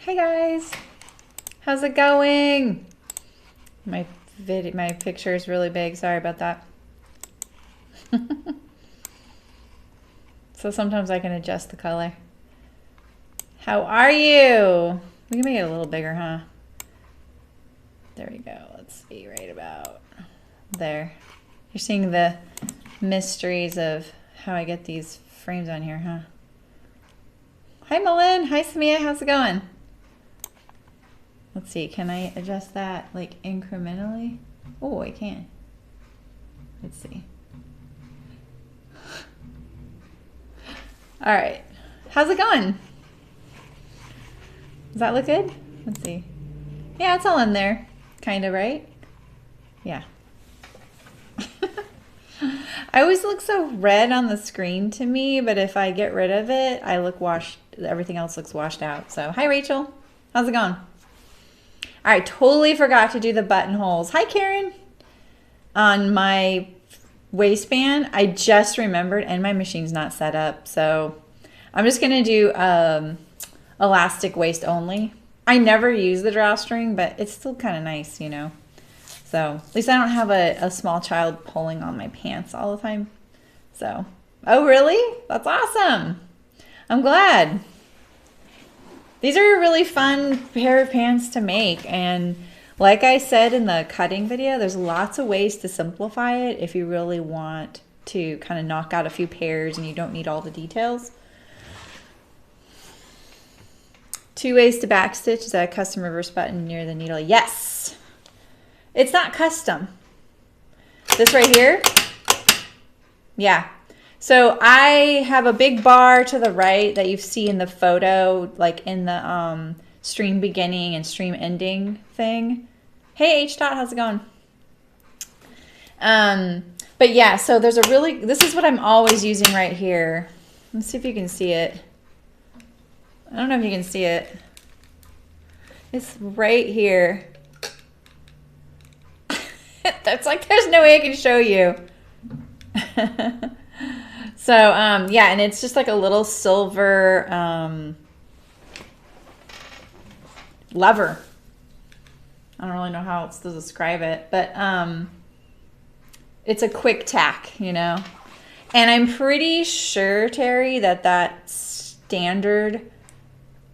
Hey guys, how's it going? My picture is really big. Sorry about that. So sometimes I can adjust the color. How are you? We can make it a little bigger, huh? There we go. Let's see, right about there. You're seeing the mysteries of how I get these frames on here, huh? Hi, Malin. Hi, Samia. How's it going? Let's see. Can I adjust that like incrementally? Oh, I can. Let's see. All right. How's it going? Does that look good? Let's see. Yeah, it's all in there. Kind of, right? Yeah. I always look so red on the screen to me, but if I get rid of it, I look washed. Everything else looks washed out. So, hi, Rachel. How's it going? All right, totally forgot to do the buttonholes. Hi, Karen. On my waistband, I just remembered, and my machine's not set up, so I'm just gonna do elastic waist only. I never use the drawstring, but it's still kind of nice, you know. So at least I don't have a small child pulling on my pants all the time. So, oh really? That's awesome. I'm glad. These are a really fun pair of pants to make, and like I said in the cutting video, there's lots of ways to simplify it if you really want to kind of knock out a few pairs and you don't need all the details. 2 ways to backstitch. Is that a custom reverse button near the needle? Yes. It's not custom. This right here, yeah. So I have a big bar to the right that you see in the photo, like in the stream beginning and stream ending thing. Hey H dot, how's it going? But yeah, so there's a really, this is what I'm always using right here. Let's see if you can see it. I don't know if you can see it. It's right here. That's like, there's no way I can show you. So, yeah, and it's just like a little silver lever. I don't really know how else to describe it, but it's a quick tack, you know. And I'm pretty sure, Terry, that that's standard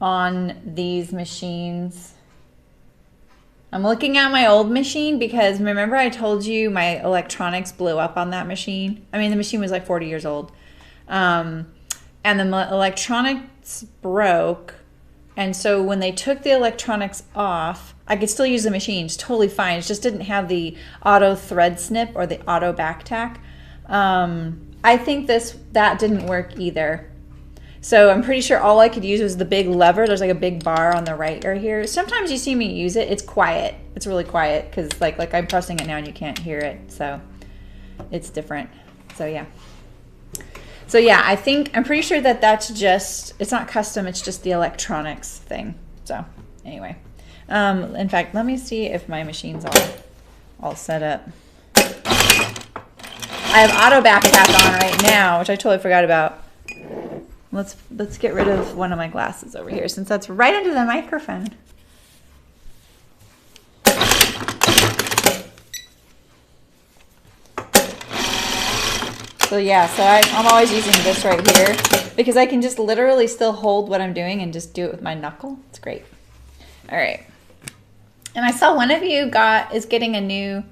on these machines. I'm looking at my old machine because remember I told you my electronics blew up on that machine? I mean, the machine was like 40 years old. And the electronics broke. And so when they took the electronics off, I could still use the machine. It's totally fine. It just didn't have the auto thread snip or the auto back tack. I think that didn't work either. So I'm pretty sure all I could use was the big lever. There's like a big bar on the right here. Sometimes you see me use it. It's quiet. It's really quiet because like I'm pressing it now and you can't hear it. So it's different. So yeah. So yeah, I'm pretty sure that that's just, it's not custom. It's just the electronics thing. So anyway, in fact, let me see if my machine's all set up. I have auto back tap on right now, which I totally forgot about. Let's get rid of one of my glasses over here since that's right under the microphone. So yeah, so I'm always using this right here because I can just literally still hold what I'm doing and just do it with my knuckle. It's great. All right. And I saw one of you is getting a new,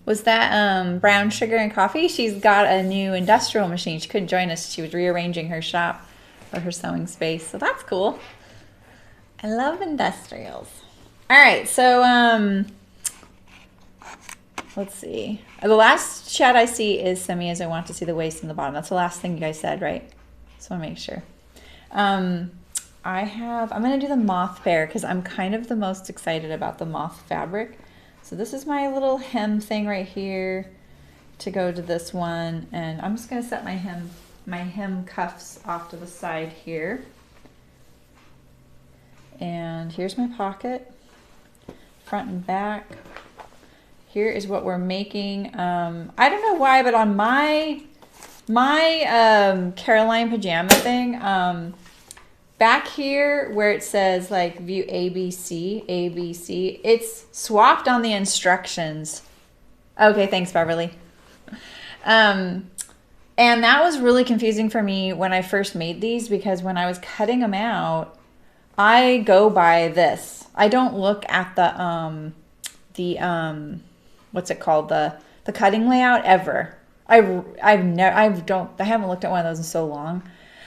was that Brown Sugar and Coffee? She's got a new industrial machine. She couldn't join us. She was rearranging her shop or her sewing space. So that's cool. I love industrials. All right, so let's see. The last chat I see is Semia's I want to see the waist and the bottom. That's the last thing you guys said, right? Just want to make sure. I'm going to do the moth pair because I'm kind of the most excited about the moth fabric. So this is my little hem thing right here to go to this one. And I'm just going to set my hem cuffs off to the side here. And here's my pocket, front and back. Here is what we're making. I don't know why, but on my Caroline pajama thing, back here where it says like view ABC, it's swapped on the instructions. Okay, thanks, Beverly. And that was really confusing for me when I first made these, because when I was cutting them out, I go by this. I don't look at the what's it called? The cutting layout ever. I haven't looked at one of those in so long.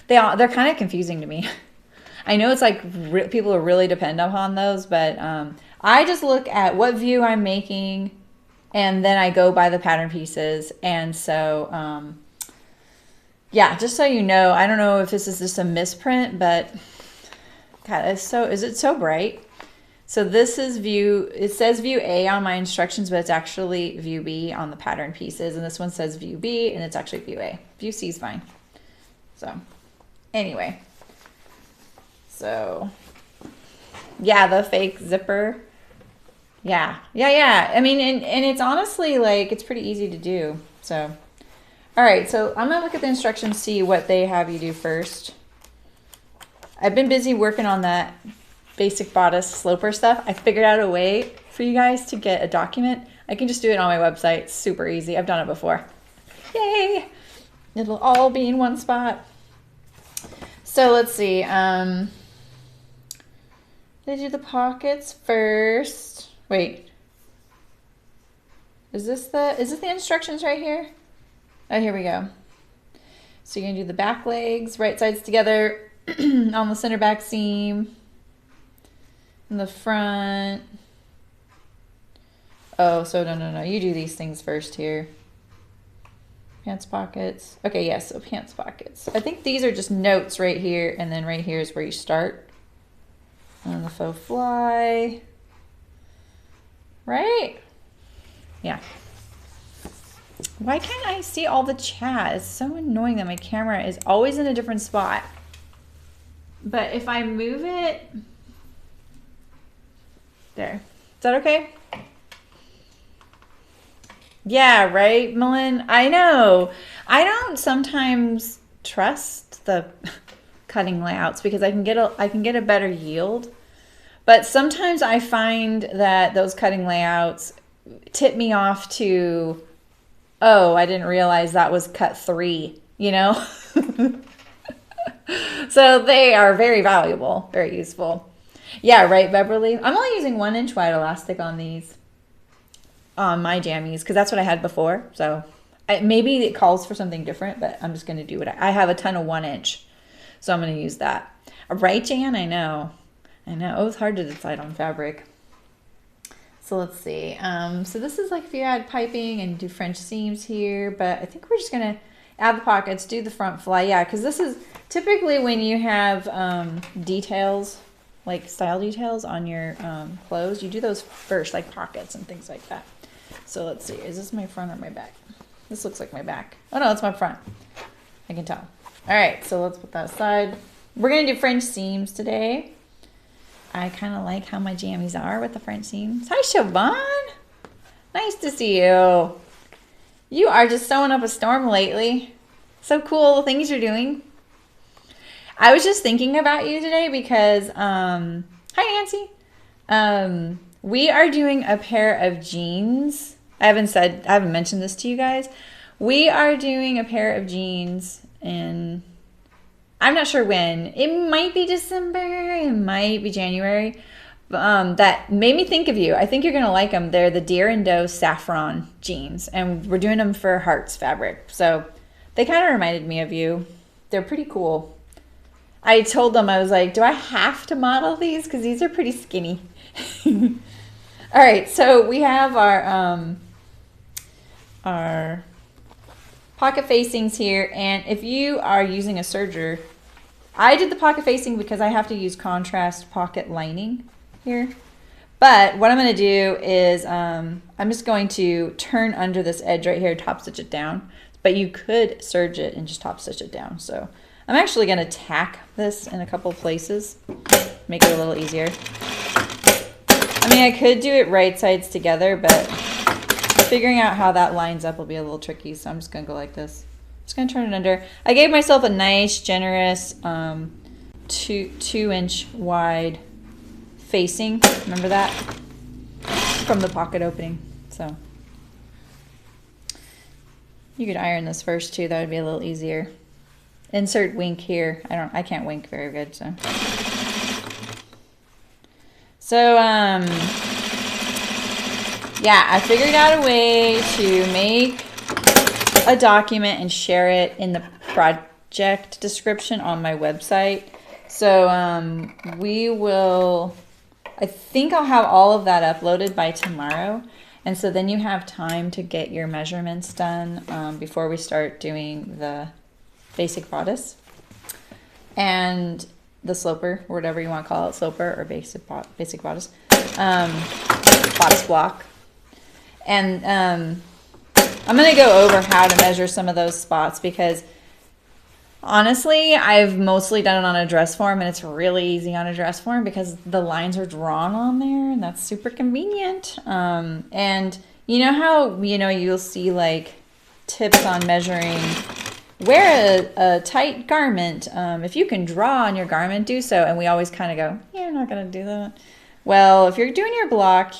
They're kind of confusing to me. I know it's like people are really dependent upon those, but I just look at what view I'm making, and then I go by the pattern pieces. And so, yeah, just so you know, I don't know if this is just a misprint, but God, is it so bright? So this is it says view A on my instructions, but it's actually view B on the pattern pieces. And this one says view B, and it's actually view A. View C is fine. So anyway, so yeah, the fake zipper. Yeah. I mean, and it's honestly like, it's pretty easy to do. So, all right. So I'm going to look at the instructions, see what they have you do first. I've been busy working on that basic bodice sloper stuff. I figured out a way for you guys to get a document. I can just do it on my website. It's super easy. I've done it before. Yay! It'll all be in one spot. So let's see. Did I do the pockets first? Wait. Is this the instructions right here? Oh, here we go. So you're gonna do the back legs, right sides together on the center back seam. In the front. Oh, so no. You do these things first here. Pants pockets. Okay, yes, so pants pockets. I think these are just notes right here, and then right here is where you start. And the faux fly. Right? Yeah. Why can't I see all the chat? It's so annoying that my camera is always in a different spot. But if I move it... There. Is that okay? Yeah, right, Melin? I know. I don't sometimes trust the cutting layouts because I can get a better yield. But sometimes I find that those cutting layouts tip me off to, oh, I didn't realize that was cut 3, you know? So they are very valuable, very useful. Yeah, right, Beverly? I'm only using 1-inch wide elastic on these, on my jammies, because that's what I had before. So maybe it calls for something different, but I'm just going to do it. I have a ton of 1-inch, so I'm going to use that. Right, Jan? I know. Oh, it's hard to decide on fabric. So let's see. So this is like if you add piping and do French seams here, but I think we're just going to add the pockets, do the front fly. Yeah, because this is typically when you have details, like style details on your clothes, you do those first, like pockets and things like that. So let's see, is this my front or my back? This looks like my back. Oh no, it's my front. I can tell. All right, so let's put that aside. We're gonna do French seams today. I kind of like how my jammies are with the French seams. Hi, Siobhan. Nice to see you. You are just sewing up a storm lately. So cool, the things you're doing. I was just thinking about you today because, hi Nancy. We are doing a pair of jeans. I haven't mentioned this to you guys. We are doing a pair of jeans in, I'm not sure when. It might be December, it might be January. That made me think of you. I think you're gonna like them. They're the Deer and Doe saffron jeans, and we're doing them for Hearts fabric. So they kind of reminded me of you. They're pretty cool. I told them, I was like, do I have to model these? Because these are pretty skinny. All right, so we have our pocket facings here. And if you are using a serger, I did the pocket facing because I have to use contrast pocket lining here. But what I'm going to do is I'm just going to turn under this edge right here, top stitch it down. But you could serge it and just top stitch it down. So I'm actually going to tack this in a couple places, make it a little easier. I mean, I could do it right sides together, but figuring out how that lines up will be a little tricky. So I'm just going to go like this. Just going to turn it under. I gave myself a nice, generous 2-inch wide facing. Remember that? From the pocket opening. So you could iron this first too. That would be a little easier. Insert wink here. I can't wink very good, so. So, yeah, I figured out a way to make a document and share it in the project description on my website. So, I think I'll have all of that uploaded by tomorrow. And so then you have time to get your measurements done before we start doing the basic bodice and the sloper, or whatever you want to call it, sloper or basic bodice, bodice block. And I'm going to go over how to measure some of those spots because honestly, I've mostly done it on a dress form, and it's really easy on a dress form because the lines are drawn on there, and that's super convenient. And you know how, you'll see like tips on measuring. Wear a tight garment. If you can draw on your garment, do so. And we always kind of go, yeah, I'm not going to do that. Well, if you're doing your block,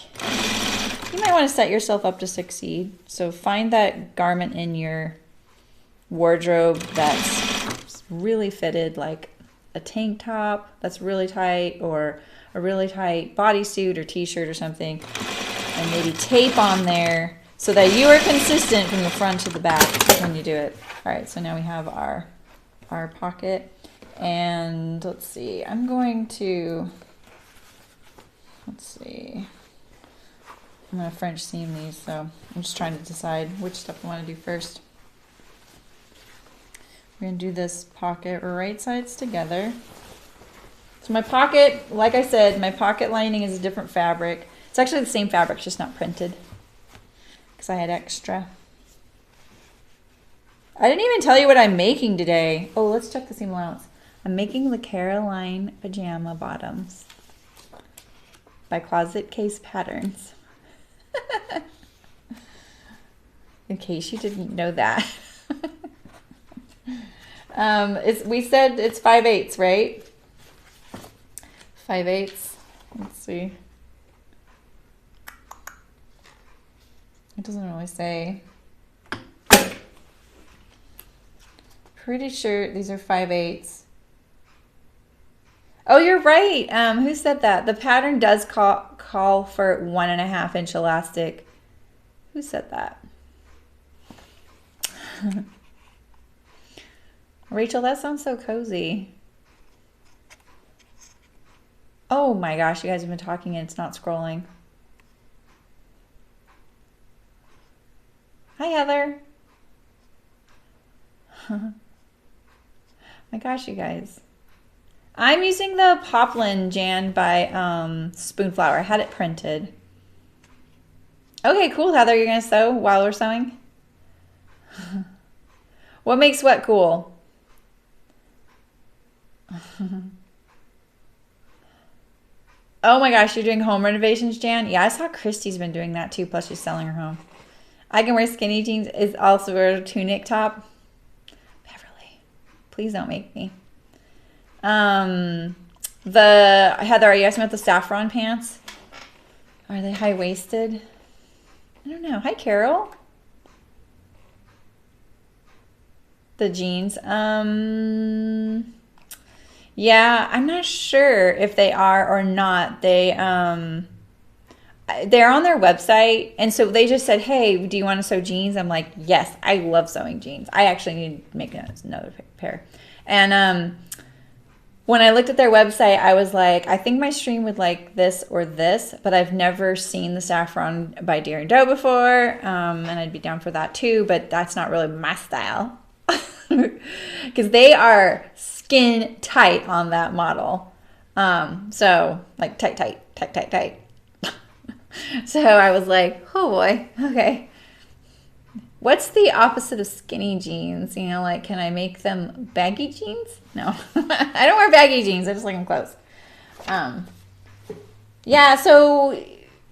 you might want to set yourself up to succeed. So find that garment in your wardrobe that's really fitted, like a tank top that's really tight, or a really tight bodysuit or t-shirt or something, and maybe tape on there so that you are consistent from the front to the back when you do it. All right, so now we have our pocket, and let's see, I'm going to French seam these, so I'm just trying to decide which stuff I want to do first. We're going to do this pocket right sides together. So my pocket, like I said, my pocket lining is a different fabric. It's actually the same fabric, just not printed because I had extra. I didn't even tell you what I'm making today. Oh, let's check the seam allowance. I'm making the Carolyn pajama bottoms by Closet Case Patterns. In case you didn't know that. We said it's 5/8, right? 5/8. Let's see. It doesn't really say. Pretty sure these are 5/8. Oh, you're right. Who said that? The pattern does call for 1.5 inch elastic. Who said that? Rachel, that sounds so cozy. Oh my gosh, you guys have been talking and it's not scrolling. Hi, Heather. My gosh, you guys. I'm using the Poplin Jan by Spoonflower. I had it printed. Okay, cool, Heather. You're going to sew while we're sewing? What makes what cool? Oh my gosh, you're doing home renovations, Jan? Yeah, I saw Christy's been doing that too, plus she's selling her home. I can wear skinny jeans. Is also wear a tunic top. Beverly, please don't make me. Heather, are you asking about the saffron pants? Are they high-waisted? I don't know. Hi, Carol. The jeans. Yeah, I'm not sure if they are or not. They're on their website, and so they just said, hey, do you want to sew jeans? I'm like, yes, I love sewing jeans. I actually need to make another pair. And when I looked at their website, I was like, I think my stream would like this or this, but I've never seen the saffron by Deer and Doe before, and I'd be down for that too, but that's not really my style. Because they are skin tight on that model. So like tight. So I was like, oh boy, okay. What's the opposite of skinny jeans? You know, like, can I make them baggy jeans? No, I don't wear baggy jeans. I just like them close. Yeah, so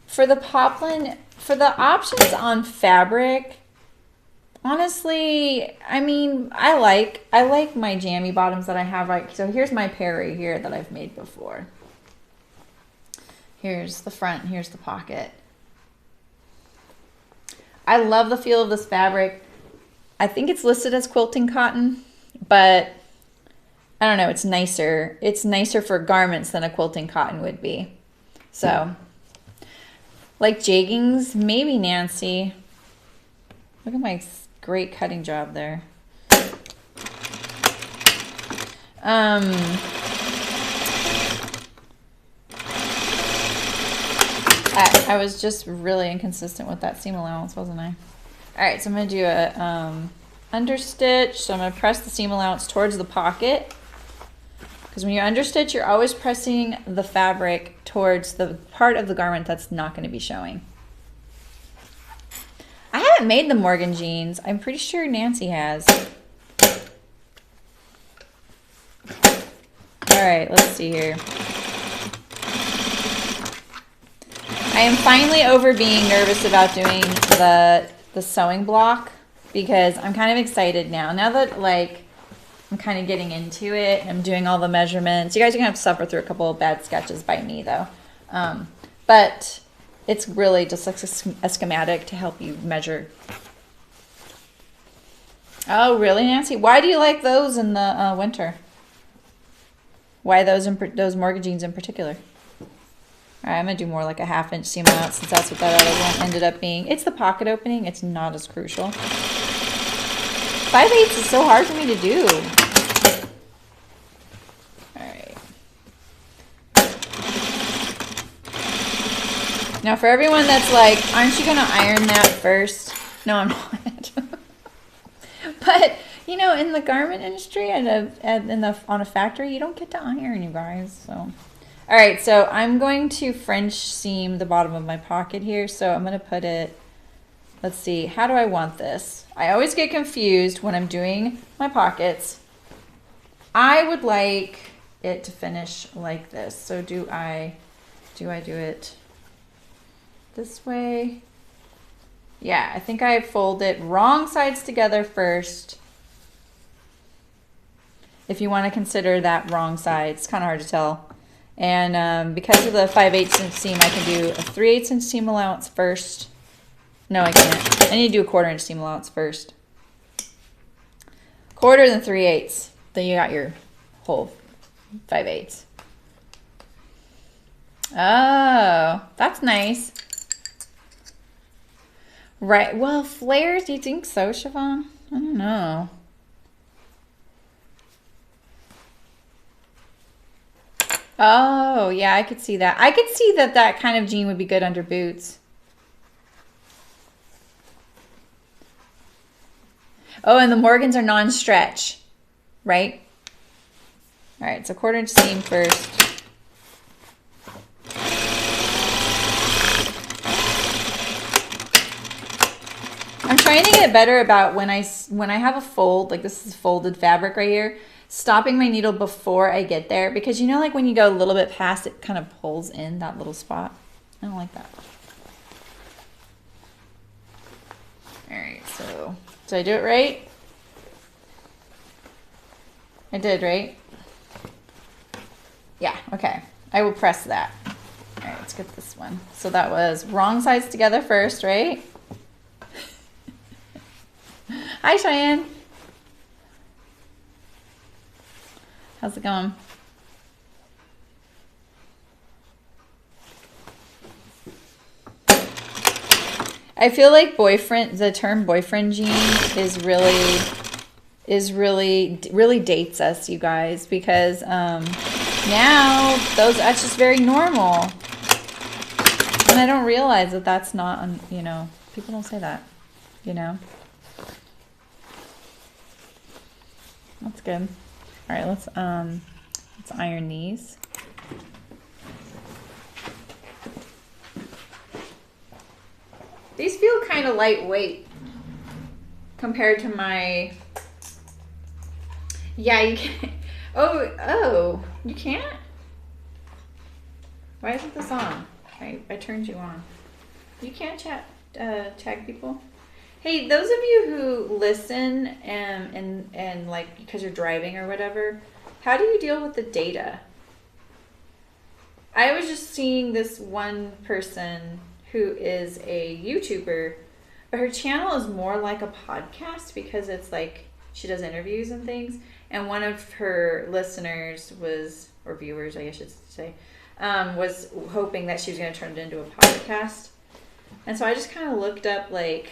for the Poplin, for the options on fabric, Honestly, I mean, I like my jammy bottoms that I have right. So here's my pair right here that I've made before. Here's the front, here's the pocket. I love the feel of this fabric. I think it's listed as quilting cotton, but I don't know, it's nicer. It's nicer for garments than a quilting cotton would be. So, like jeggings, maybe Nancy. Look at my great cutting job there. I was just really inconsistent with that seam allowance, wasn't I? All right, so I'm gonna do a understitch. So I'm gonna press the seam allowance towards the pocket, because when you understitch, you're always pressing the fabric towards the part of the garment that's not gonna be showing. I haven't made the Morgan jeans. I'm pretty sure Nancy has. All right, let's see here. I am finally over being nervous about doing the sewing block, because I'm kind of excited now. Now that like I'm kind of getting into it, I'm doing all the measurements. You guys are gonna have to suffer through a couple of bad sketches by me though. But it's really just like a schematic to help you measure. Oh, really, Nancy? Why do you like those in the winter? Why those Morgan jeans in particular? All right, I'm gonna do more like a 1/2 inch seam allowance, since that's what that other one ended up being. It's the pocket opening. It's not as crucial. 5/8 is so hard for me to do. Now, for everyone that's like, aren't you going to iron that first? No, I'm not. But, you know, in the garment industry and on a factory, you don't get to iron, you guys. So, all right, so I'm going to French seam the bottom of my pocket here. So I'm going to put it, let's see, how do I want this? I always get confused when I'm doing my pockets. I would like it to finish like this. So do I do it this way? Yeah, I think I fold it wrong sides together first. If you want to consider that wrong side, it's kind of hard to tell. And because of the 5/8 inch seam, I can do a 3/8 inch seam allowance first. No, I can't. I need to do a 1/4 inch seam allowance first. 1/4 then 3/8. Then you got your whole 5/8. Oh, that's nice. Right. Well, flares, do you think so, Siobhan? I don't know. Oh, yeah, I could see that. I could see that that kind of jean would be good under boots. Oh, and the Morgans are non-stretch, right? All right, so 1/4 inch seam first. I'm trying to get better about when I have a fold, like this is folded fabric right here, stopping my needle before I get there, because you know, like when you go a little bit past, it kind of pulls in that little spot. I don't like that. All right, so did I do it right? I did, right? Yeah, okay. I will press that. All right, let's get this one. So that was wrong sides together first, right? Hi, Cheyenne. How's it going? I feel like the term boyfriend jean is really dates us, you guys, because now that's just very normal. And I don't realize that that's not, you know, people don't say that, you know. That's good. All right, let's iron these. These feel kind of lightweight compared to my. Yeah, you can't. Oh, you can't? Why isn't this on? I turned you on. You can't tag people? Hey, those of you who listen and like because you're driving or whatever, how do you deal with the data? I was just seeing this one person who is a YouTuber, but her channel is more like a podcast because it's like she does interviews and things. And one of her listeners was, or viewers, I guess I should say, was hoping that she was going to turn it into a podcast. And so I just kind of looked up like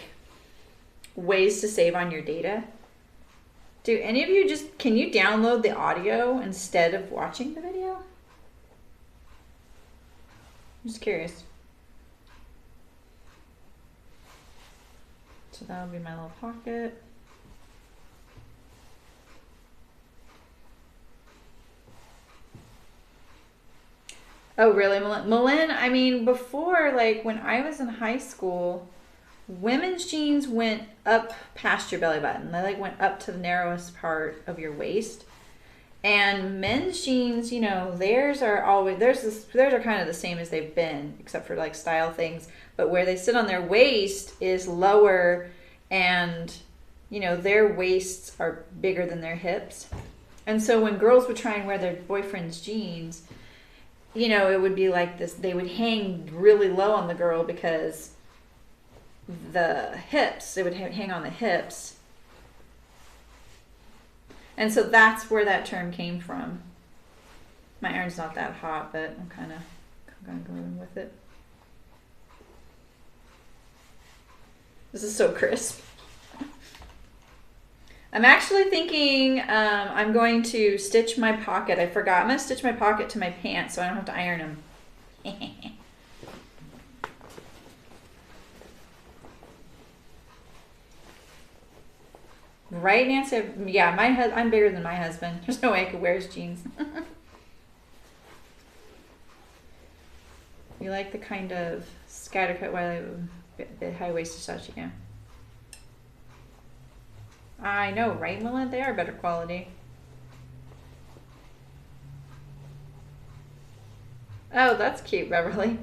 ways to save on your data. Do any of you can you download the audio instead of watching the video? I'm just curious. So that would be my little pocket. Oh, really, Malin? I mean, before, like, when I was in high school, women's jeans went up past your belly button. They, like, went up to the narrowest part of your waist. And men's jeans, you know, theirs are always, theirs are kind of the same as they've been, except for, like, style things. But where they sit on their waist is lower, and, you know, their waists are bigger than their hips. And so when girls would try and wear their boyfriend's jeans, you know, it would be like this. They would hang really low on the girl because the hips, they would hang on the hips. And so that's where that term came from. My iron's not that hot, but I'm kind of going with it. This is so crisp. I'm actually thinking I'm going to stitch my pocket. I forgot. I'm going to stitch my pocket to my pants so I don't have to iron them. Right, Nancy? Yeah, I'm bigger than my husband. There's no way I could wear his jeans. You like the kind of scattercut, the high-waisted such, yeah. I know, right, Melinda? They are better quality. Oh, that's cute, Beverly.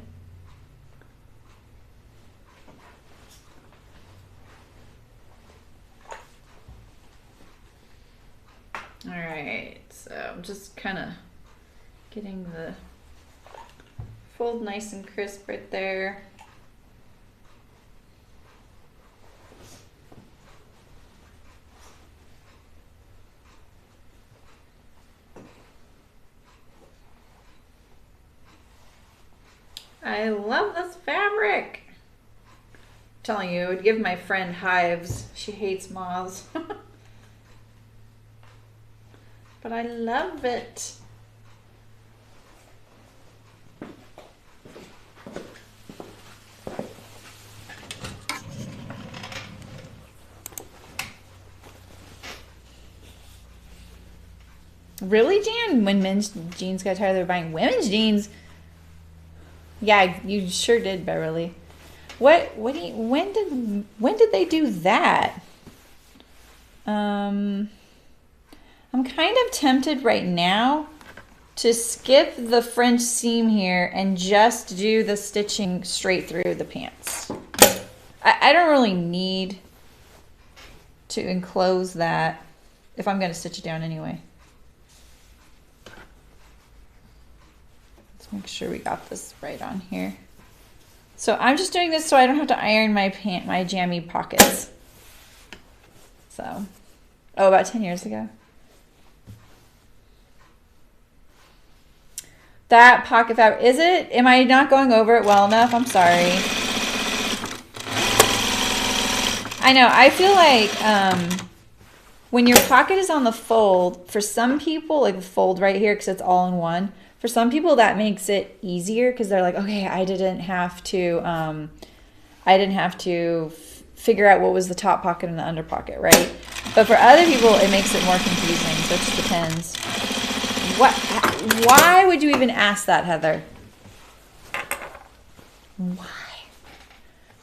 All right, so I'm just kind of getting the fold nice and crisp right there. I love this fabric. I'm telling you, it would give my friend hives. She hates moths. But I love it. Really, Jan? When men's jeans got tired, they're buying women's jeans. Yeah, you sure did, Beverly. When did they do that? I'm kind of tempted right now to skip the French seam here and just do the stitching straight through the pants. I don't really need to enclose that if I'm going to stitch it down anyway. Let's make sure we got this right on here. So I'm just doing this so I don't have to iron my jammy pockets. So, oh, about 10 years ago. That pocket fabric, is it? Am I not going over it well enough? I'm sorry. I know, I feel like when your pocket is on the fold, for some people, like the fold right here, because it's all in one, for some people that makes it easier because they're like, okay, I didn't have to figure out what was the top pocket and the under pocket, right? But for other people, it makes it more confusing, so it just depends. Why would you even ask that, Heather? Why?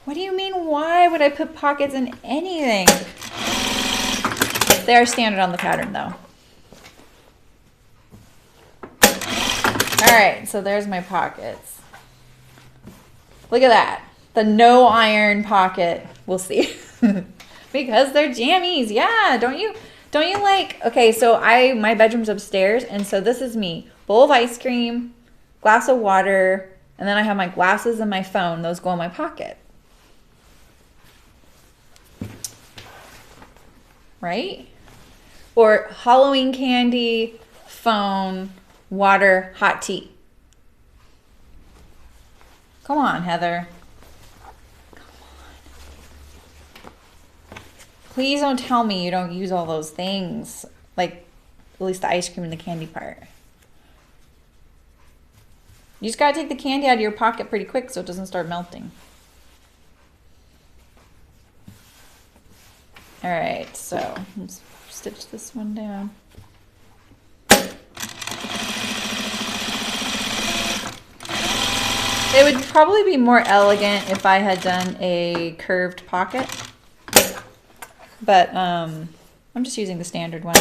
What do you mean, why would I put pockets in anything? They are standard on the pattern, though. All right, so there's my pockets. Look at that. The no iron pocket. We'll see. Because they're jammies. Yeah, don't you like, okay, so my bedroom's upstairs, and so this is me. Bowl of ice cream, glass of water, and then I have my glasses and my phone. Those go in my pocket. Right? Or Halloween candy, phone, water, hot tea. Come on, Heather. Come on. Please don't tell me you don't use all those things. Like, at least the ice cream and the candy part. You just gotta take the candy out of your pocket pretty quick so it doesn't start melting. All right, so let's stitch this one down. It would probably be more elegant if I had done a curved pocket, but I'm just using the standard one.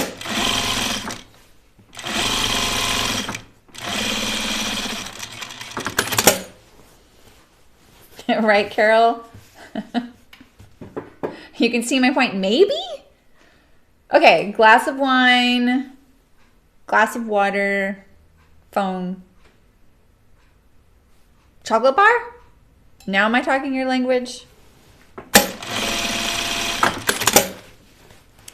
Right, Carol? You can see my point, maybe? Okay, glass of wine, glass of water, phone. Chocolate bar? Now am I talking your language?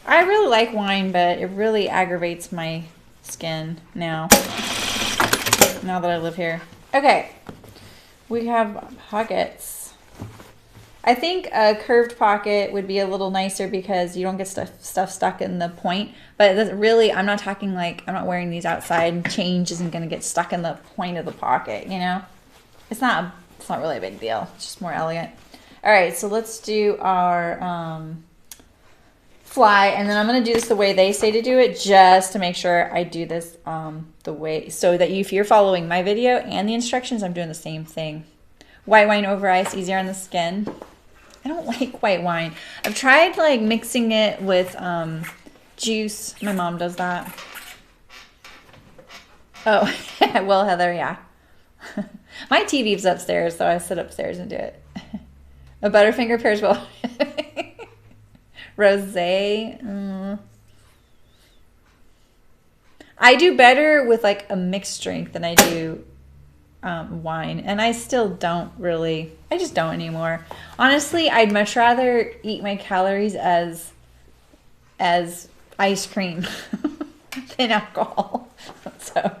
I really like wine, but it really aggravates my skin now that I live here. Okay, we have pockets. I think a curved pocket would be a little nicer because you don't get stuff stuck in the point. But really, I'm not talking like, I'm not wearing these outside. Change isn't going to get stuck in the point of the pocket, you know? It's not really a big deal. It's just more elegant. All right, so let's do our fly, and then I'm going to do this the way they say to do it, just to make sure I do this the way, so that if you're following my video and the instructions, I'm doing the same thing. White wine over ice, easier on the skin. I don't like white wine. I've tried like mixing it with juice. My mom does that. Oh, well, Heather, yeah. My TV's upstairs, so I sit upstairs and do it. A Butterfinger pairs well. Rosé. I do better with like a mixed drink than I do wine, and I still don't really. I just don't anymore. Honestly, I'd much rather eat my calories as ice cream than alcohol. So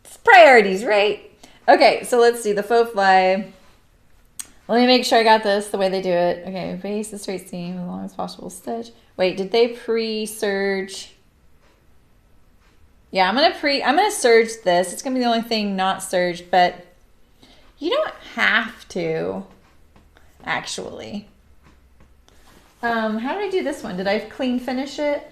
it's priorities, right? Okay, so let's do the faux fly. Let me make sure I got this the way they do it. Okay, base the straight seam as long as possible stitch. Wait, did they pre-serge? Yeah, I'm gonna serge this. It's gonna be the only thing not serged, but you don't have to, actually. How did I do this one? Did I clean finish it?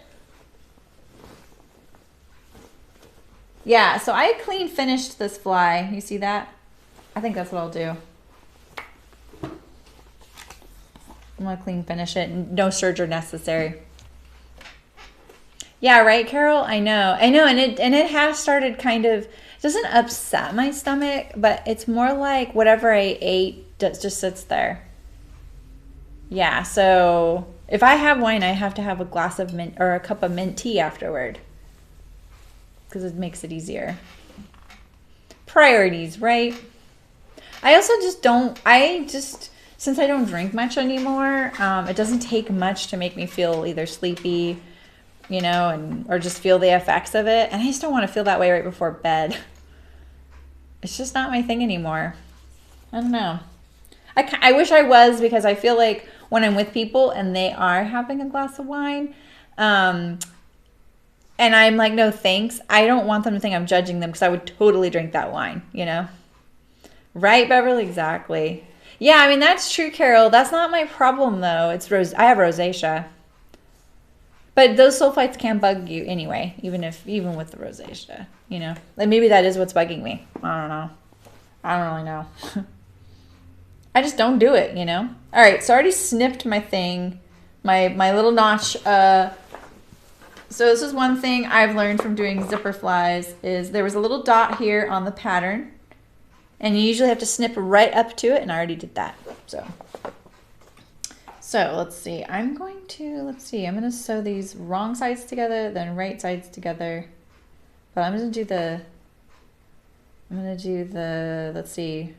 Yeah, so I clean finished this fly. You see that? I think that's what I'll do. I'm gonna clean finish it. No serger necessary. Yeah, right, Carol? I know, and it has started kind of, it doesn't upset my stomach, but it's more like whatever I ate just sits there. Yeah, so if I have wine, I have to have a glass of mint or a cup of mint tea afterward, because it makes it easier. Priorities, right? I also just don't, since I don't drink much anymore, it doesn't take much to make me feel either sleepy, you know, or just feel the effects of it. And I just don't want to feel that way right before bed. It's just not my thing anymore. I don't know. I wish I was, because I feel like when I'm with people and they are having a glass of wine, and I'm like, no thanks, I don't want them to think I'm judging them, because I would totally drink that wine, you know? Right, Beverly? Exactly. Yeah, I mean, that's true, Carol. That's not my problem, though. I have rosacea. But those sulfites can bug you anyway, even with the rosacea, you know? Like, maybe that is what's bugging me. I don't know. I don't really know. I just don't do it, you know? All right, so I already snipped my thing, my little notch. So this is one thing I've learned from doing zipper flies, is there was a little dot here on the pattern, and you usually have to snip right up to it, and I already did that. So let's see, I'm going to sew these wrong sides together, then right sides together. But I'm going to do the, let's see,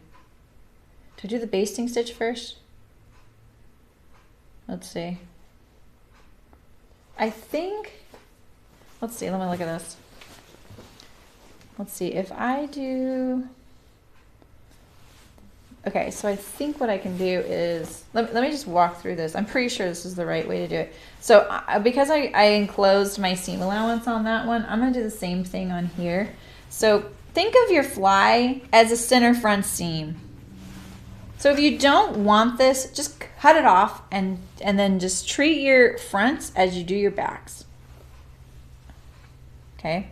do I do the basting stitch first? Let's see. I think, let's see, let me look at this. Let's see, if I do, okay, so I think what I can do is, let me just walk through this. I'm pretty sure this is the right way to do it. So because I enclosed my seam allowance on that one, I'm gonna do the same thing on here. So think of your fly as a center front seam. So if you don't want this, just cut it off and then just treat your fronts as you do your backs. Okay?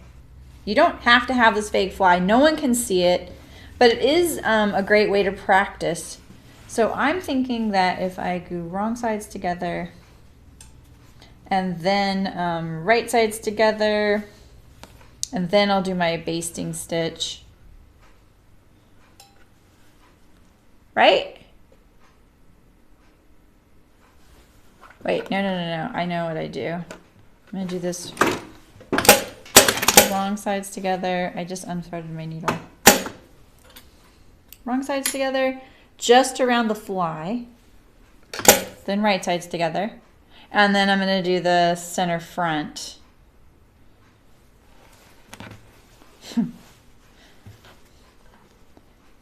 You don't have to have this fake fly. No one can see it, but it is a great way to practice. So I'm thinking that if I glue wrong sides together and then right sides together, and then I'll do my basting stitch. Right? Wait, no. I know what I do. I'm gonna do this wrong sides together. I just unthreaded my needle. Wrong sides together, just around the fly. Then right sides together. And then I'm gonna do the center front.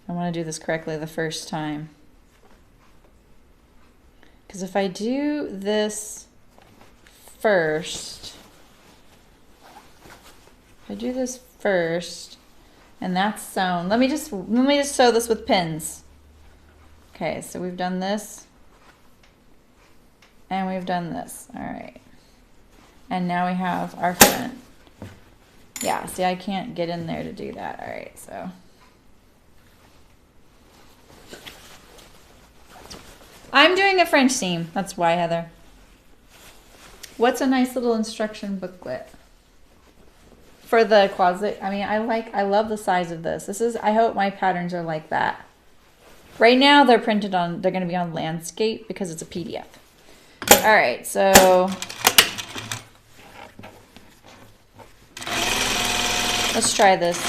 I want to do this correctly the first time. Because if I do this first, and that's sewn, let me just sew this with pins. Okay, so we've done this, and we've done this. All right, and now we have our front. Yeah, see, I can't get in there to do that. All right, so. I'm doing a French seam. That's why, Heather. What's a nice little instruction booklet for the closet? I mean, I love the size of this. I hope my patterns are like that. Right now they're going to be on landscape because it's a PDF. All right, so let's try this.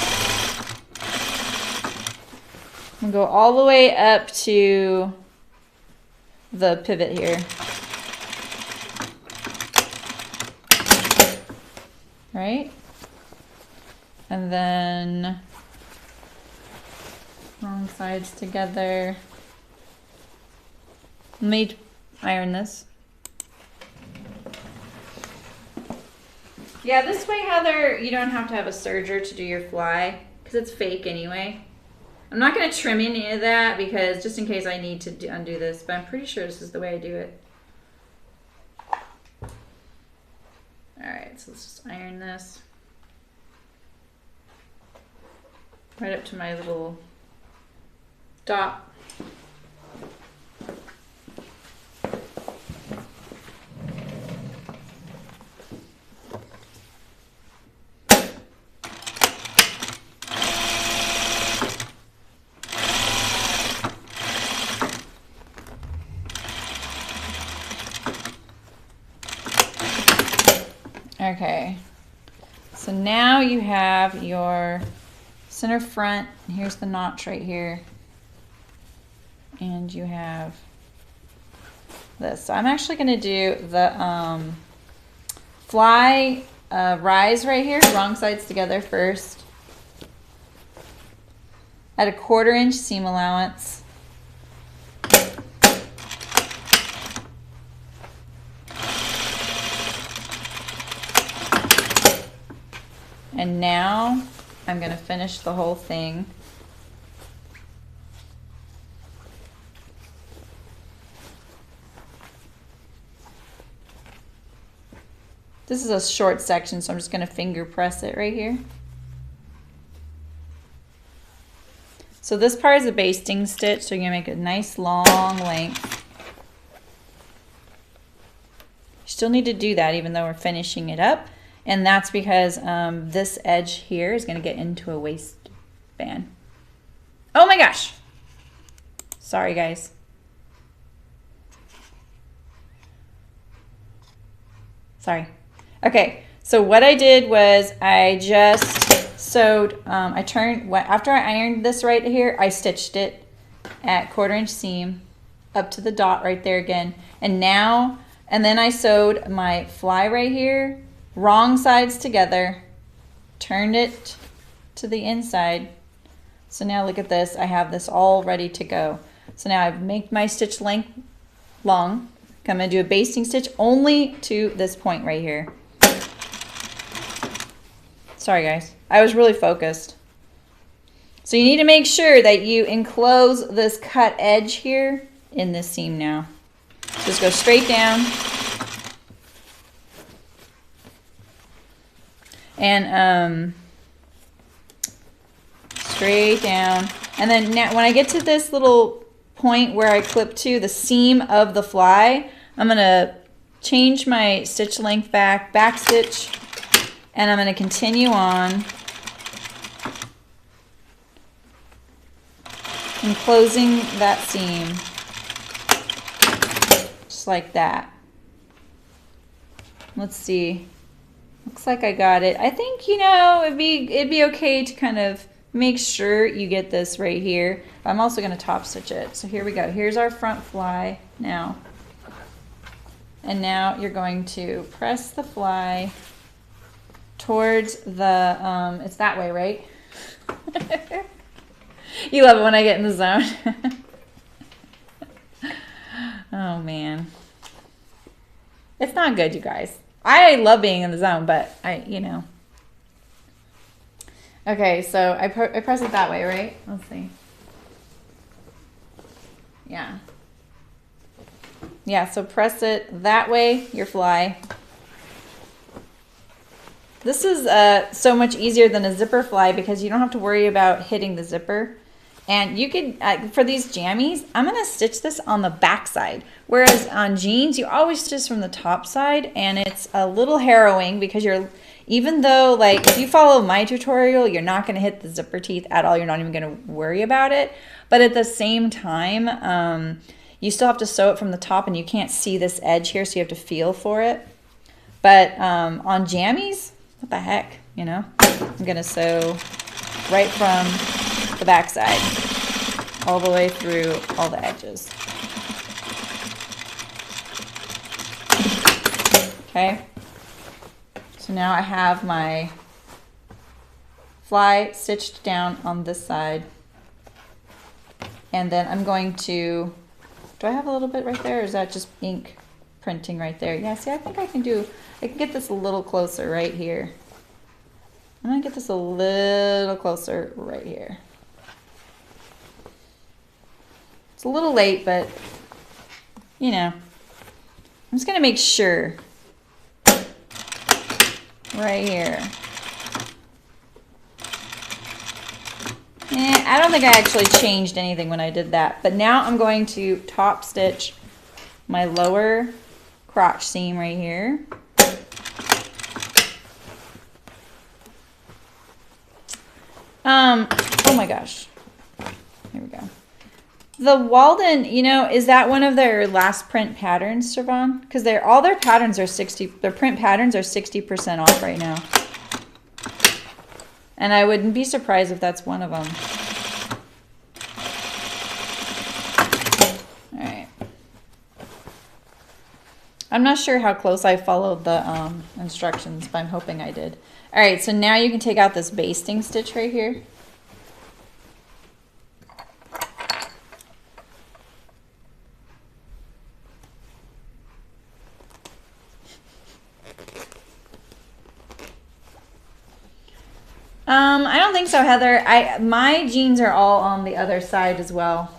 I'm going to go all the way up to the pivot here. Right? And then wrong sides together. Let me iron this. Yeah, this way, Heather, you don't have to have a serger to do your fly because it's fake anyway. I'm not going to trim any of that because just in case I need to undo this, but I'm pretty sure this is the way I do it. Alright, so let's just iron this. Right up to my little dot. Okay, so now you have your center front, and here's the notch right here, and you have this. So I'm actually going to do the fly rise right here, wrong sides together first, at a 1/4 inch seam allowance. And now I'm going to finish the whole thing. This is a short section, so I'm just going to finger press it right here. So this part is a basting stitch, so you're going to make a nice long length. You still need to do that even though we're finishing it up. And that's because this edge here is going to get into a waistband. Oh my gosh. Sorry, guys. Sorry. Okay, so what I did was I just sewed, after I ironed this right here, I stitched it at 1/4 inch seam up to the dot right there again. And then I sewed my fly right here, wrong sides together, turned it to the inside. So now look at this, I have this all ready to go. So now I've made my stitch length long. I'm gonna do a basting stitch only to this point right here. Sorry guys, I was really focused. So you need to make sure that you enclose this cut edge here in this seam now. Just go straight down. And straight down. And then now when I get to this little point where I clip to the seam of the fly, I'm gonna change my stitch length back stitch, and I'm gonna continue on enclosing that seam just like that. Let's see, looks like I got it. I think, you know, it'd be okay to kind of make sure you get this right here. I'm also going to top stitch it. So here we go. Here's our front fly now. And now you're going to press the fly towards the, it's that way, right? You love it when I get in the zone. Oh man. It's not good, you guys. I love being in the zone, but you know. Okay, so I press it that way, right? Let's see. Yeah. Yeah, so press it that way, your fly. This is so much easier than a zipper fly because you don't have to worry about hitting the zipper. And you could, for these jammies, I'm going to stitch this on the back side. Whereas on jeans, you always stitch from the top side, and it's a little harrowing because even though, like, if you follow my tutorial, you're not going to hit the zipper teeth at all. You're not even going to worry about it. But at the same time, you still have to sew it from the top, and you can't see this edge here, so you have to feel for it. But on jammies, what the heck, you know? I'm going to sew right from the back side all the way through all the edges. Okay, so now I have my fly stitched down on this side, and then I'm going to, do I have a little bit right there, or is that just ink printing right there? Yeah, see, I think I can get this a little closer right here. I'm gonna get this a little closer right here. It's a little late, but you know, I'm just gonna make sure right here. I don't think I actually changed anything when I did that, but now I'm going to top stitch my lower crotch seam right here. Oh my gosh. Here we go. The Walden, you know, is that one of their last print patterns, Siobhan? Because all their patterns are their print patterns are 60% off right now. And I wouldn't be surprised if that's one of them. All right. I'm not sure how close I followed the instructions, but I'm hoping I did. All right, so now you can take out this basting stitch right here. I don't think so, Heather. My jeans are all on the other side as well.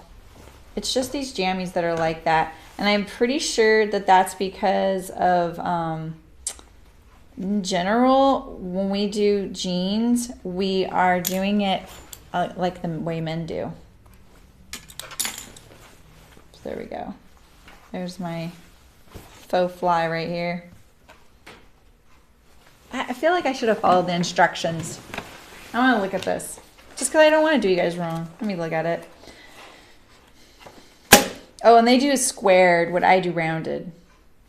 It's just these jammies that are like that. And I'm pretty sure that that's because of, in general, when we do jeans, we are doing it like the way men do. So there we go. There's my faux fly right here. I feel like I should have followed the instructions. I want to look at this. Just because I don't want to do you guys wrong. Let me look at it. Oh, and they do squared, what I do rounded.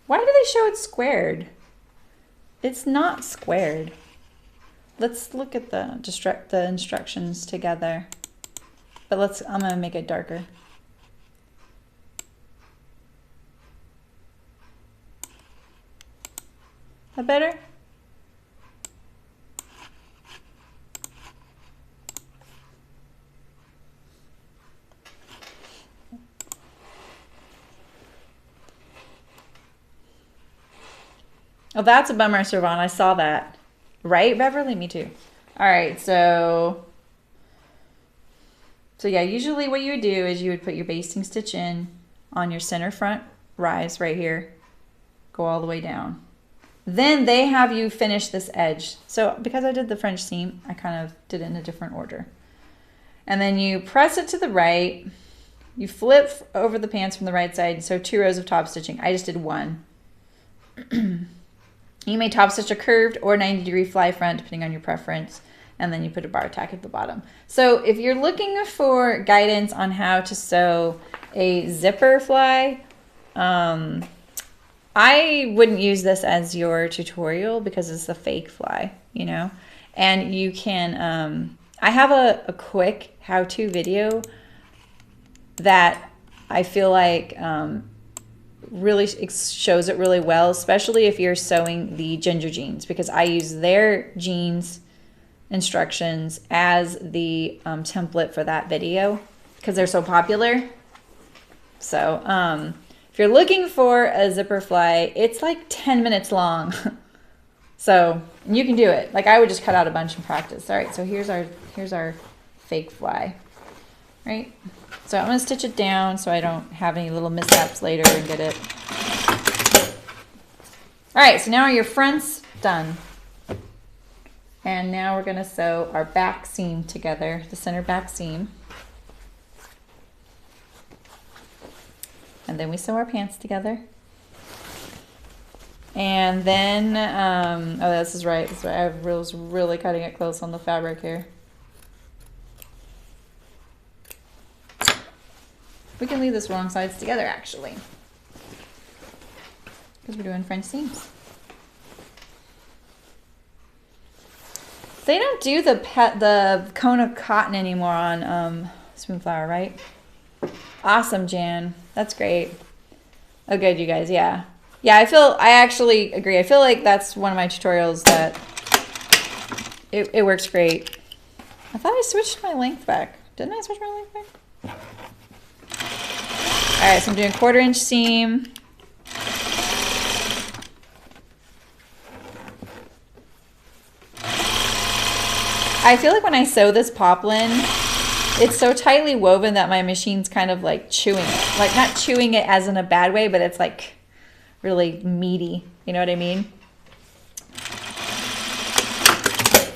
Why do they show it squared? It's not squared. Let's look at the instructions together. But I'm gonna make it darker. That better? Oh, that's a bummer, Servon. I saw that. Right, Beverly? Me too. All right, so yeah, usually what you would do is you would put your basting stitch in on your center front rise right here, go all the way down. Then they have you finish this edge. So because I did the French seam, I kind of did it in a different order. And then you press it to the right, you flip over the pants from the right side, so 2 rows of top stitching. I just did 1. You may top stitch a curved or 90-degree fly front, depending on your preference, and then you put a bar tack at the bottom. So if you're looking for guidance on how to sew a zipper fly, I wouldn't use this as your tutorial because it's a fake fly, you know? And you can, I have a quick how-to video that I feel like really shows it really well, especially if you're sewing the Ginger jeans, because I use their jeans instructions as the template for that video because they're so popular. So if you're looking for a zipper fly, it's like 10 minutes long. So you can do it. Like I would just cut out a bunch and practice. All right, so here's our fake fly, right? So I'm gonna stitch it down so I don't have any little mishaps later and get it. All right, so now your front's done. And now we're gonna sew our back seam together, the center back seam. And then we sew our pants together. And then, oh, this is right. I was really cutting it close on the fabric here. We can leave this wrong sides together, actually, because we're doing French seams. They don't do the cone of cotton anymore on Spoonflower, right? Awesome, Jan. That's great. Oh, good, you guys. Yeah. Yeah, I actually agree. I feel like that's one of my tutorials that it works great. I thought I switched my length back. Didn't I switch my length back? All right, so I'm doing 1/4 inch seam. I feel like when I sew this poplin, it's so tightly woven that my machine's kind of like chewing it. Like not chewing it as in a bad way, but it's like really meaty. You know what I mean?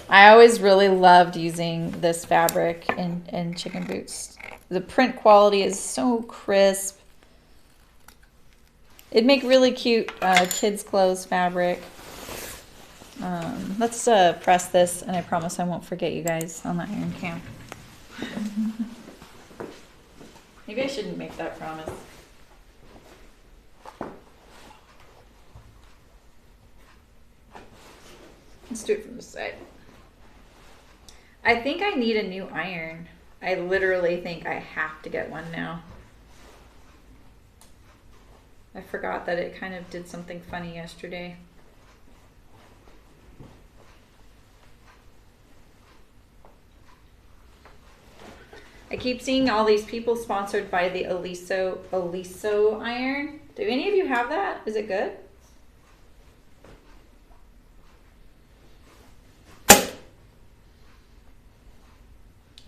I always really loved using this fabric in chicken boots. The print quality is so crisp. It'd make really cute kids' clothes fabric. Let's press this, and I promise I won't forget you guys on the iron cam. Maybe I shouldn't make that promise. Let's do it from this side. I think I need a new iron. I literally think I have to get one now. I forgot that it kind of did something funny yesterday. I keep seeing all these people sponsored by the Aliso iron. Do any of you have that? Is it good?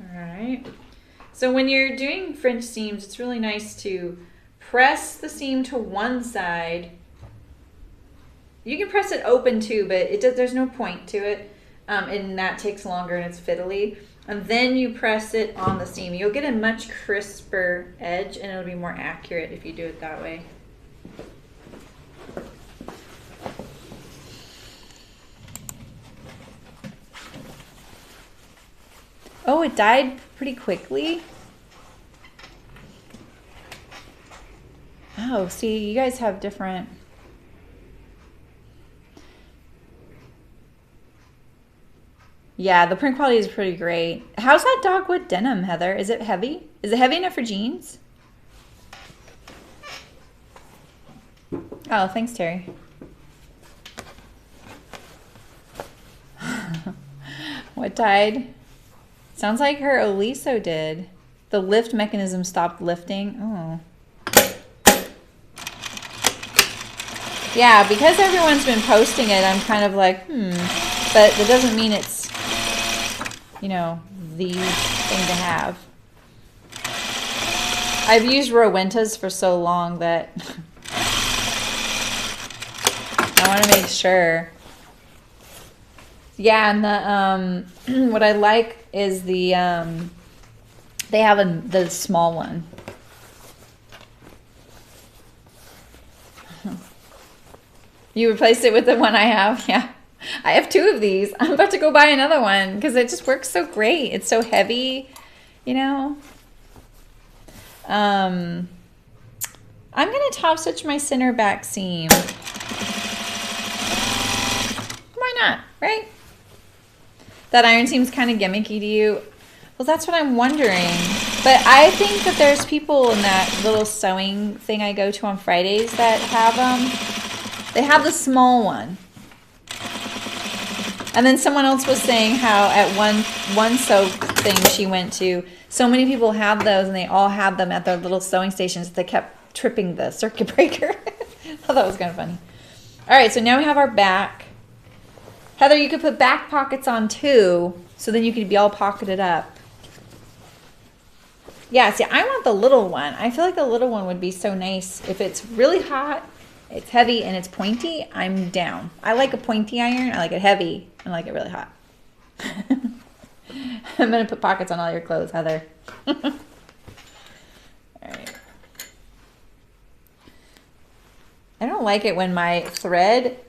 All right. So when you're doing French seams, it's really nice to press the seam to one side. You can press it open too, but there's no point to it, and that takes longer and it's fiddly. And then you press it on the seam. You'll get a much crisper edge, and it'll be more accurate if you do it that way. Oh, it dyed pretty quickly. Oh, see, you guys have different. Yeah, the print quality is pretty great. How's that dogwood denim, Heather? Is it heavy? Is it heavy enough for jeans? Oh, thanks, Terry. What died? Sounds like her Oliso did. The lift mechanism stopped lifting. Oh. Yeah, because everyone's been posting it, I'm kind of like, But that doesn't mean it's, you know, the thing to have. I've used Rowentas for so long that I want to make sure. Yeah, and the what I like is the they have the small one. You replaced it with the one I have? Yeah. I have 2 of these. I'm about to go buy another one because it just works so great. It's so heavy, you know. I'm going to top stitch my center back seam. Why not, right? That iron seems kind of gimmicky to you. Well, that's what I'm wondering. But I think that there's people in that little sewing thing I go to on Fridays that have them. They have the small one. And then someone else was saying how at one sew thing she went to, so many people had those and they all had them at their little sewing stations that they kept tripping the circuit breaker. I thought that was kind of funny. All right, so now we have our back. Heather, you could put back pockets on too, so then you could be all pocketed up. Yeah, see, I want the little one. I feel like the little one would be so nice. If it's really hot, it's heavy, and it's pointy, I'm down. I like a pointy iron. I like it heavy. I like it really hot. I'm going to put pockets on all your clothes, Heather. All right. I don't like it when my thread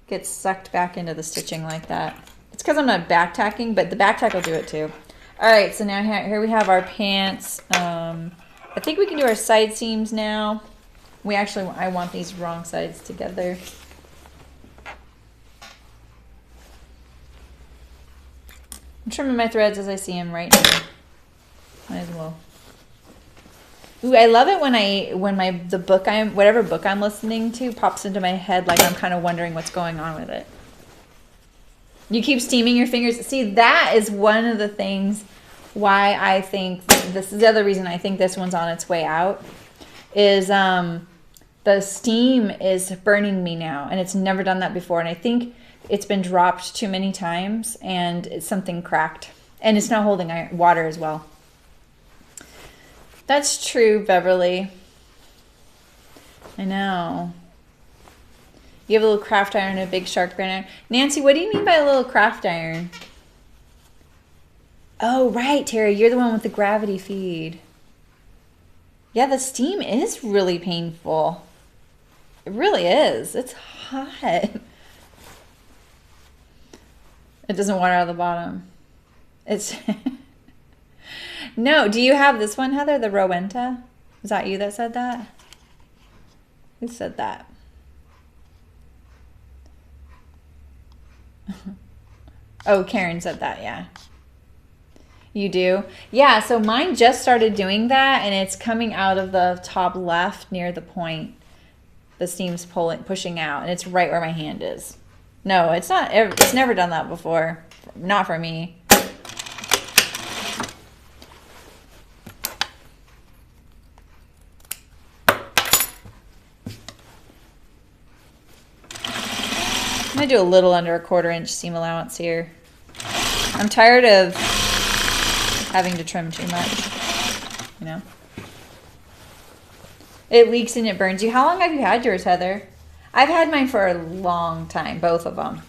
gets sucked back into the stitching like that. It's because I'm not back tacking, but the back tack will do it too. All right, so now here we have our pants. I think we can do our side seams now. I want these wrong sides together. I'm trimming my threads as I see them right now. Might as well. Ooh, I love it when whatever book I'm listening to pops into my head, like I'm kind of wondering what's going on with it. You keep steaming your fingers. See, that is one of the things why I think this is the other reason I think this one's on its way out is the steam is burning me now, and it's never done that before, and I think it's been dropped too many times and something cracked, and it's not holding water as well. That's true, Beverly. I know. You have a little craft iron and a big shark brand iron. Nancy, what do you mean by a little craft iron? Oh, right, Terry. You're the one with the gravity feed. Yeah, the steam is really painful. It really is. It's hot. It doesn't water out of the bottom. It's... No, do you have this one, Heather? The Rowenta? Was that you that said that? Who said that? Oh, Karen said that, yeah. You do? Yeah, so mine just started doing that, and it's coming out of the top left near the point. The steam's pushing out, and it's right where my hand is. No, it's not. It's never done that before. Not for me. I'm going to do a little under a 1/4 inch seam allowance here. I'm tired of having to trim too much, you know. It leaks and it burns you. How long have you had yours, Heather? I've had mine for a long time, both of them.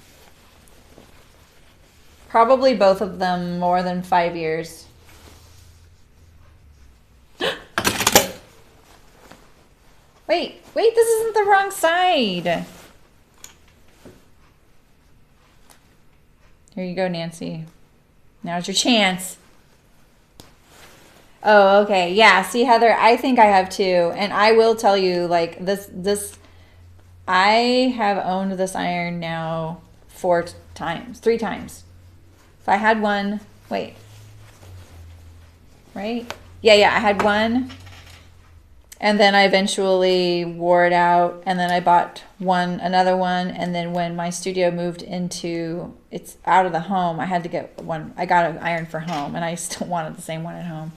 Probably both of them more than 5 years. Wait, this isn't the wrong side. Here you go, Nancy. Now's your chance. Oh, okay. Yeah, see, Heather, I think I have too. And I will tell you, like, this I have owned this iron now 3 times. If I had one, wait, right? Yeah, I had one, and then I eventually wore it out, and then I bought another one, and then when my studio moved into, it's out of the home, I had to get one. I got an iron for home, and I still wanted the same one at home.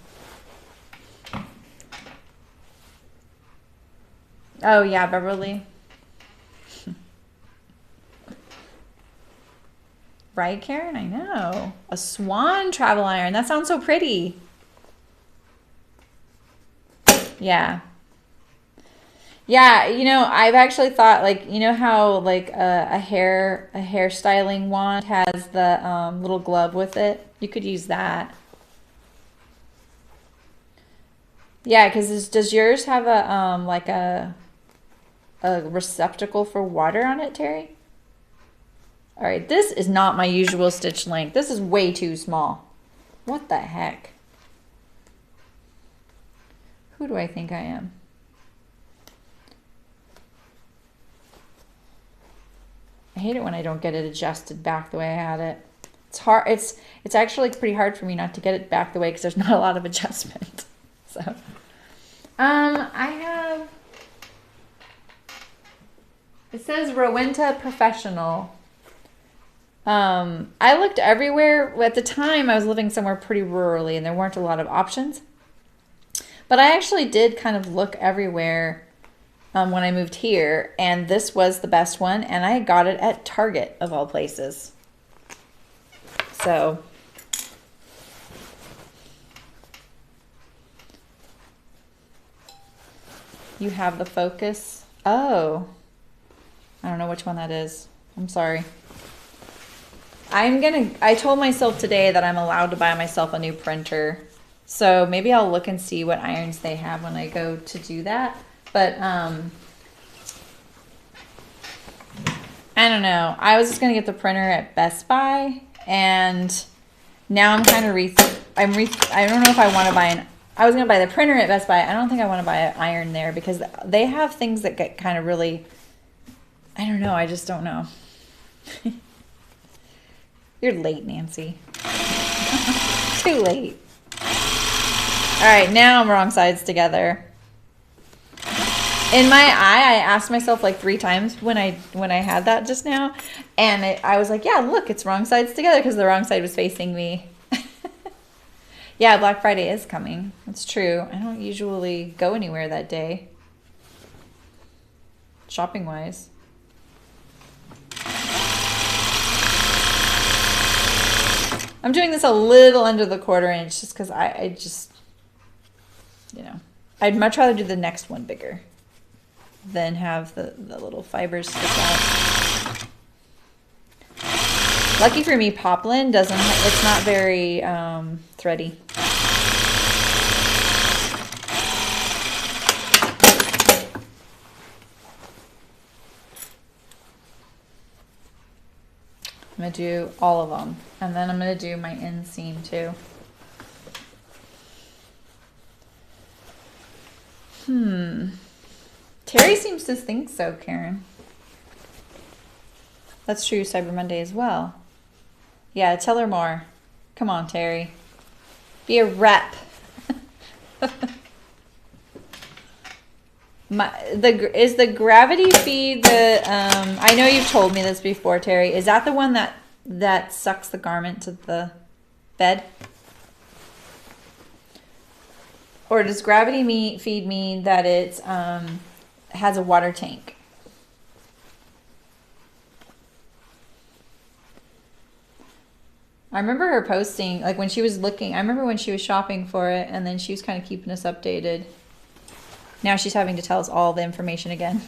Oh yeah, Beverly. Right, Karen? I know. A swan travel iron. That sounds so pretty. Yeah. Yeah, you know, I've actually thought, like, you know how like a hair styling wand has the little glove with it? You could use that. Yeah, because does yours have a like a receptacle for water on it, Terry? All right, this is not my usual stitch length. This is way too small. What the heck? Who do I think I am? I hate it when I don't get it adjusted back the way I had it. It's hard. It's actually pretty hard for me not to get it back the way because there's not a lot of adjustment. So, I have. It says Rowenta Professional. I looked everywhere. At the time, I was living somewhere pretty rurally, and there weren't a lot of options. But I actually did kind of look everywhere when I moved here, and this was the best one, and I got it at Target, of all places. So, you have the Focus. Oh, I don't know which one that is. I'm sorry. I told myself today that I'm allowed to buy myself a new printer. So maybe I'll look and see what irons they have when I go to do that. But I don't know. I was just going to get the printer at Best Buy, and now I'm kind of I don't know if I want to buy I was going to buy the printer at Best Buy. I don't think I want to buy an iron there because they have things that get kind of really, I don't know. I just don't know. You're late, Nancy. Too late. All right, now I'm wrong sides together. In my eye, I asked myself like 3 times when I had that just now, and I was like, yeah, look, it's wrong sides together because the wrong side was facing me. Yeah, Black Friday is coming. It's true. I don't usually go anywhere that day, shopping-wise. I'm doing this a little under the 1/4 inch just because I just, you know, I'd much rather do the next one bigger than have the little fibers stick out. Lucky for me, poplin doesn't, it's not very thready. I'm going to do all of them. And then I'm going to do my inseam too. Terry seems to think so, Karen. That's true, Cyber Monday as well. Yeah, tell her more. Come on, Terry. Be a rep. Is the gravity feed the I know you've told me this before, Terry. Is that the one that sucks the garment to the bed? Or does gravity feed mean that it has a water tank? I remember her posting, like when she was looking, I remember when she was shopping for it, and then she was kind of keeping us updated. Now she's having to tell us all the information again.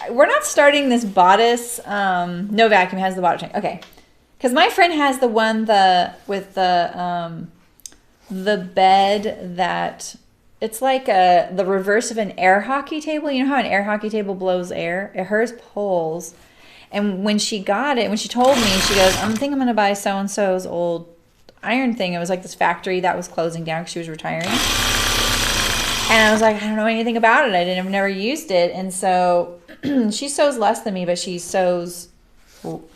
We're not starting this bodice. No vacuum has the water tank. Okay, because my friend has the one with the bed that it's like the reverse of an air hockey table. You know how an air hockey table blows air? Hers pulls. And when she got it, when she told me, she goes, I think I'm going to buy so-and-so's old iron thing. It was like this factory that was closing down because she was retiring. And I was like, I don't know anything about it. I've never used it. And so she sews less than me, but she sews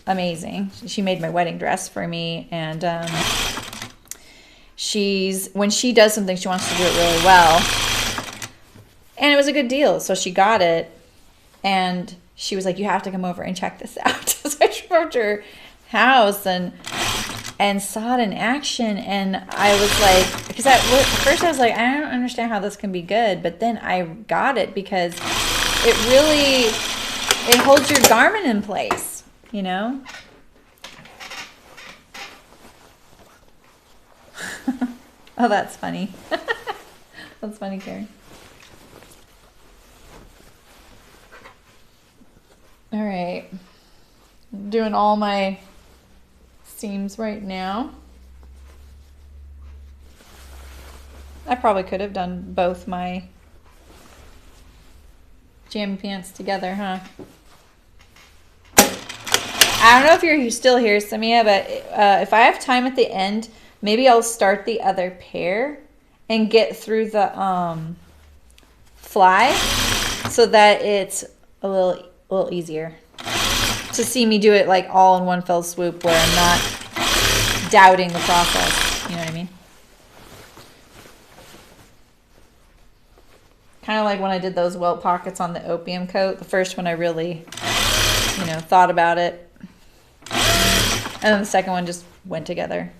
amazing. She made my wedding dress for me. And when she does something, she wants to do it really well. And it was a good deal. So she got it. And she was like, you have to come over and check this out. So I drove to her house and saw it in action, and I was like, because at first I was like, I don't understand how this can be good, but then I got it because it holds your garment in place, you know? Oh, that's funny. That's funny, Karen. All right, I'm doing all my seams right now. I probably could have done both my jammy pants together, huh? I don't know if you're still here, Samia, but if I have time at the end, maybe I'll start the other pair and get through the fly so that it's a little easier to see me do it like all in one fell swoop where I'm not doubting the process. You know what I mean? Kind of like when I did those welt pockets on the opium coat. The first one I really, thought about it. And then the second one just went together.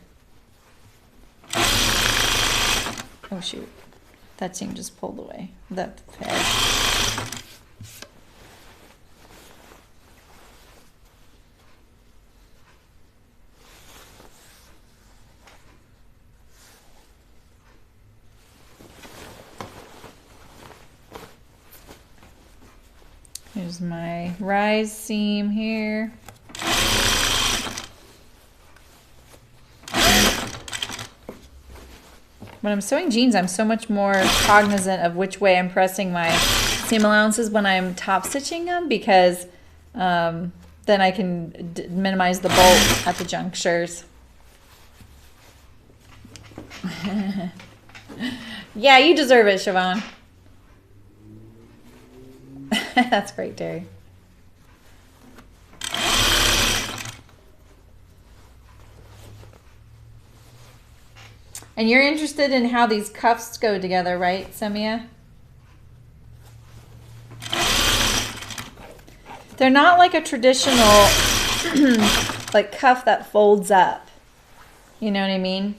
Oh shoot. That seam just pulled away. That edge. Here's my rise seam here. When I'm sewing jeans, I'm so much more cognizant of which way I'm pressing my seam allowances when I'm top stitching them, because then I can minimize the bolt at the junctures. Yeah, you deserve it, Siobhan. That's great, Terry. And you're interested in how these cuffs go together, right, Samia? They're not like a traditional like cuff that folds up. You know what I mean?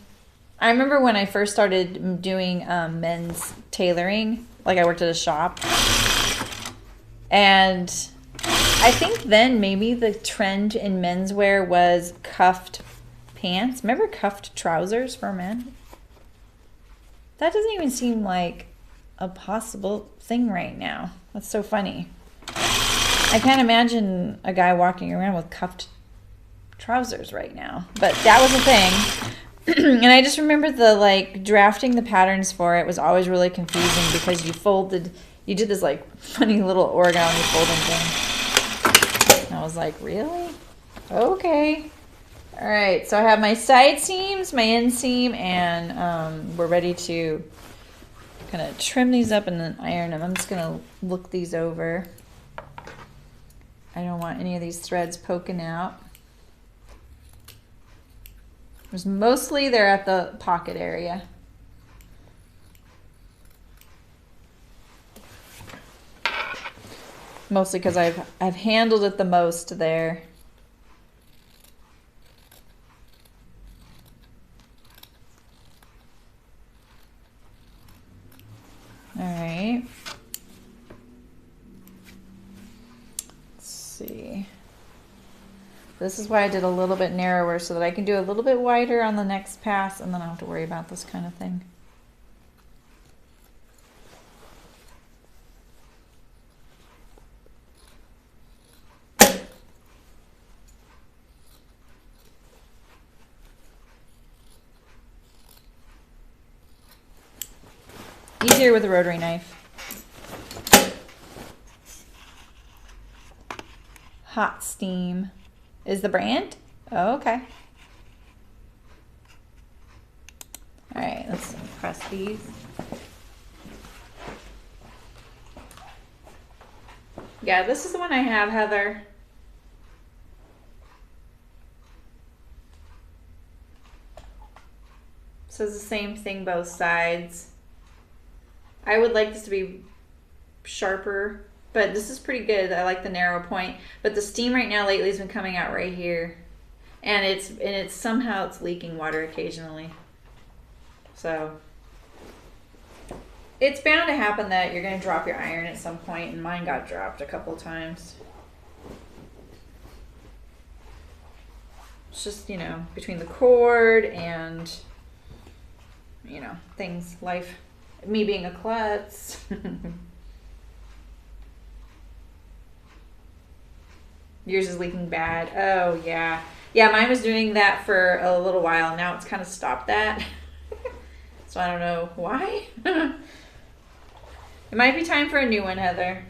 I remember when I first started doing men's tailoring, like I worked at a shop. And I think then maybe the trend in menswear was cuffed pants. Remember cuffed trousers for men? That doesn't even seem like a possible thing right now. That's so funny. I can't imagine a guy walking around with cuffed trousers right now. But that was a thing. And I just remember drafting the patterns for it was always really confusing because you did this like funny little origami folding thing. And I was like, really? Okay. All right, so I have my side seams, my inseam, and we're ready to kind of trim these up and then iron them. I'm just gonna look these over. I don't want any of these threads poking out. Mostly they're at the pocket area. Mostly because I've handled it the most there. All right. Let's see. This is why I did a little bit narrower so that I can do a little bit wider on the next pass, and then I don't have to worry about this kind of thing. Easier with a rotary knife. Hot Steam is the brand? Oh, okay. These. Yeah, this is the one I have, Heather. So it's the same thing both sides. I would like this to be sharper, but this is pretty good. I like the narrow point, but the steam right now lately has been coming out right here, and it's somehow it's leaking water occasionally. So it's bound to happen that you're going to drop your iron at some point, and mine got dropped a couple times. It's just, you know, between the cord and, you know, things, life, me being a klutz. Yours is leaking bad. Oh, yeah. Yeah, mine was doing that for a little while. Now it's kind of stopped that. So I don't know why. It might be time for a new one, Heather.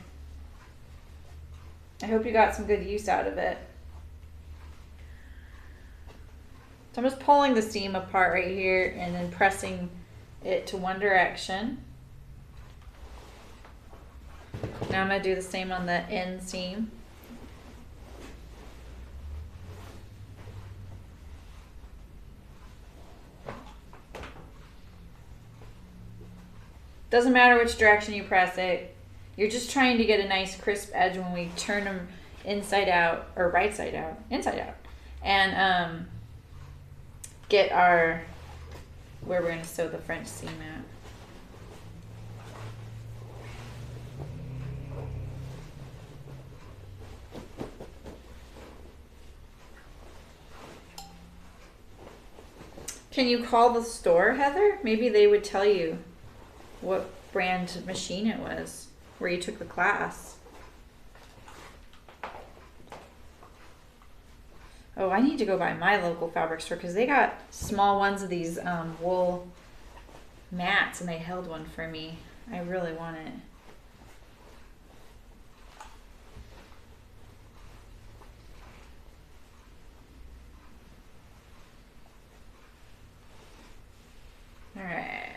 I hope you got some good use out of it. So I'm just pulling the seam apart right here and then pressing it to one direction. Now I'm going to do the same on the inseam. Doesn't matter which direction you press it. You're just trying to get a nice crisp edge when we turn them inside out, or right side out, inside out. And get our, where we're going to sew the French seam at. Can you call the store, Heather? Maybe they would tell you what brand machine it was where you took the class. Oh, I need to go by my local fabric store because they got small ones of these wool mats, and they held one for me. I really want it. All right.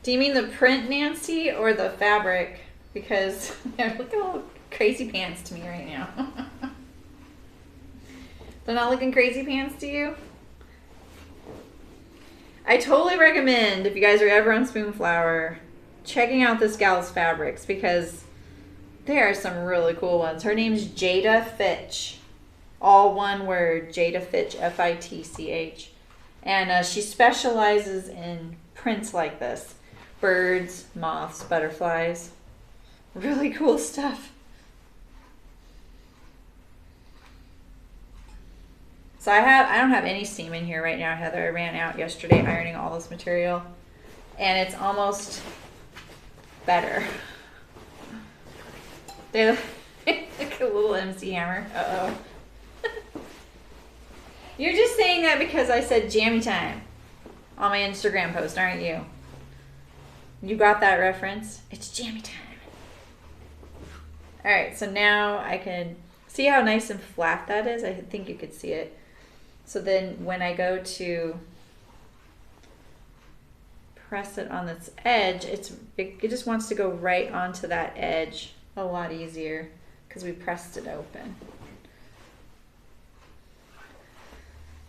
Do you mean the print, Nancy, or the fabric? Because they're looking all crazy pants to me right now. They're not looking crazy pants to you? I totally recommend, if you guys are ever on Spoonflower, checking out this gal's fabrics because there are some really cool ones. Her name's Jada Fitch. All one word, Jada Fitch, F-I-T-C-H. And she specializes in prints like this. Birds, moths, butterflies. Really cool stuff. So I don't have any seam in here right now, Heather. I ran out yesterday ironing all this material, and it's almost better. They look like a little MC Hammer. Uh-oh. You're just saying that because I said jammy time on my Instagram post, aren't you? You got that reference? It's jammy time. All right, so now I can see how nice and flat that is. I think you could see it. So then when I go to press it on this edge, it just wants to go right onto that edge a lot easier because we pressed it open.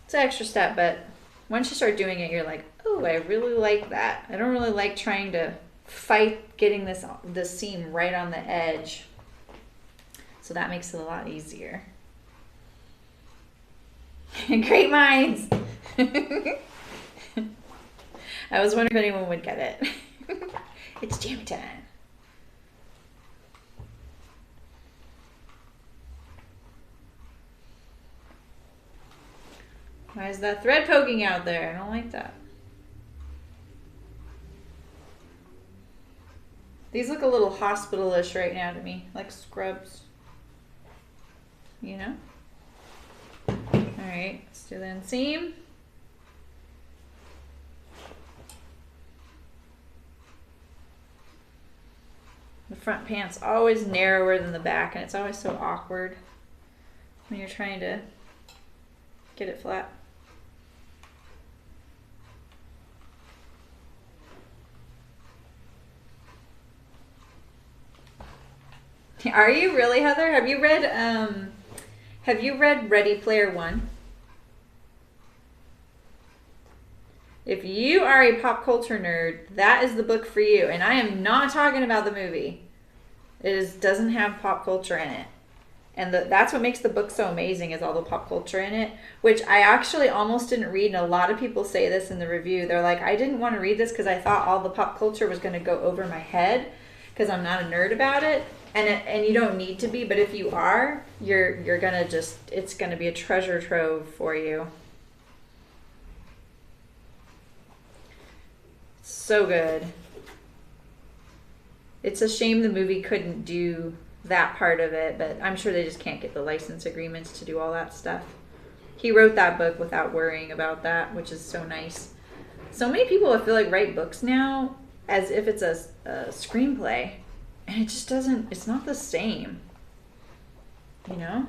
It's an extra step, but once you start doing it, you're like, oh, I really like that. I don't really like trying to fight getting this seam right on the edge. So that makes it a lot easier. Great minds. I was wondering if anyone would get it. It's jam time. Why is that thread poking out there? I don't like that. These look a little hospital-ish right now to me, like scrubs. You know? Alright, let's do the inseam. The front pant's always narrower than the back, and it's always so awkward when you're trying to get it flat. Are you really, Heather? Have you read Ready Player One? If you are a pop culture nerd, that is the book for you. And I am not talking about the movie. Doesn't have pop culture in it. And that's what makes the book so amazing, is all the pop culture in it, which I actually almost didn't read. And a lot of people say this in the review. They're like, I didn't want to read this because I thought all the pop culture was going to go over my head because I'm not a nerd about it. And you don't need to be, but if you are, you're going to it's going to be a treasure trove for you. So good. It's a shame the movie couldn't do that part of it, but I'm sure they just can't get the license agreements to do all that stuff. He wrote that book without worrying about that, which is so nice. So many people, I feel like, write books now as if it's a screenplay, and it just doesn't, it's not the same, you know?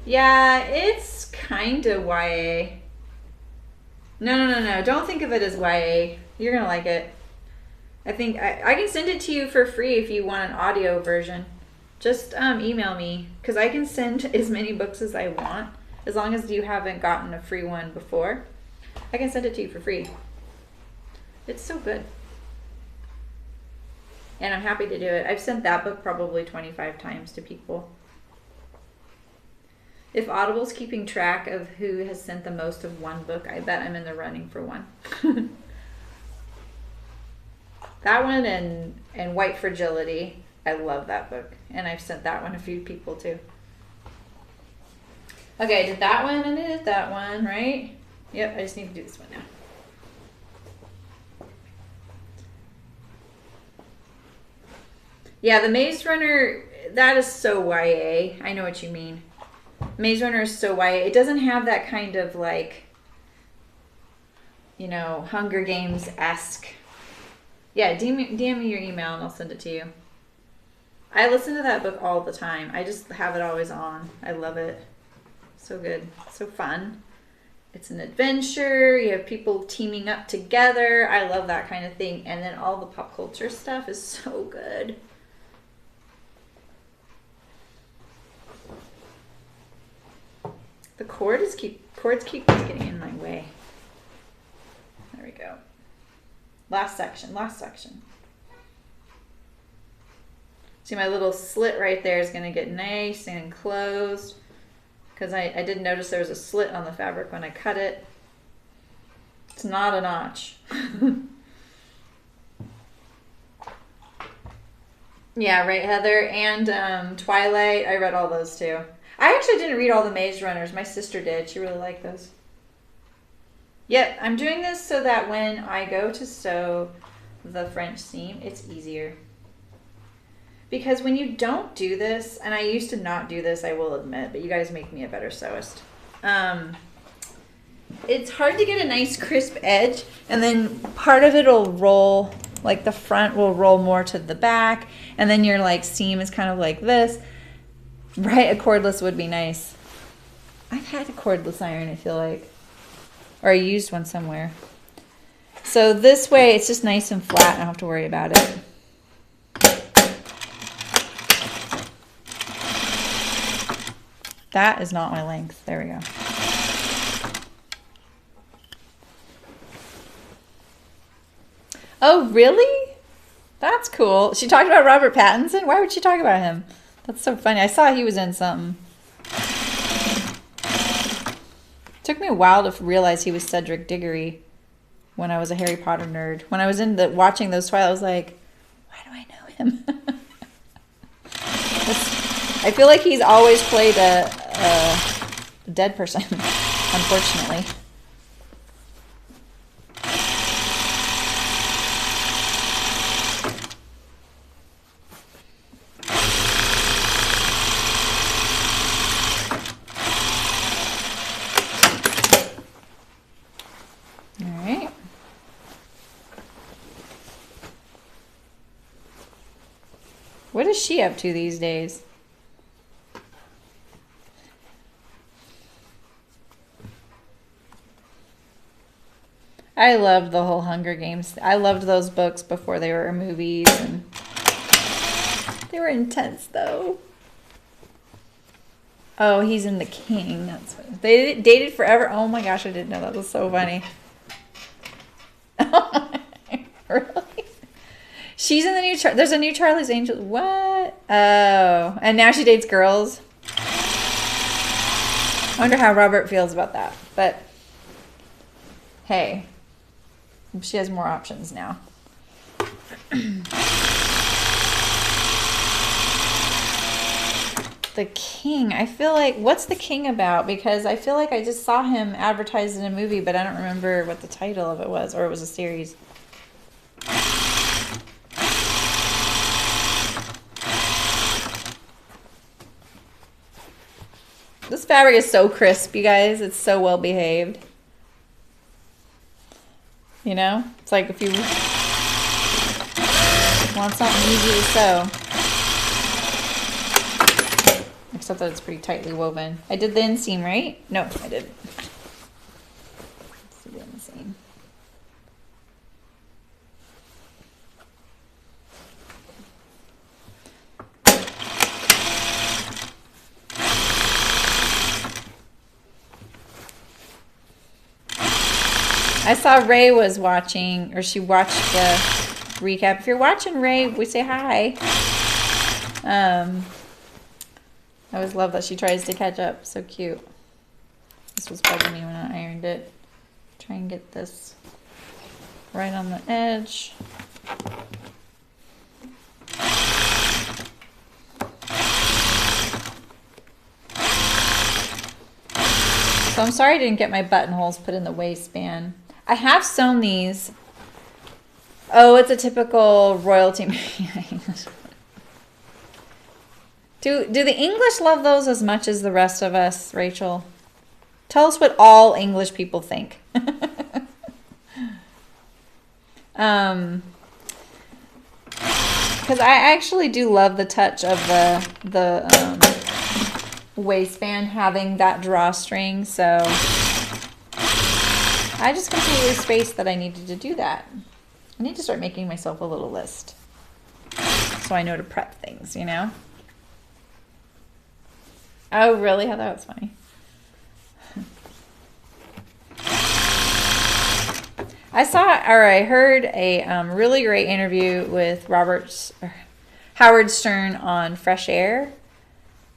Yeah, it's kind of YA. No. Don't think of it as YA. You're going to like it. I think I can send it to you for free if you want an audio version. Just email me, because I can send as many books as I want, as long as you haven't gotten a free one before. I can send it to you for free. It's so good. And I'm happy to do it. I've sent that book probably 25 times to people. If Audible's keeping track of who has sent the most of one book, I bet I'm in the running for one. That one and White Fragility. I love that book. And I've sent that one a few people too. Okay, I did that one and I did that one, right? Yep, I just need to do this one now. Yeah, the Maze Runner, that is so YA. I know what you mean. Maze Runner is so YA. It doesn't have that kind of like, you know, Hunger Games-esque. Yeah, DM me your email and I'll send it to you. I listen to that book all the time. I just have it always on. I love it. So good. So fun. It's an adventure. You have people teaming up together. I love that kind of thing. And then all the pop culture stuff is so good. The cords keep getting in my way. There we go. Last section. See, my little slit right there is going to get nice and closed, because I didn't notice there was a slit on the fabric when I cut it. It's not a notch. Yeah, right, Heather. And Twilight, I read all those too. I actually didn't read all the Maze Runners. My sister did. She really liked those. Yep, I'm doing this so that when I go to sew the French seam, it's easier. Because when you don't do this, and I used to not do this, I will admit, but you guys make me a better sewist. It's hard to get a nice crisp edge, and then part of it will roll, like the front will roll more to the back, and then your like seam is kind of like this. Right, a cordless would be nice. I've had a cordless iron, I feel like. Or I used one somewhere. So this way, it's just nice and flat. I don't have to worry about it. That is not my length. There we go. Oh, really? That's cool. She talked about Robert Pattinson? Why would she talk about him? That's so funny. I saw he was in something. It took me a while to realize he was Cedric Diggory when I was a Harry Potter nerd. When I was watching those Twilight, I was like, why do I know him? I feel like he's always played a dead person, unfortunately. What is she up to these days? I loved the whole Hunger Games. I loved those books before they were movies, and they were intense though. Oh, he's in The King. That's what they dated forever. Oh my gosh, I didn't know that. Was so funny. Really? She's in the new. There's a new Charlie's Angels. What? Oh, and now she dates girls. I wonder how Robert feels about that. But hey, she has more options now. The King. I feel like, what's The King about? Because I feel like I just saw him advertised in a movie, but I don't remember what the title of it was, or it was a series. This fabric is so crisp, you guys. It's so well behaved. You know? It's like if you want something easy to sew. Except that it's pretty tightly woven. I did the inseam, right? No, I didn't. Let's do the inseam. I saw Ray was watching, or she watched the recap. If you're watching, Ray, we say hi. I always love that she tries to catch up. So cute. This was bugging me when I ironed it. Try and get this right on the edge. So I'm sorry I didn't get my buttonholes put in the waistband. I have sewn these. Oh, it's a typical royalty. Do the English love those as much as the rest of us, Rachel? Tell us what all English people think. Because I actually do love the touch of the waistband having that drawstring, so I just completely spaced that I needed to do that. I need to start making myself a little list so I know to prep things, you know? Oh, really? How that was funny. I heard a really great interview with Howard Stern on Fresh Air,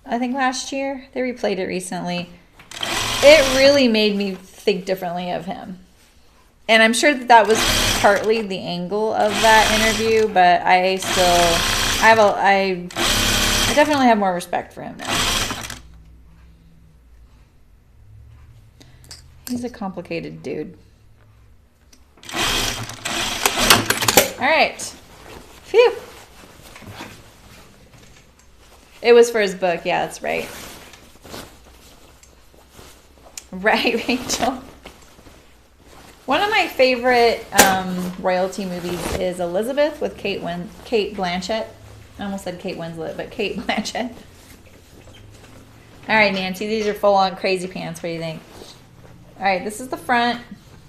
I think last year. They replayed it recently. It really made me think differently of him. And I'm sure that was partly the angle of that interview, but I definitely have more respect for him now. He's a complicated dude. All right. Phew. It was for his book. Yeah, that's right. Right, Rachel. One of my favorite royalty movies is Elizabeth with Kate Blanchett. I almost said Kate Winslet, but Kate Blanchett. All right, Nancy, these are full-on crazy pants. What do you think? All right, this is the front.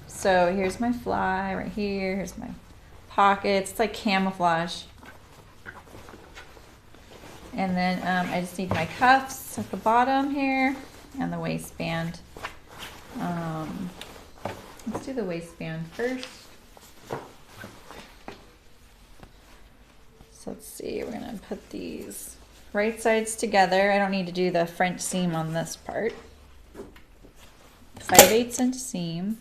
So here's my fly right here. Here's my pockets. It's like camouflage. And then I just need my cuffs at the bottom here and the waistband. Let's do the waistband first. So let's see, we're gonna put these right sides together. I don't need to do the French seam on this part. 5/8 inch seam.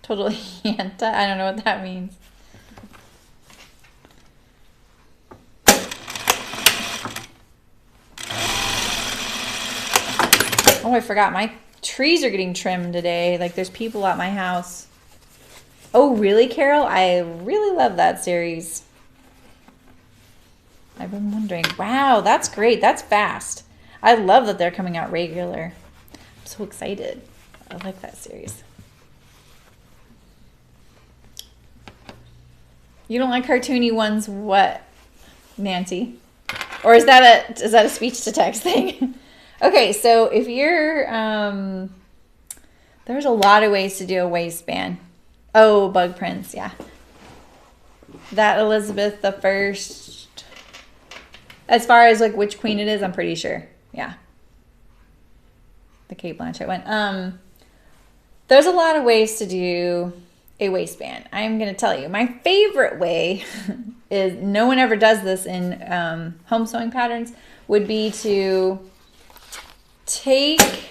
Totally yanta. I don't know what that means. Oh, I forgot. My trees are getting trimmed today. Like, there's people at my house. Oh, really, Carol? I really love that series. I've been wondering. Wow, that's great. That's fast. I love that they're coming out regular. I'm so excited. I like that series. You don't like cartoony ones, what, Nancy? Or is that a speech to text thing? Okay, so if you're, there's a lot of ways to do a waistband. Oh, bug prints, yeah. That Elizabeth the First. As far as like which queen it is, I'm pretty sure. Yeah. The Kate Blanchett one. There's a lot of ways to do a waistband. I'm going to tell you. My favorite way is, no one ever does this in home sewing patterns, would be to take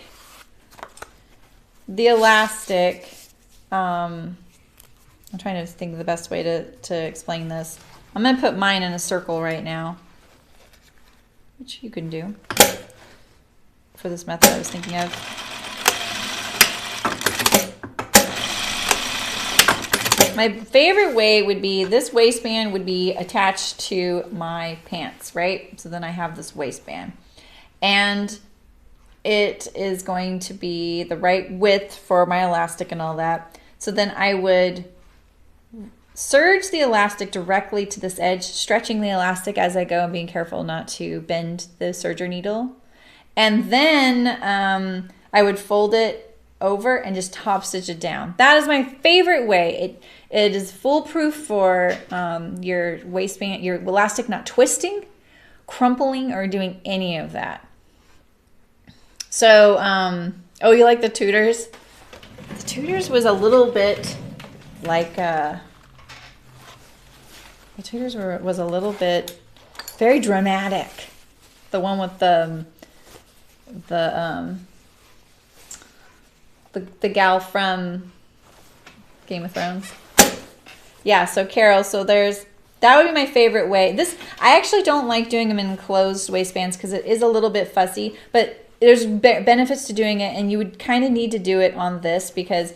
the elastic. I'm trying to think of the best way to explain this. I'm going to put mine in a circle right now, which you can do for this method I was thinking of. My favorite way would be, this waistband would be attached to my pants, right? So then I have this waistband. And it is going to be the right width for my elastic and all that. So then I would serge the elastic directly to this edge, stretching the elastic as I go and being careful not to bend the serger needle. And then I would fold it over and just top stitch it down. That is my favorite way. It is foolproof for your waistband, your elastic not twisting, crumpling, or doing any of that. So, oh, you like the Tudors? The Tudors was a little bit like, the Tudors was a little bit very dramatic. The one with the gal from Game of Thrones. Yeah, so Carol, so that would be my favorite way. I actually don't like doing them in closed waistbands because it is a little bit fussy, but there's benefits to doing it, and you would kind of need to do it on this, because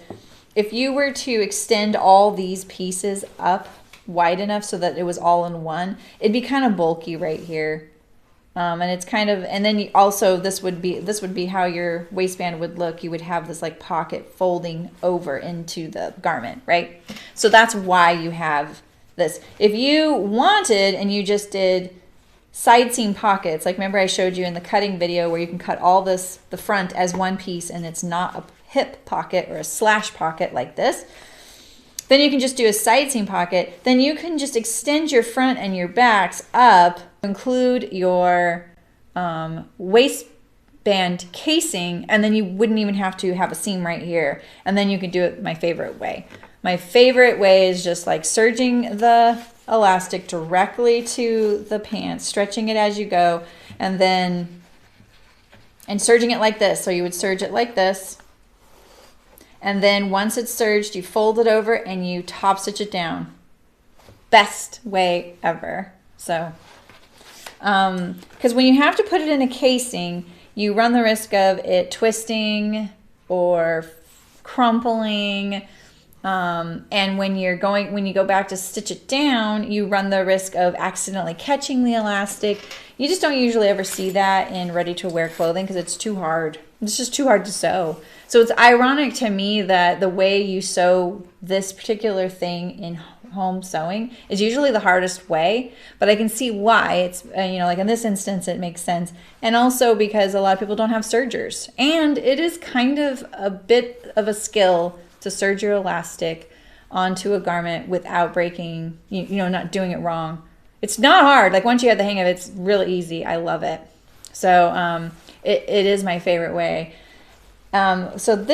if you were to extend all these pieces up wide enough so that it was all in one, it'd be kind of bulky right here. And it's kind of, and then also this would be how your waistband would look. You would have this like pocket folding over into the garment, right? So that's why you have this. If you wanted and you just did side seam pockets, like remember I showed you in the cutting video where you can cut all the front as one piece and it's not a hip pocket or a slash pocket like this, then you can just do a side seam pocket. Then you can just extend your front and your backs up, include your waistband casing, and then you wouldn't even have to have a seam right here. And then you can do it my favorite way. My favorite way is just like serging the elastic directly to the pants, stretching it as you go, and serging it like this. So you would serge it like this. And then once it's serged, you fold it over and you top stitch it down. Best way ever. So, because when you have to put it in a casing, you run the risk of it twisting or crumpling. And when you go back to stitch it down, you run the risk of accidentally catching the elastic. You just don't usually ever see that in ready-to-wear clothing because it's too hard. It's just too hard to sew. So it's ironic to me that the way you sew this particular thing in home sewing is usually the hardest way, but I can see why. It's, like in this instance, it makes sense. And also because a lot of people don't have sergers. And it is kind of a bit of a skill to serge your elastic onto a garment without breaking, not doing it wrong. It's not hard. Like once you have the hang of it, it's really easy. I love it. So it is my favorite way. So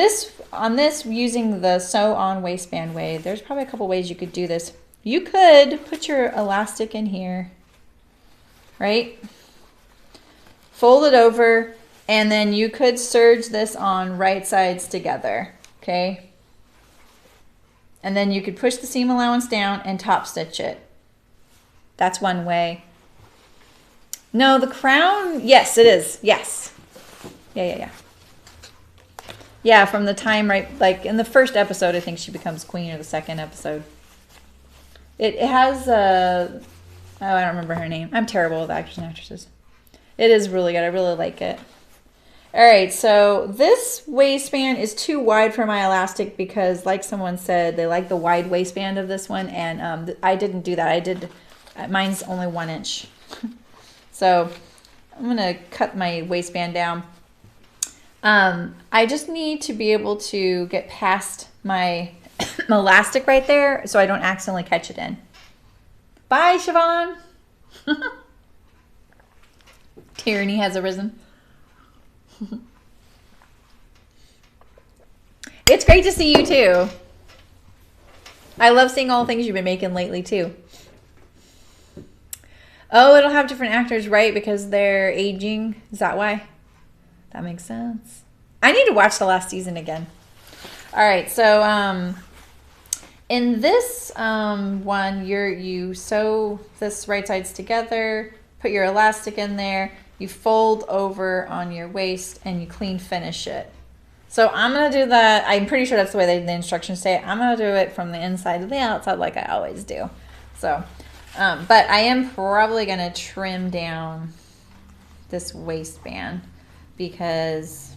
using the sew on waistband way, there's probably a couple ways you could do this. You could put your elastic in here, right? Fold it over, and then you could serge this on right sides together, okay? And then you could push the seam allowance down and top stitch it. That's one way. No, the crown, yes, it is. Yes. Yeah. Yeah, from the time, right, like in the first episode, I think she becomes queen, or the second episode. It has I don't remember her name. I'm terrible with actors and actresses. It is really good. I really like it. All right, so this waistband is too wide for my elastic because, like someone said, they like the wide waistband of this one, and I didn't do that. Mine's only 1 inch. So I'm gonna cut my waistband down. I just need to be able to get past my elastic right there so I don't accidentally catch it in. Bye, Siobhan. Tyranny has arisen. It's great to see you too. I love seeing all the things you've been making lately too. Oh, it'll have different actors, right? Because they're aging. Is that why? That makes sense. I need to watch the last season again. All right, so in this one, you sew this right sides together, put your elastic in there, you fold over on your waist, and you clean finish it. So I'm going to do that. I'm pretty sure that's the way the instructions say it. I'm going to do it from the inside to the outside like I always do. So, but I am probably going to trim down this waistband because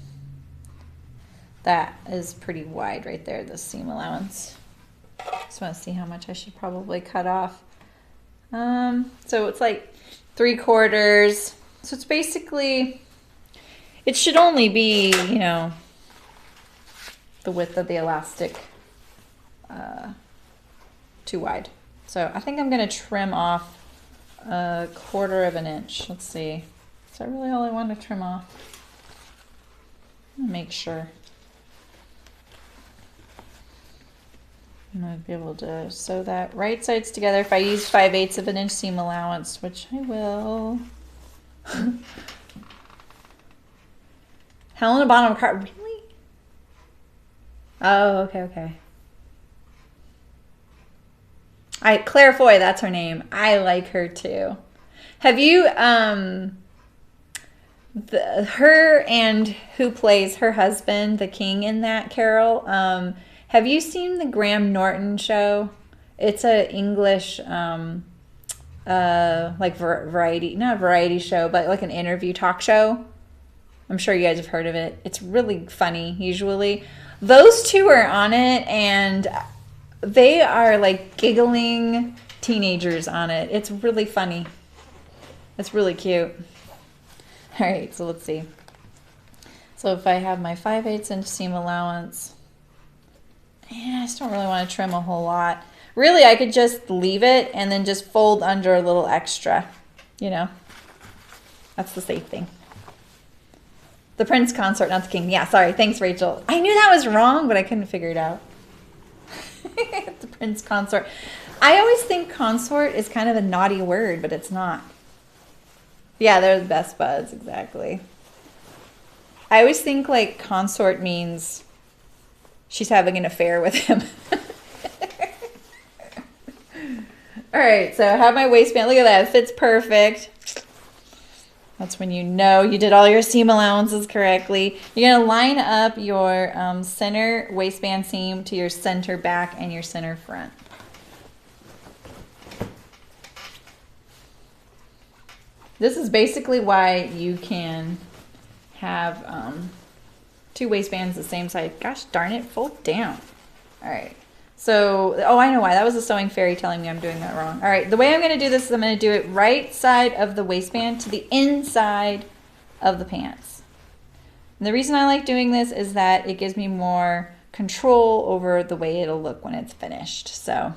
that is pretty wide right there, the seam allowance. Just want to see how much I should probably cut off. So it's like 3/4. So it's basically, it should only be, you know, the width of the elastic too wide. So I think I'm going to trim off 1/4 inch. Let's see. Is that really all I want to trim off? Make sure. I'm going to be able to sew that right sides together. If I use 5/8 inch seam allowance, which I will. Helena Bonham Carter. Really? Oh, okay. Claire Foy, that's her name. I like her too. Have you, her and who plays her husband, the king in that, Carol, have you seen the Graham Norton show? It's a English, like variety, not a variety show, but like an interview talk show. I'm sure you guys have heard of it. It's really funny, usually. Those two are on it, and they are like giggling teenagers on it. It's really funny. It's really cute. All right, so let's see. So if I have my 5/8 inch seam allowance, I just don't really want to trim a whole lot. Really, I could just leave it and then just fold under a little extra, you know. That's the safe thing. The Prince consort, not the king. Yeah, sorry. Thanks, Rachel. I knew that was wrong, but I couldn't figure it out. The Prince consort. I always think consort is kind of a naughty word, but it's not. Yeah, they're the best buds, exactly. I always think like consort means she's having an affair with him. All right, so I have my waistband. Look at that. It fits perfect. That's when you know you did all your seam allowances correctly. You're going to line up your center waistband seam to your center back and your center front. This is basically why you can have 2 waistbands the same size. Gosh darn it, fold down. All right. So, oh, I know why. That was a sewing fairy telling me I'm doing that wrong. All right, the way I'm going to do this is I'm going to do it right side of the waistband to the inside of the pants. And the reason I like doing this is that it gives me more control over the way it'll look when it's finished. So,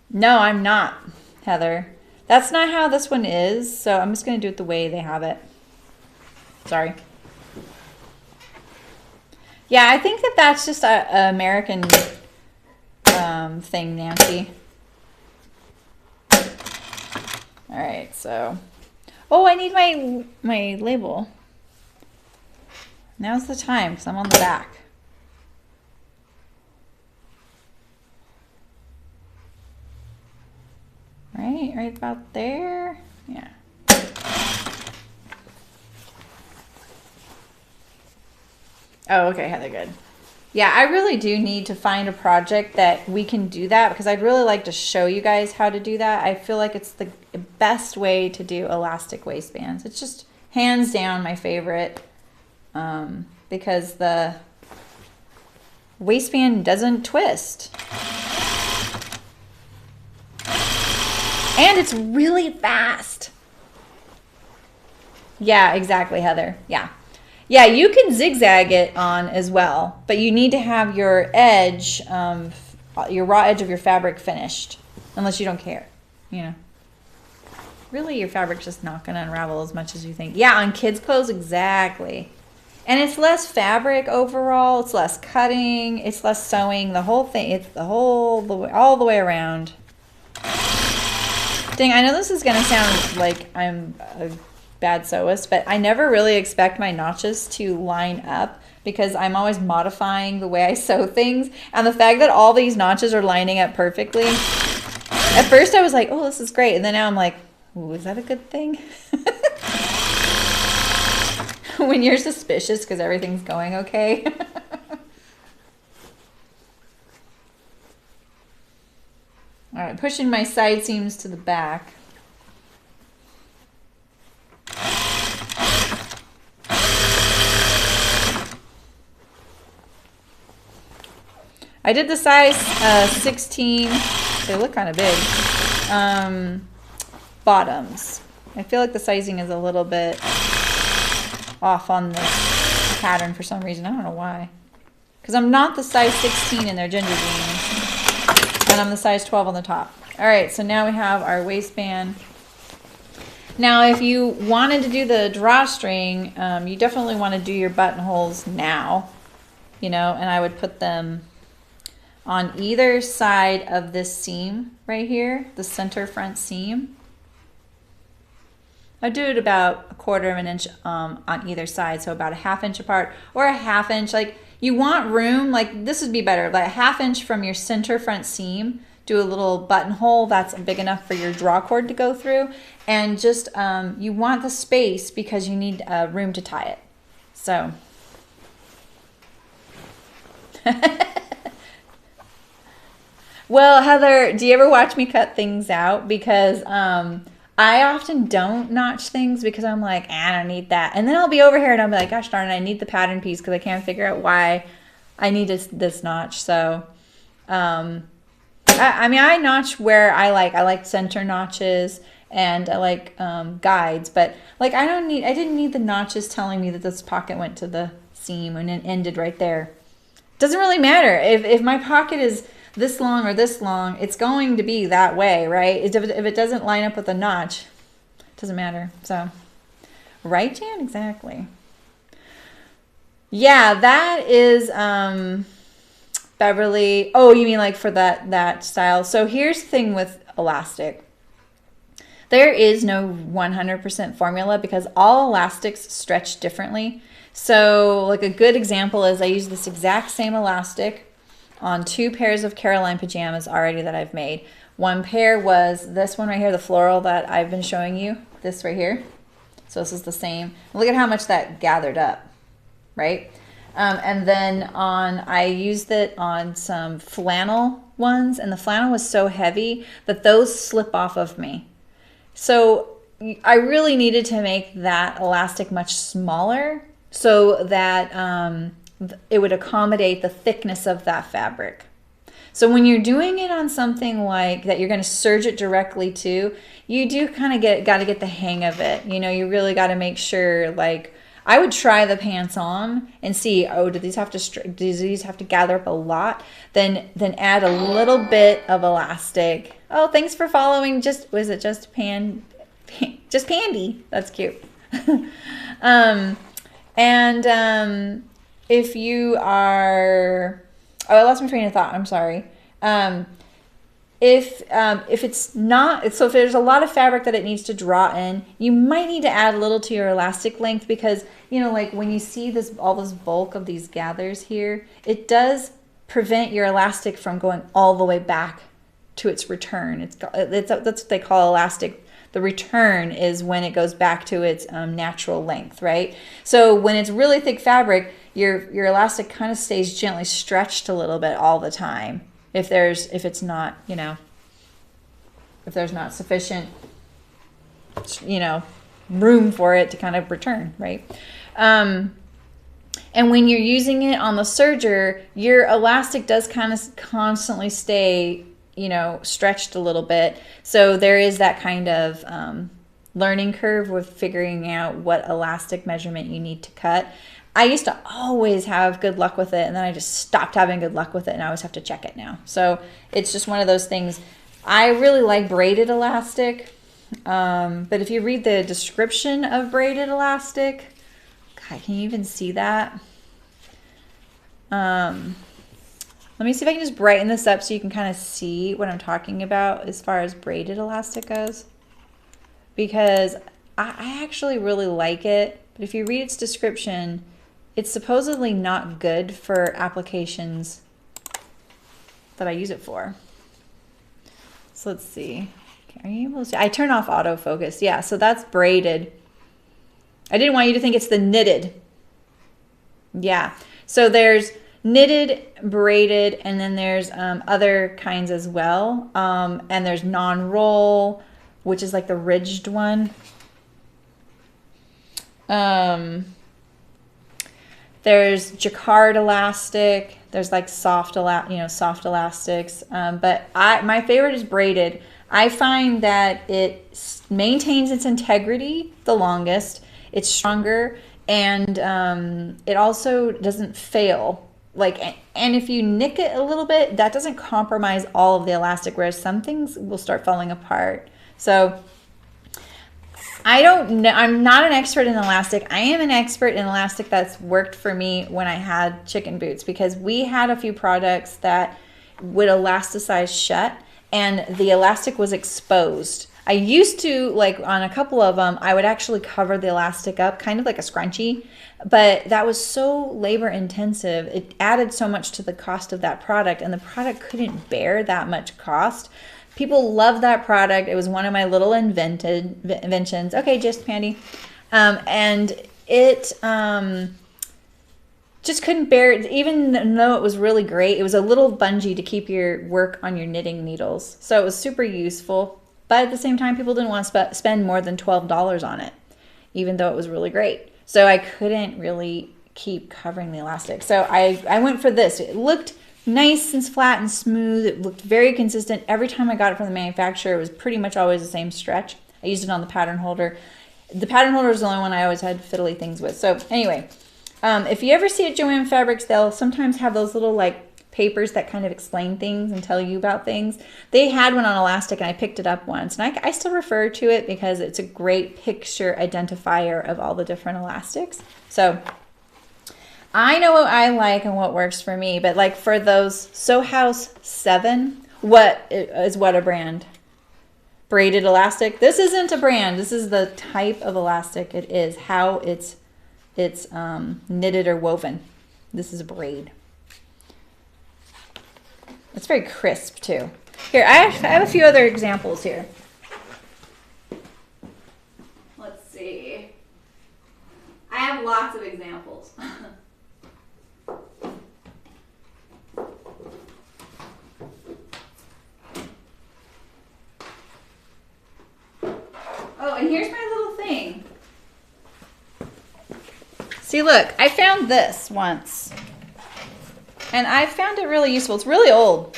no, I'm not, Heather. That's not how this one is, so I'm just going to do it the way they have it. Sorry. Yeah, I think that that's just an American thing, Nancy. All right, so. Oh, I need my label. Now's the time, because I'm on the back. Right about there. Yeah. Oh, okay, Heather, good. Yeah, I really do need to find a project that we can do that because I'd really like to show you guys how to do that. I feel like it's the best way to do elastic waistbands. It's just hands down my favorite because the waistband doesn't twist. And And it's really fast. Yeah, exactly, Heather. Yeah. Yeah, you can zigzag it on as well, but you need to have your edge, your raw edge of your fabric finished, unless you don't care, you know. Really, your fabric's just not going to unravel as much as you think. Yeah, on kids' clothes, exactly. And it's less fabric overall. It's less cutting. It's less sewing. The whole thing. It's all the way around. Dang, I know this is going to sound like I'm a bad sewist, but I never really expect my notches to line up because I'm always modifying the way I sew things. And the fact that all these notches are lining up perfectly. At first I was like, oh, this is great. And then now I'm like, ooh, is that a good thing? When you're suspicious because everything's going okay. All right, pushing my side seams to the back. I did the size 16. They look kind of big. Bottoms. I feel like the sizing is a little bit off on this pattern for some reason. I don't know why. Because I'm not the size 16 in their ginger jeans. And I'm the size 12 on the top. All right, so now we have our waistband. Now, if you wanted to do the drawstring, you definitely want to do your buttonholes now. You know, and I would put them on either side of this seam right here, the center front seam. I do it about 1/4 of an inch on either side, so about a 1/2 inch apart or a 1/2 inch. Like you want room, like this would be better, like a 1/2 inch from your center front seam. Do a little buttonhole that's big enough for your draw cord to go through, and just you want the space because you need room to tie it. So. Well, Heather, do you ever watch me cut things out? Because I often don't notch things because I'm like, I don't need that. And then I'll be over here and I'll be like, gosh darn it, I need the pattern piece because I can't figure out why I need this notch. So, I mean, I notch where I like center notches and I like guides, but like I didn't need the notches telling me that this pocket went to the seam and it ended right there. Doesn't really matter if my pocket is this long or this long, it's going to be that way, right? If it doesn't line up with the notch, it doesn't matter. So, right, Jan? Exactly. Yeah, that is Beverly. Oh, you mean like for that style? So here's the thing with elastic. There is no 100% formula because all elastics stretch differently. So like a good example is I use this exact same elastic on 2 pairs of Carolyn pajamas already that I've made. One pair was this one right here, the floral that I've been showing you, this right here. So this is the same. Look at how much that gathered up, right? And then I used it on some flannel ones, and the flannel was so heavy that those slip off of me. So I really needed to make that elastic much smaller so that it would accommodate the thickness of that fabric. So when you're doing it on something like that, you're going to serge it directly to, you do kind of got to get the hang of it. You know, you really got to make sure, like, I would try the pants on and see, oh, do these have to gather up a lot? Then add a little bit of elastic. Oh, thanks for following. Just Pandy? That's cute. If you are, oh, I lost my train of thought. I'm sorry. If it's not, so if there's a lot of fabric that it needs to draw in, you might need to add a little to your elastic length because, you know, like when you see all this bulk of these gathers here, it does prevent your elastic from going all the way back to its return. That's what they call elastic. The return is when it goes back to its natural length, right? So when it's really thick fabric, your elastic kind of stays gently stretched a little bit all the time. If it's not, you know, if there's not sufficient, you know, room for it to kind of return, right? And when you're using it on the serger, your elastic does kind of constantly stay you know, stretched a little bit. So there is that kind of learning curve with figuring out what elastic measurement you need to cut. I used to always have good luck with it, and then I just stopped having good luck with it, and I always have to check it now. So it's just one of those things. I really like braided elastic, but if you read the description of braided elastic, God, can you even see that? Let me see if I can just brighten this up so you can kind of see what I'm talking about as far as braided elastic goes, because I actually really like it, but if you read its description, it's supposedly not good for applications that I use it for. So let's see. Are you able to see? I turn off autofocus. Yeah, so that's braided. I didn't want you to think it's the knitted. Yeah, so there's knitted, braided, and then there's other kinds as well. And there's non-roll, which is like the ridged one. There's jacquard elastic. There's like soft elastics. But my favorite is braided. I find that it maintains its integrity the longest. It's stronger, and it also doesn't fail. And if you nick it a little bit, that doesn't compromise all of the elastic, whereas some things will start falling apart. So I don't know. I'm not an expert in elastic. I am an expert in elastic that's worked for me when I had chicken boots, because we had a few products that would elasticize shut and the elastic was exposed. I used to, like on a couple of them, I would actually cover the elastic up, kind of like a scrunchie, but that was so labor intensive. It added so much to the cost of that product, and the product couldn't bear that much cost. People love that product. It was one of my little inventions. Okay, just Pandy. And it just couldn't bear it, even though it was really great. It was a little bungee to keep your work on your knitting needles. So it was super useful. But at the same time, people didn't want to spend more than $12 on it, even though it was really great. So I couldn't really keep covering the elastic. So I went for this. It looked nice and flat and smooth. It looked very consistent. Every time I got it from the manufacturer, it was pretty much always the same stretch. I used it on the pattern holder. The pattern holder is the only one I always had fiddly things with. So anyway, if you ever see at Joann Fabrics, they'll sometimes have those little like papers that kind of explain things and tell you about things. They had one on elastic, and I picked it up once, and I still refer to it because it's a great picture identifier of all the different elastics. So I know what I like and what works for me, but like for those Sew House 7, what a brand? Braided elastic. This isn't a brand. This is the type of elastic it is, how it's knitted or woven. This is a braid. It's very crisp too. Here, I have a few other examples here. Let's see. I have lots of examples. Oh, and here's my little thing. See, look, I found this once. And I found it really useful. It's really old.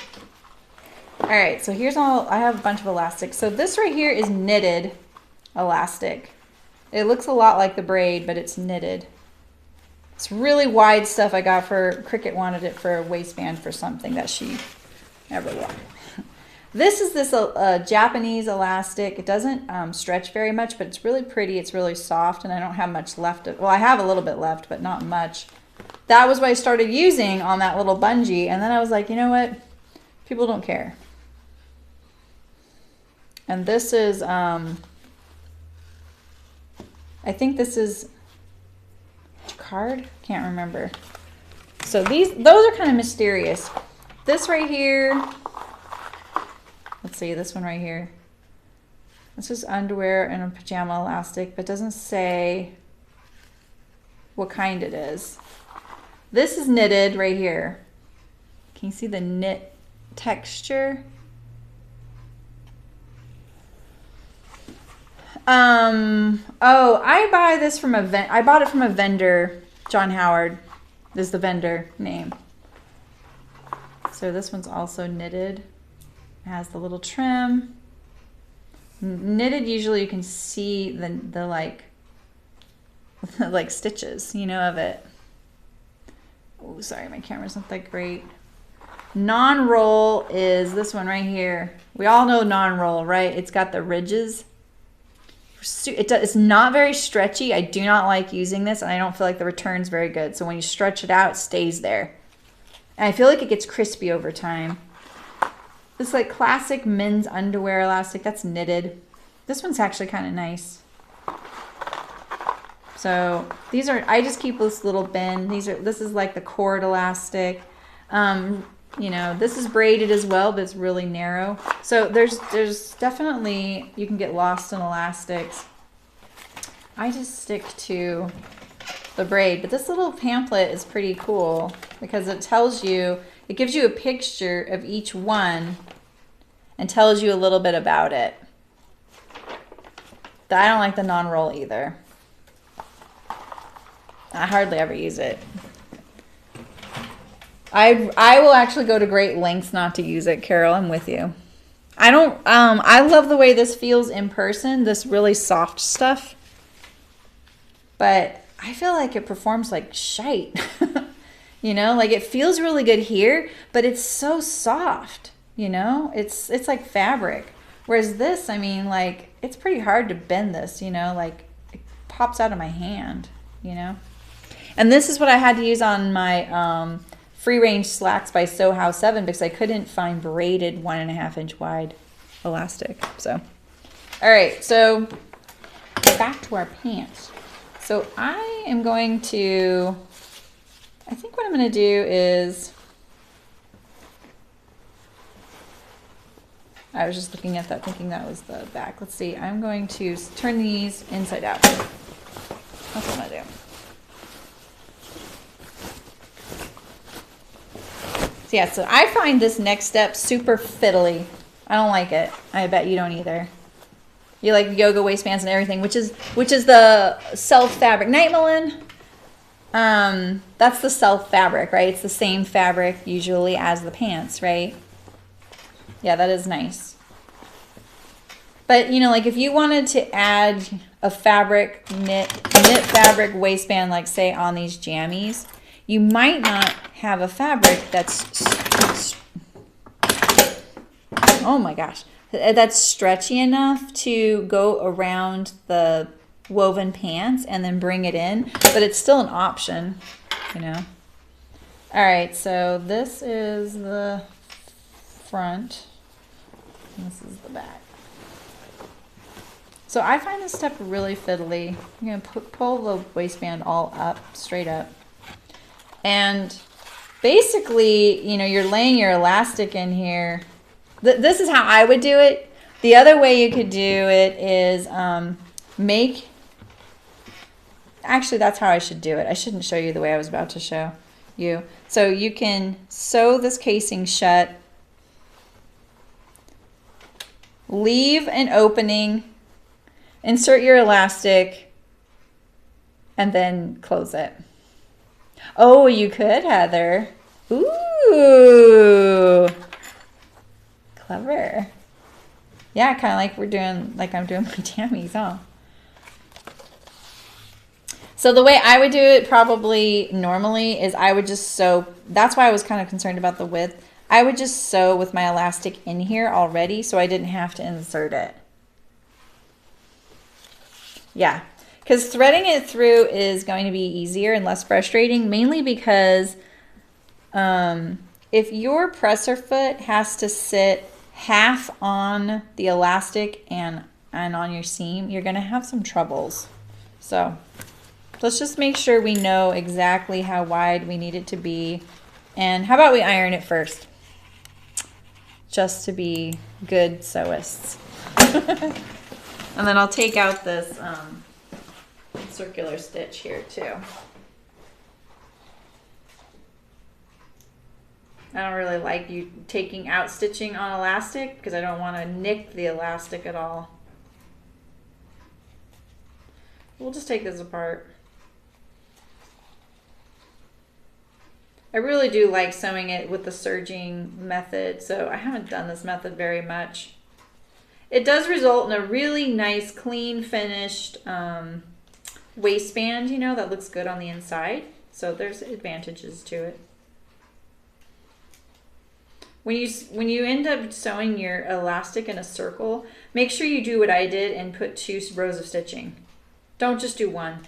All right, so here's I have a bunch of elastics. So this right here is knitted elastic. It looks a lot like the braid, but it's knitted. It's really wide stuff I got for, Cricket wanted it for a waistband for something that she never wore. This is this Japanese elastic. It doesn't stretch very much, but it's really pretty. It's really soft, and I don't have much left. Well, I have a little bit left, but not much. That was what I started using on that little bungee, and then I was like, you know what? People don't care. And this is, I think this is jacquard? Can't remember. So those are kind of mysterious. This right here, let's see, this one right here. This is underwear and a pajama elastic, but doesn't say what kind it is. This is knitted right here. Can you see the knit texture? Oh, I bought it from a vendor. John Howard is the vendor name. So this one's also knitted. It has the little trim. Knitted, usually you can see the like like stitches, you know, of it. Oh, sorry, my camera's not that great. Non-roll is this one right here. We all know non-roll, right? It's got the ridges. It's not very stretchy. I do not like using this, and I don't feel like the return's very good. So when you stretch it out, it stays there. And I feel like it gets crispy over time. This like classic men's underwear elastic, that's knitted. This one's actually kind of nice. So these are, I just keep this little bin. This is like the cord elastic. You know, this is braided as well, but it's really narrow. So there's definitely, you can get lost in elastics. I just stick to the braid, but this little pamphlet is pretty cool because it tells you, it gives you a picture of each one and tells you a little bit about it. I don't like the non-roll either. I hardly ever use it. I will actually go to great lengths not to use it, Carol. I'm with you. I love the way this feels in person, this really soft stuff. But I feel like it performs like shite. You know, like it feels really good here, but it's so soft, you know? It's like fabric. Whereas this, I mean, like it's pretty hard to bend this, you know, like it pops out of my hand, you know? And this is what I had to use on my free range slacks by Soho 7 because I couldn't find braided 1.5 inch wide elastic. So, all right, so back to our pants. So I am going to, I think what I'm going to do is, I was just looking at that thinking that was the back. Let's see, I'm going to turn these inside out. That's what I'm going to do. So yeah, so I find this next step super fiddly. I don't like it. I bet you don't either. You like yoga waistbands and everything, which is the self fabric. Night Malin. That's the self fabric, right? It's the same fabric usually as the pants, right? Yeah, that is nice. But you know, like if you wanted to add a fabric knit fabric waistband, like say on these jammies, you might not have a fabric that's, oh my gosh, that's stretchy enough to go around the woven pants and then bring it in, but it's still an option, you know. All right, so this is the front, and this is the back. So I find this step really fiddly. You're gonna pull the waistband all up, straight up. And basically, you know, you're laying your elastic in here. This is how I would do it. The other way you could do it is actually that's how I should do it. I shouldn't show you the way I was about to show you. So you can sew this casing shut, leave an opening, insert your elastic, and then close it. Oh, you could, Heather. Ooh. Clever. Yeah, kind of like I'm doing my jammies, huh? So the way I would do it probably normally is I would just sew. That's why I was kind of concerned about the width. I would just sew with my elastic in here already so I didn't have to insert it. Yeah. Because threading it through is going to be easier and less frustrating, mainly because if your presser foot has to sit half on the elastic and on your seam, you're going to have some troubles. So let's just make sure we know exactly how wide we need it to be. And how about we iron it first? Just to be good sewists. And then I'll take out this circular stitch here too. I don't really like you taking out stitching on elastic because I don't want to nick the elastic at all. We'll just take this apart. I really do like sewing it with the serging method, so I haven't done this method very much. It does result in a really nice, clean, finished waistband, you know, that looks good on the inside. So there's advantages to it. When you end up sewing your elastic in a circle, make sure you do what I did and put 2 rows of stitching. Don't just do 1.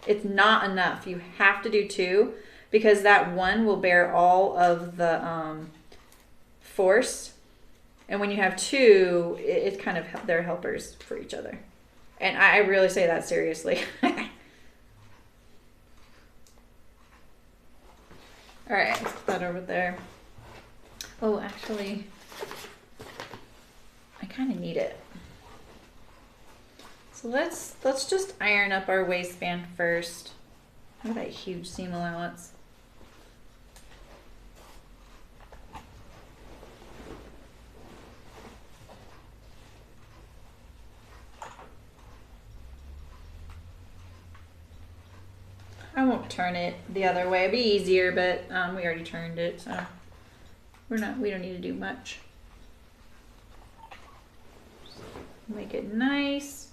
It's not enough. You have to do 2 because that 1 will bear all of the force. And when you have 2, it's kind of, they're helpers for each other. And I really say that seriously. All right, let's put that over there. Oh, actually, I kind of need it. So let's just iron up our waistband first. Look at that huge seam allowance. I won't turn it the other way. It'd be easier, but we already turned it, so we don't need to do much. Make it nice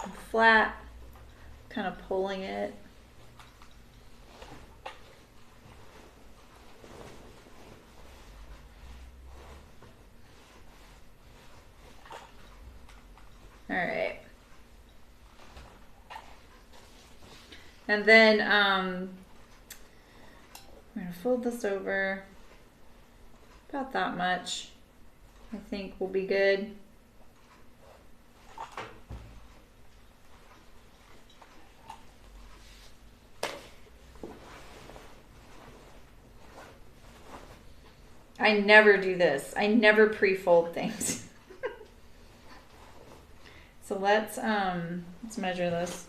and flat, kind of pulling it. All right. And then we're going to fold this over about that much. I think will be good. I never do this. I never pre-fold things. So let's measure this.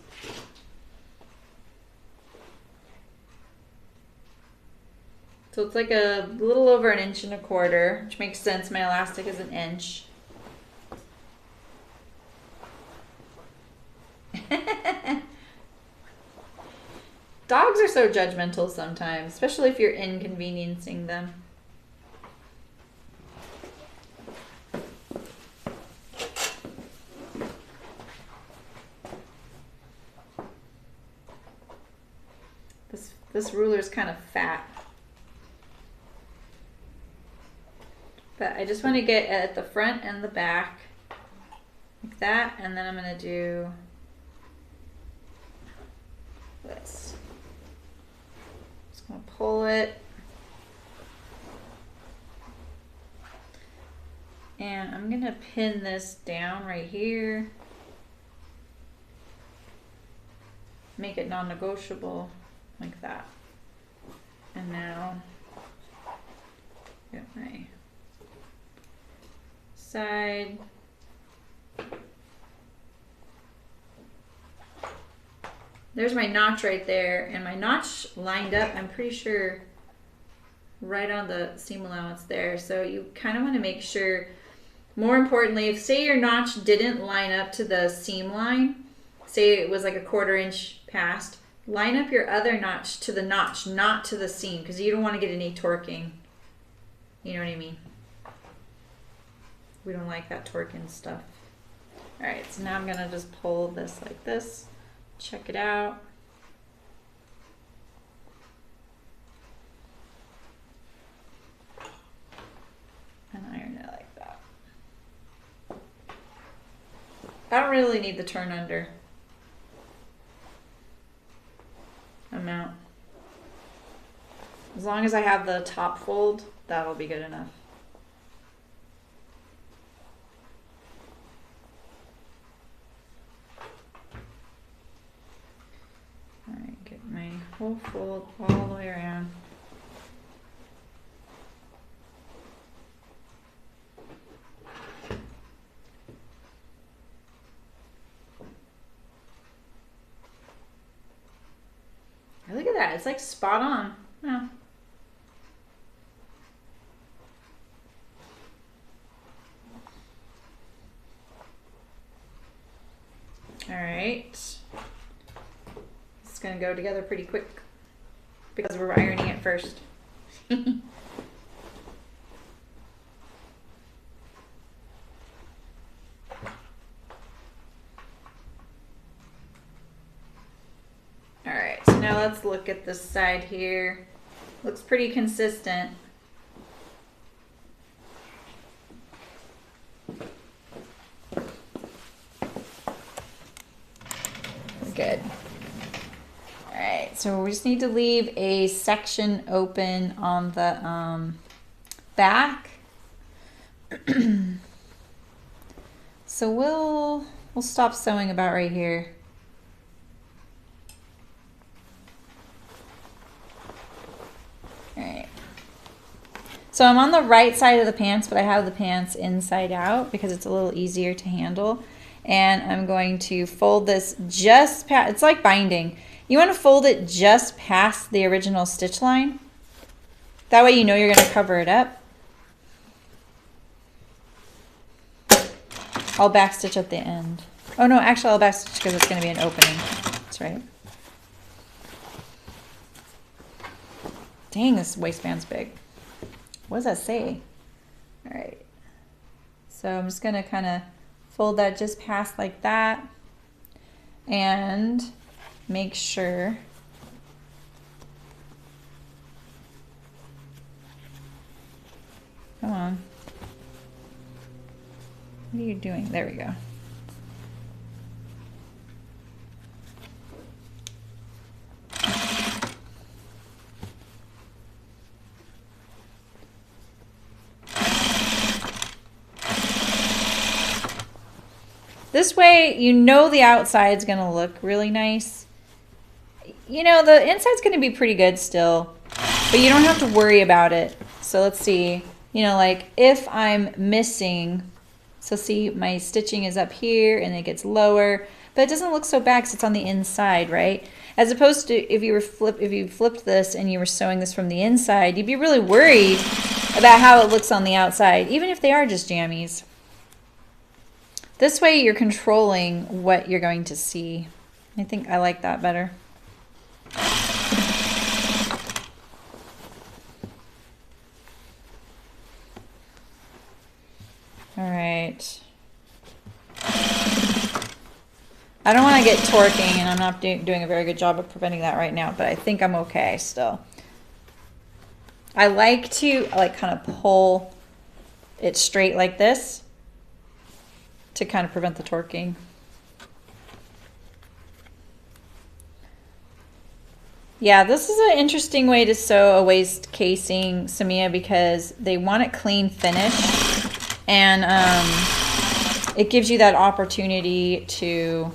So it's like a little over 1.25 inches, which makes sense. My elastic is 1 inch. Dogs are so judgmental sometimes, especially if you're inconveniencing them. This ruler's kind of fat. But I just want to get at the front and the back like that, and then I'm going to do this. Just going to pull it. And I'm going to pin this down right here. Make it non-negotiable like that. And now get my side. There's my notch right there, and my notch lined up, I'm pretty sure, right on the seam allowance there. So you kind of want to make sure, more importantly, if say your notch didn't line up to the seam line, say it was like 1/4 inch past, line up your other notch to the notch, not to the seam, because you don't want to get any torquing. You know what I mean? We don't like that torquing stuff. All right, so now I'm gonna just pull this like this, check it out. And iron it like that. I don't really need the turn under amount. As long as I have the top fold, that'll be good enough. All right, get my whole fold all the way around. Look at that, it's like spot on. Oh. All right, it's gonna go together pretty quick. because we're ironing it first. All right, so now let's look at this side here. Looks pretty consistent. Good. All right, so we just need to leave a section open on the back. So we'll stop sewing about right here. All right. So I'm on the right side of the pants, but I have the pants inside out because it's a little easier to handle. And I'm going to fold this just past, it's like binding. You want to fold it just past the original stitch line. That way you know you're going to cover it up. I'll backstitch at the end. Oh no, actually I'll backstitch because it's going to be an opening. That's right. Dang, this waistband's big. What does that say? All right. So I'm just going to kind of fold that just past like that and make sure come on. What are you doing? There we go. This way, you know the outside's going to look really nice. You know, the inside's going to be pretty good still, but you don't have to worry about it. So let's see, you know, like if I'm missing, so see my stitching is up here and it gets lower, but it doesn't look so bad because it's on the inside, right? As opposed to if you flipped this and you were sewing this from the inside, you'd be really worried about how it looks on the outside, even if they are just jammies. This way you're controlling what you're going to see. I think I like that better. All right. I don't want to get torquing, and I'm not doing a very good job of preventing that right now, but I think I'm okay still. I like to kind of pull it straight like this to kind of prevent the torquing. Yeah, this is an interesting way to sew a waist casing, Samia, because they want it clean finish, and it gives you that opportunity to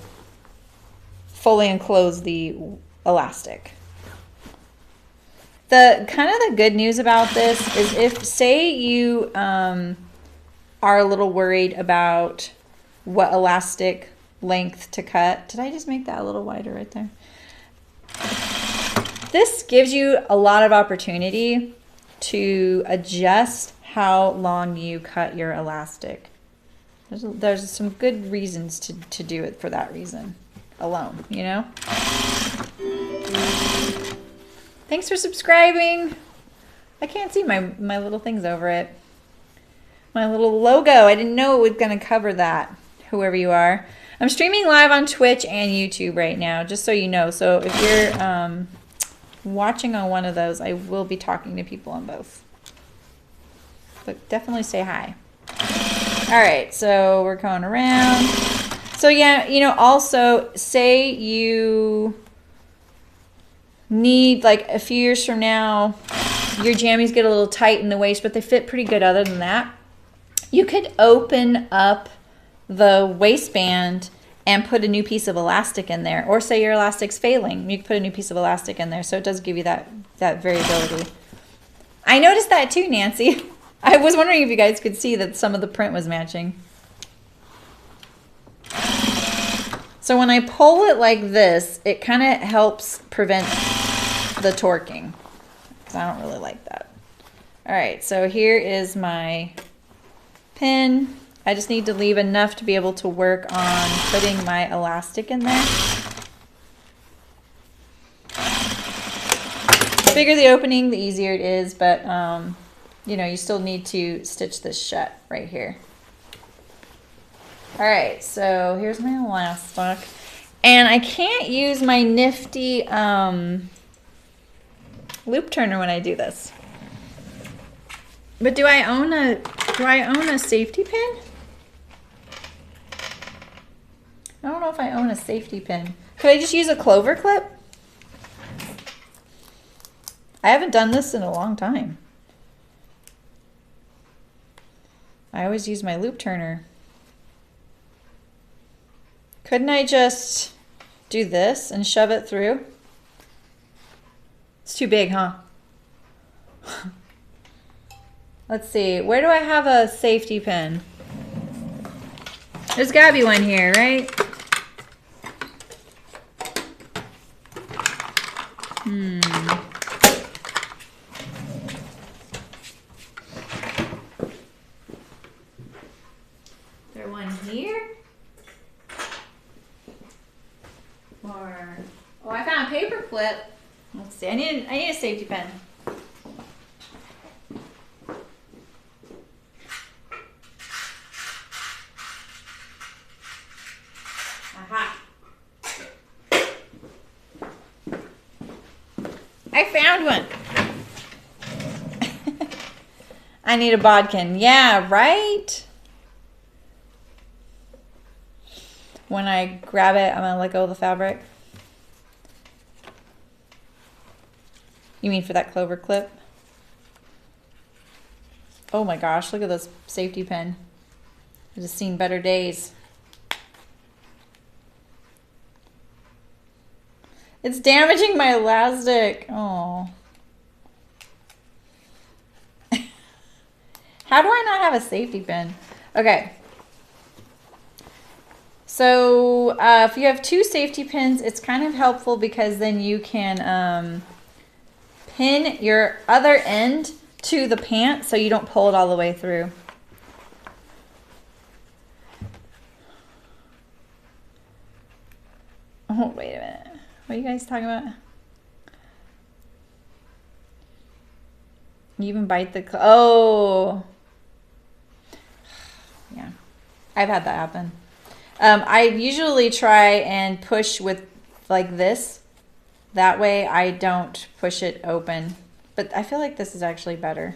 fully enclose the elastic. The kind of the good news about this is if, say you are a little worried about what elastic length to cut. Did I just make that a little wider right there? This gives you a lot of opportunity to adjust how long you cut your elastic. There's some good reasons to do it for that reason alone, you know? Thanks for subscribing. I can't see my little things over it. My little logo. I didn't know it was going to cover that, whoever you are. I'm streaming live on Twitch and YouTube right now, just so you know. So if you're watching on one of those, I will be talking to people on both. But definitely say hi. All right, so we're going around. So yeah, you know, also say you need, like a few years from now, your jammies get a little tight in the waist, but they fit pretty good other than that. You could open up the waistband and put a new piece of elastic in there. Or say your elastic's failing, you can put a new piece of elastic in there. So it does give you that variability. I noticed that too, Nancy. I was wondering if you guys could see that some of the print was matching. So when I pull it like this, it kind of helps prevent the torquing, because I don't really like that. All right, so here is my pin. I just need to leave enough to be able to work on putting my elastic in there. bigger the opening, the easier it is, but you know, you still need to stitch this shut right here. All right, so here's my elastic. And I can't use my nifty loop turner when I do this. But do I own a safety pin? I don't know if I own a safety pin. Could I just use a clover clip? I haven't done this in a long time. I always use my loop turner. Couldn't I just do this and shove it through? It's too big, huh? Let's see, where do I have a safety pin? There's gotta be one here, right? Is there one here? Or, oh, I found a paper clip. Let's see, I need a safety pin. Aha. I found one. I need a bodkin. Yeah, right? When I grab it, I'm gonna let go of the fabric. You mean for that clover clip? Oh my gosh, look at this safety pin. I've just seen better days. It's damaging my elastic. Oh. How do I not have a safety pin? Okay. So if you have two safety pins, it's kind of helpful because then you can pin your other end to the pant so you don't pull it all the way through. Oh, wait a minute. What are you guys talking about? You even bite the... Oh. Yeah. I've had that happen. I usually try and push with like this. That way I don't push it open. But I feel like this is actually better.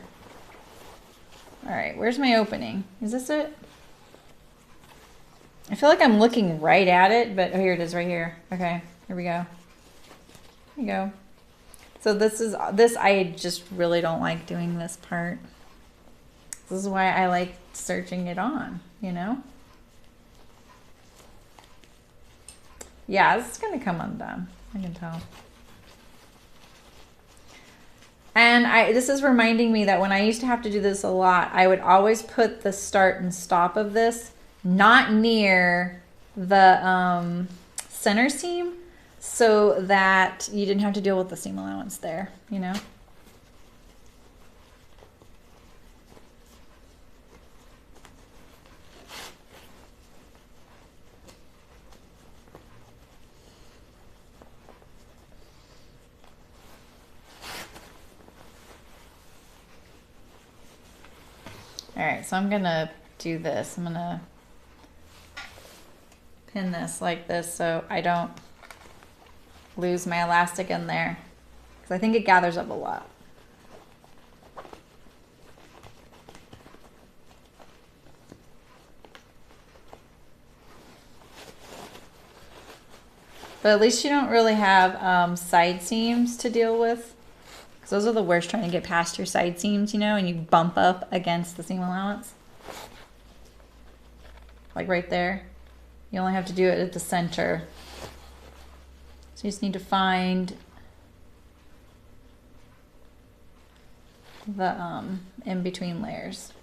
All right, where's my opening? Is this it? I feel like I'm looking right at it, but oh, here it is right here. Okay, here we go. Here you go. So this I just really don't like doing this part. This is why I like serging it on, you know? Yeah, this is gonna come undone. I can tell. And this is reminding me that when I used to have to do this a lot, I would always put the start and stop of this not near the center seam so that you didn't have to deal with the seam allowance there, you know? All right, so I'm gonna do this. I'm gonna pin this like this so I don't lose my elastic in there because I think it gathers up a lot. But at least you don't really have side seams to deal with. Because those are the worst, trying to get past your side seams, you know, and you bump up against the seam allowance. Like right there. You only have to do it at the center. So you just need to find the in-between layers.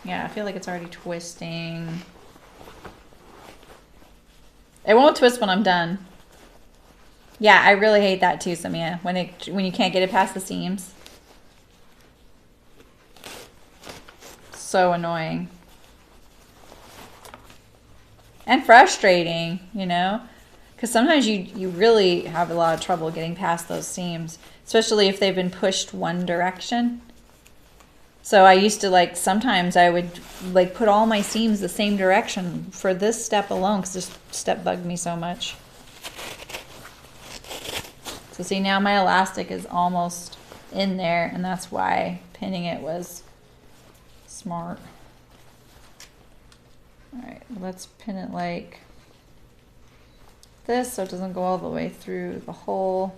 Yeah, I feel like it's already twisting. It won't twist when I'm done. Yeah, I really hate that too, Samia, when you can't get it past the seams. so annoying. And frustrating, you know? Because sometimes you really have a lot of trouble getting past those seams, especially if they've been pushed one direction. So I used to, like, sometimes I would like put all my seams the same direction for this step alone, because this step bugged me so much. So see, now my elastic is almost in there, and that's why pinning it was smart. All right, let's pin it like this so it doesn't go all the way through the hole.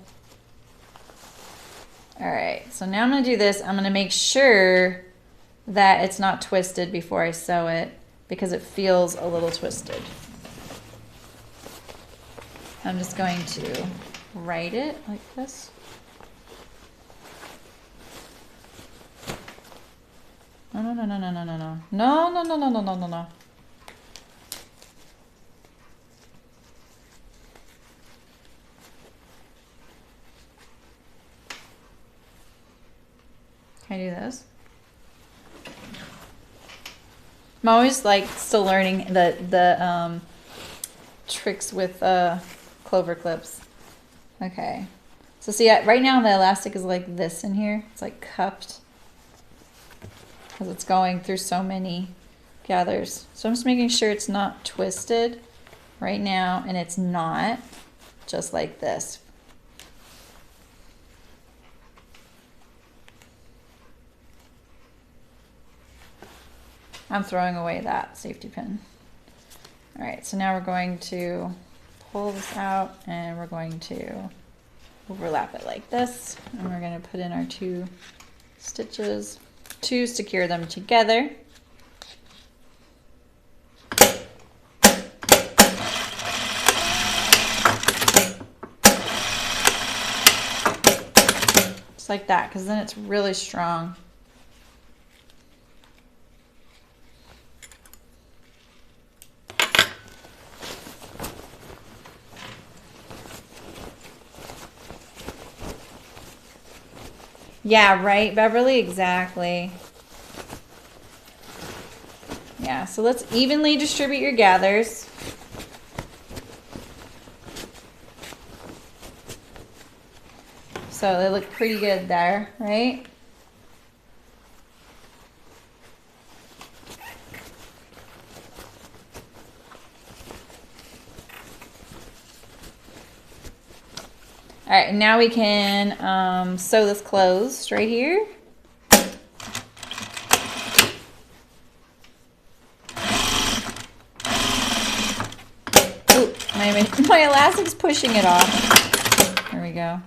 All right, so now I'm gonna do this. I'm gonna make sure that it's not twisted before I sew it, because it feels a little twisted. I'm just going to right it like this. No, no, no, no, no, no, no, no. No, no, no, no, no, no, no, no. Can I do this? I'm always like still learning the tricks with clover clips. Okay. So see, right now the elastic is like this in here. It's like cupped because it's going through so many gathers. So I'm just making sure it's not twisted right now, and it's not, just like this. I'm throwing away that safety pin. All right, so now we're going to pull this out and we're going to overlap it like this. And we're going to put in our 2 stitches to secure them together. Just like that, because then it's really strong. Yeah, right, Beverly, exactly. Yeah, so let's evenly distribute your gathers. So they look pretty good there, right? All right, now we can sew this closed right here. Ooh, my elastic's pushing it off. There we go.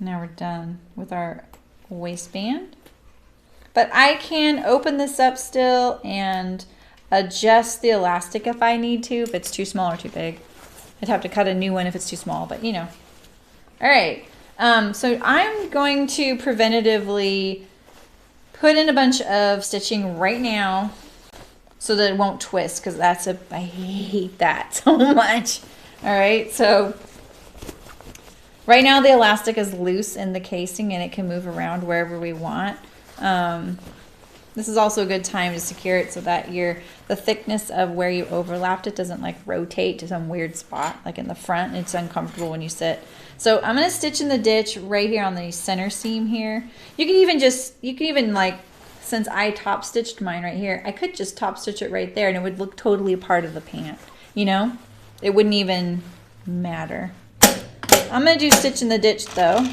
Now we're done with our waistband. But I can open this up still and adjust the elastic if I need to, if it's too small or too big. I'd have to cut a new one if it's too small, but you know. All right, so I'm going to preventatively put in a bunch of stitching right now so that it won't twist, because I hate that so much. All right, so right now the elastic is loose in the casing and it can move around wherever we want. This is also a good time to secure it so that the thickness of where you overlapped it doesn't like rotate to some weird spot like in the front. It's uncomfortable when you sit. So I'm going to stitch in the ditch right here on the center seam here. You can even like, since I top stitched mine right here, I could just top stitch it right there and it would look totally a part of the pant, you know? It wouldn't even matter. I'm going to do stitch in the ditch though.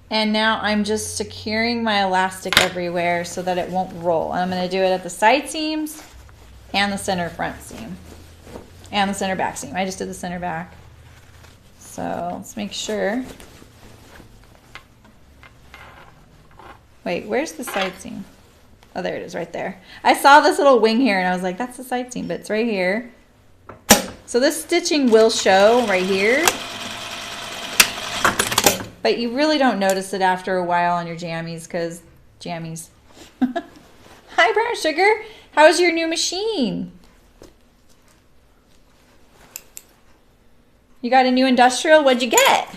And now I'm just securing my elastic everywhere so that it won't roll. And I'm going to do it at the side seams and the center front seam and the center back seam. I just did the center back. So let's make sure. Wait, where's the side seam? Oh, there it is right there. I saw this little wing here and I was like, that's the side seam, but it's right here. So this stitching will show right here. But you really don't notice it after a while on your jammies, because jammies. Hi, Brown Sugar. How's your new machine? You got a new industrial? What'd you get?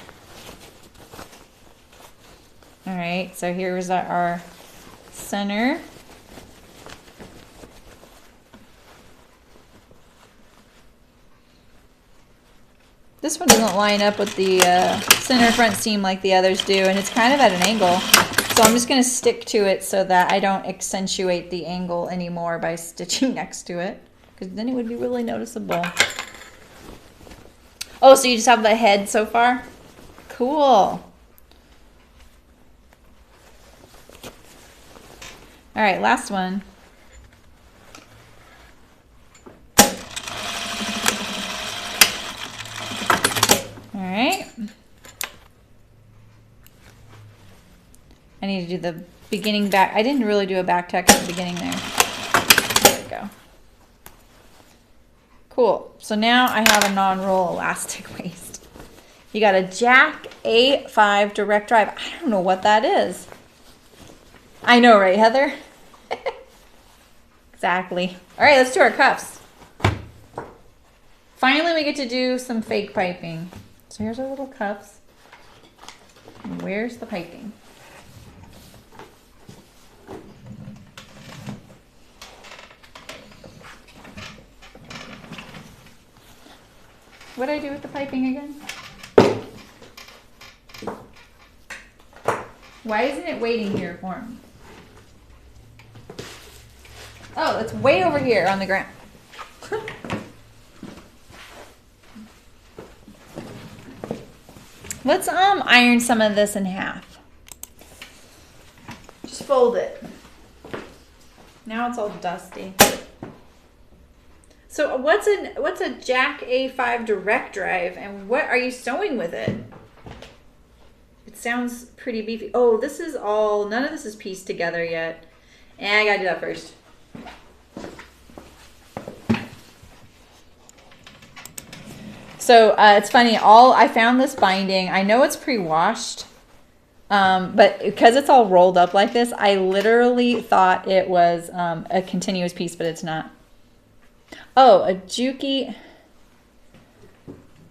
All right, so here's our center. This one doesn't line up with the center front seam like the others do, and it's kind of at an angle. So I'm just going to stick to it so that I don't accentuate the angle anymore by stitching next to it, because then it would be really noticeable. Oh, so you just have the head so far? Cool. All right, last one. All right. I need to do the beginning back. I didn't really do a back tuck at the beginning there. There we go. Cool. So now I have a non-roll elastic waist. You got a Jack A5 direct drive. I don't know what that is. I know, right, Heather? Exactly. All right, let's do our cuffs. Finally, we get to do some fake piping. So here's our little cuffs. And where's the piping? What did I do with the piping again? Why isn't it waiting here for me? Oh, it's way over here on the ground. Let's iron some of this in half. Just fold it. Now it's all dusty. So what's a Jack A5 direct drive, and what are you sewing with it? It sounds pretty beefy. Oh, this is all, none of this is pieced together yet. And I gotta do that first. So it's funny, I found this binding. I know it's pre-washed, but because it's all rolled up like this, I literally thought it was a continuous piece, but it's not. Oh, a Juki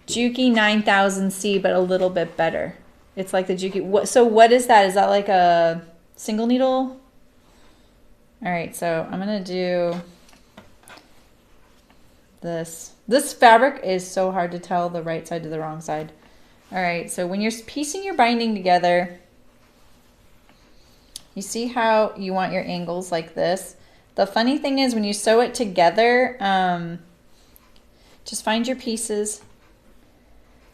9000C, but a little bit better. It's like the Juki. So what is that? Is that like a single needle? All right, so I'm gonna do this. This fabric is so hard to tell the right side to the wrong side. All right, so when you're piecing your binding together, you see how you want your angles like this. The funny thing is when you sew it together, just find your pieces.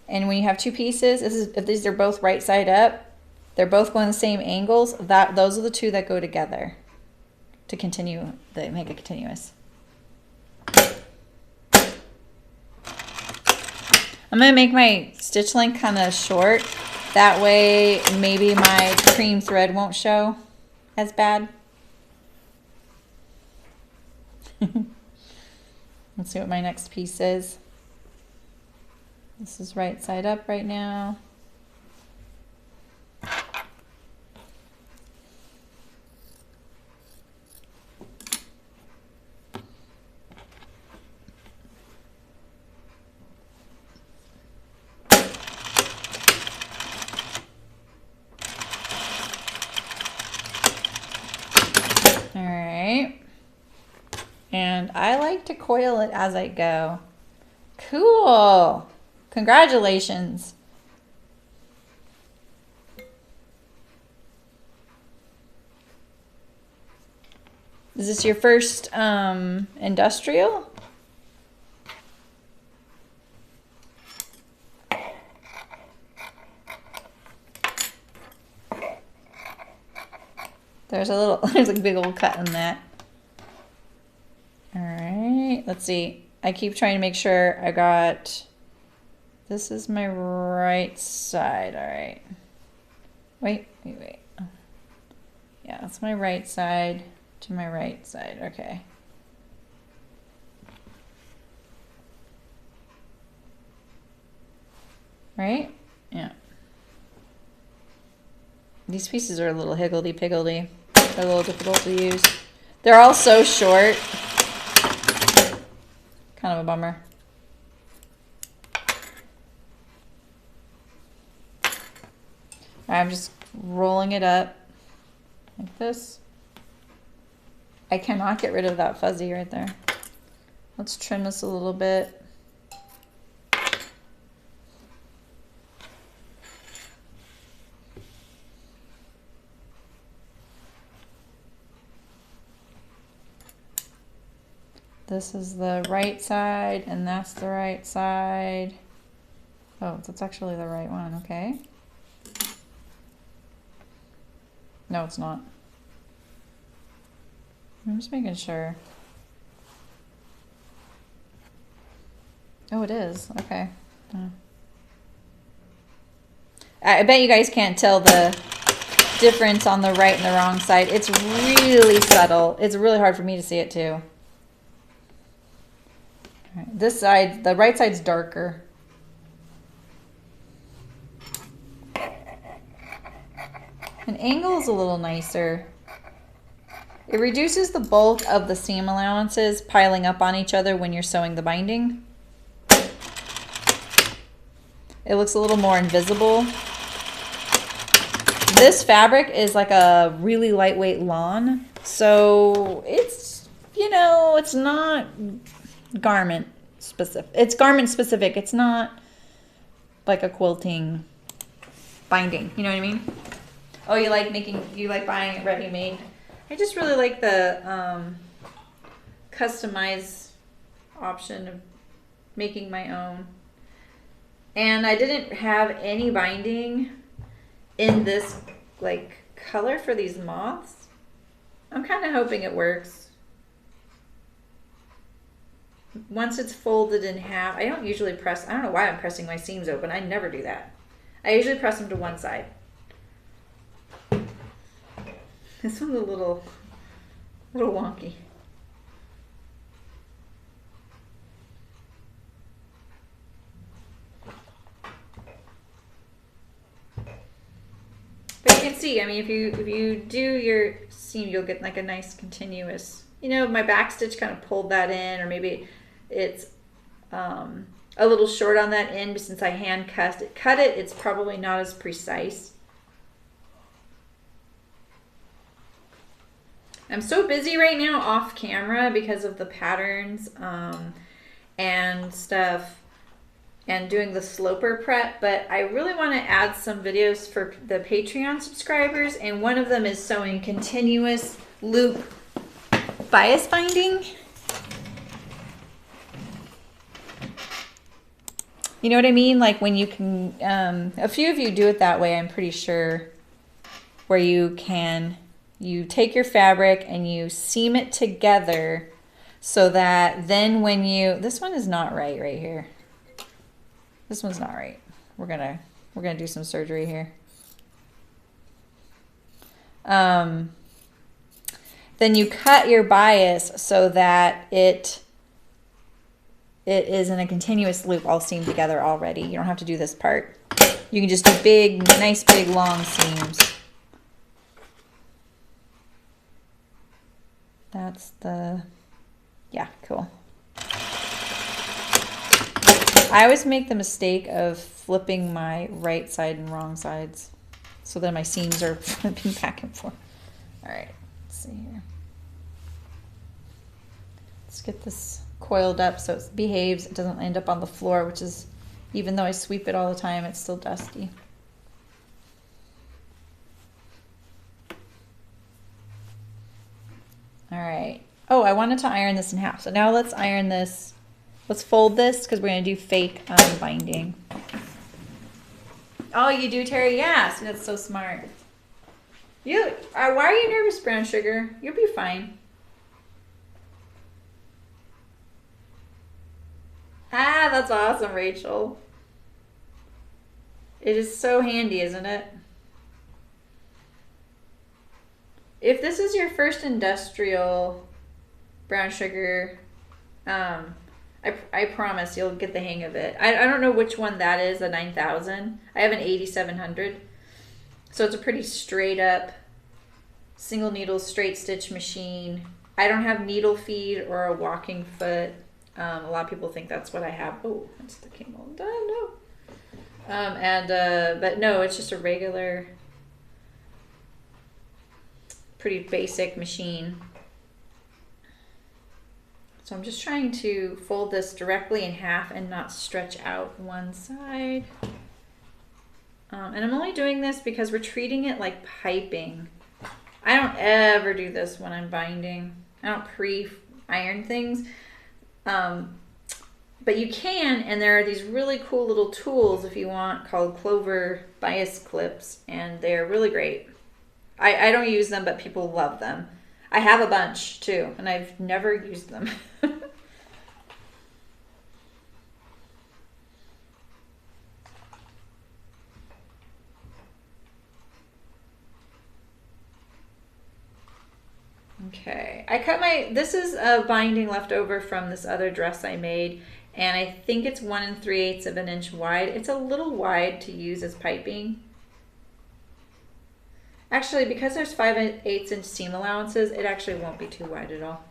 And when you have two pieces, if these are both right side up, they're both going the same angles, those are the two that go together to continue, they make it continuous. I'm going to make my stitch length kind of short. That way maybe my cream thread won't show as bad. Let's see what my next piece is. This is right side up right now. All right. And I like to coil it as I go. Cool. Congratulations. Is this your first industrial? There's a big old cut in that. All right, let's see. I keep trying to make sure I got, this is my right side, all right. Wait. Yeah, that's my right side to my right side, okay. Right? Yeah. These pieces are a little higgledy-piggledy. They're a little difficult to use. They're all so short. Kind of a bummer. I'm just rolling it up like this. I cannot get rid of that fuzzy right there. Let's trim this a little bit. This is the right side, and that's the right side. Oh, that's actually the right one, okay. No, it's not. I'm just making sure. Oh, it is, okay. I bet you guys can't tell the difference on the right and the wrong side. It's really subtle. It's really hard for me to see it too. All right, this side, the right side's darker. An angle is a little nicer. It reduces the bulk of the seam allowances piling up on each other when you're sewing the binding. It looks a little more invisible. This fabric is like a really lightweight lawn, so it's, you know, it's not garment specific. It's garment specific. It's not like a quilting binding. You know what I mean? Oh, you like buying it ready-made? I just really like the customize option of making my own. And I didn't have any binding in this like color for these moths. I'm kind of hoping it works. Once it's folded in half, I don't usually press, I don't know why I'm pressing my seams open. I never do that. I usually press them to one side. This one's a little wonky. But you can see, I mean, if you do your seam, you'll get like a nice continuous, you know, my back stitch kind of pulled that in, or maybe it's a little short on that end, but since I hand cut it, it's probably not as precise. I'm so busy right now off camera because of the patterns and stuff and doing the sloper prep, but I really want to add some videos for the Patreon subscribers, and one of them is sewing continuous loop bias binding. You know what I mean? Like when you can, a few of you do it that way, I'm pretty sure, where you take your fabric and you seam it together so that then when you, this one is not right here. This one's not right. We're gonna do some surgery here. Then you cut your bias so that it is in a continuous loop all seamed together already. You don't have to do this part. You can just do big, nice big long seams. That's the, yeah, cool. I always make the mistake of flipping my right side and wrong sides, so then my seams are flipping back and forth. All right, let's see here. Let's get this coiled up so it behaves. It doesn't end up on the floor, which is, even though I sweep it all the time, it's still dusty. All right. Oh, I wanted to iron this in half. So now let's iron this. Let's fold this because we're going to do fake binding. Oh, you do, Terry? Yeah. See, that's so smart. Why are you nervous, brown sugar? You'll be fine. Ah, that's awesome, Rachel. It is so handy, isn't it? If this is your first industrial brown sugar, I promise you'll get the hang of it. I don't know which one that is, a 9000. I have an 8700. So it's a pretty straight up single needle straight stitch machine. I don't have needle feed or a walking foot. A lot of people think that's what I have. Oh, that's the came all done. No. But no, it's just a regular pretty basic machine. So I'm just trying to fold this directly in half and not stretch out one side. And I'm only doing this because we're treating it like piping. I don't ever do this when I'm binding. I don't pre-iron things. But you can, and there are these really cool little tools if you want called Clover bias clips, and they're really great. I don't use them, but people love them. I have a bunch too, and I've never used them. Okay, I cut this is a binding left over from this other dress I made, and I think it's 1 3/8 of an inch wide. It's a little wide to use as piping. Actually, because there's 5/8 inch seam allowances, it actually won't be too wide at all.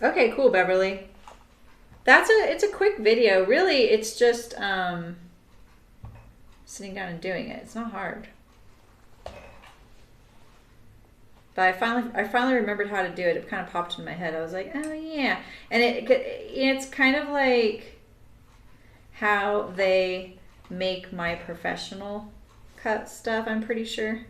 Okay, cool, Beverly. It's a quick video. Really, it's just sitting down and doing it. It's not hard. But I finally remembered how to do it. It kind of popped in my head. I was like, oh yeah. And it's kind of like how they make my professional cut stuff, I'm pretty sure.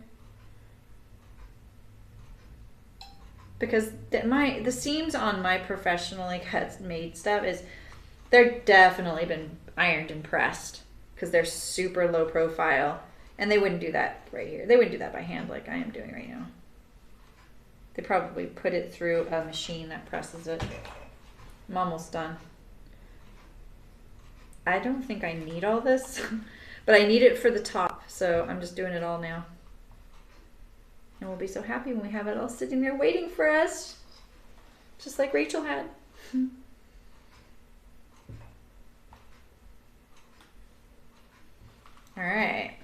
Because the seams on my professionally cut made stuff they're definitely been ironed and pressed because they're super low profile, and they wouldn't do that right here. They wouldn't do that by hand like I am doing right now. They probably put it through a machine that presses it. I'm almost done. I don't think I need all this, but I need it for the top, so I'm just doing it all now. And we'll be so happy when we have it all sitting there waiting for us, just like Rachel had. All right.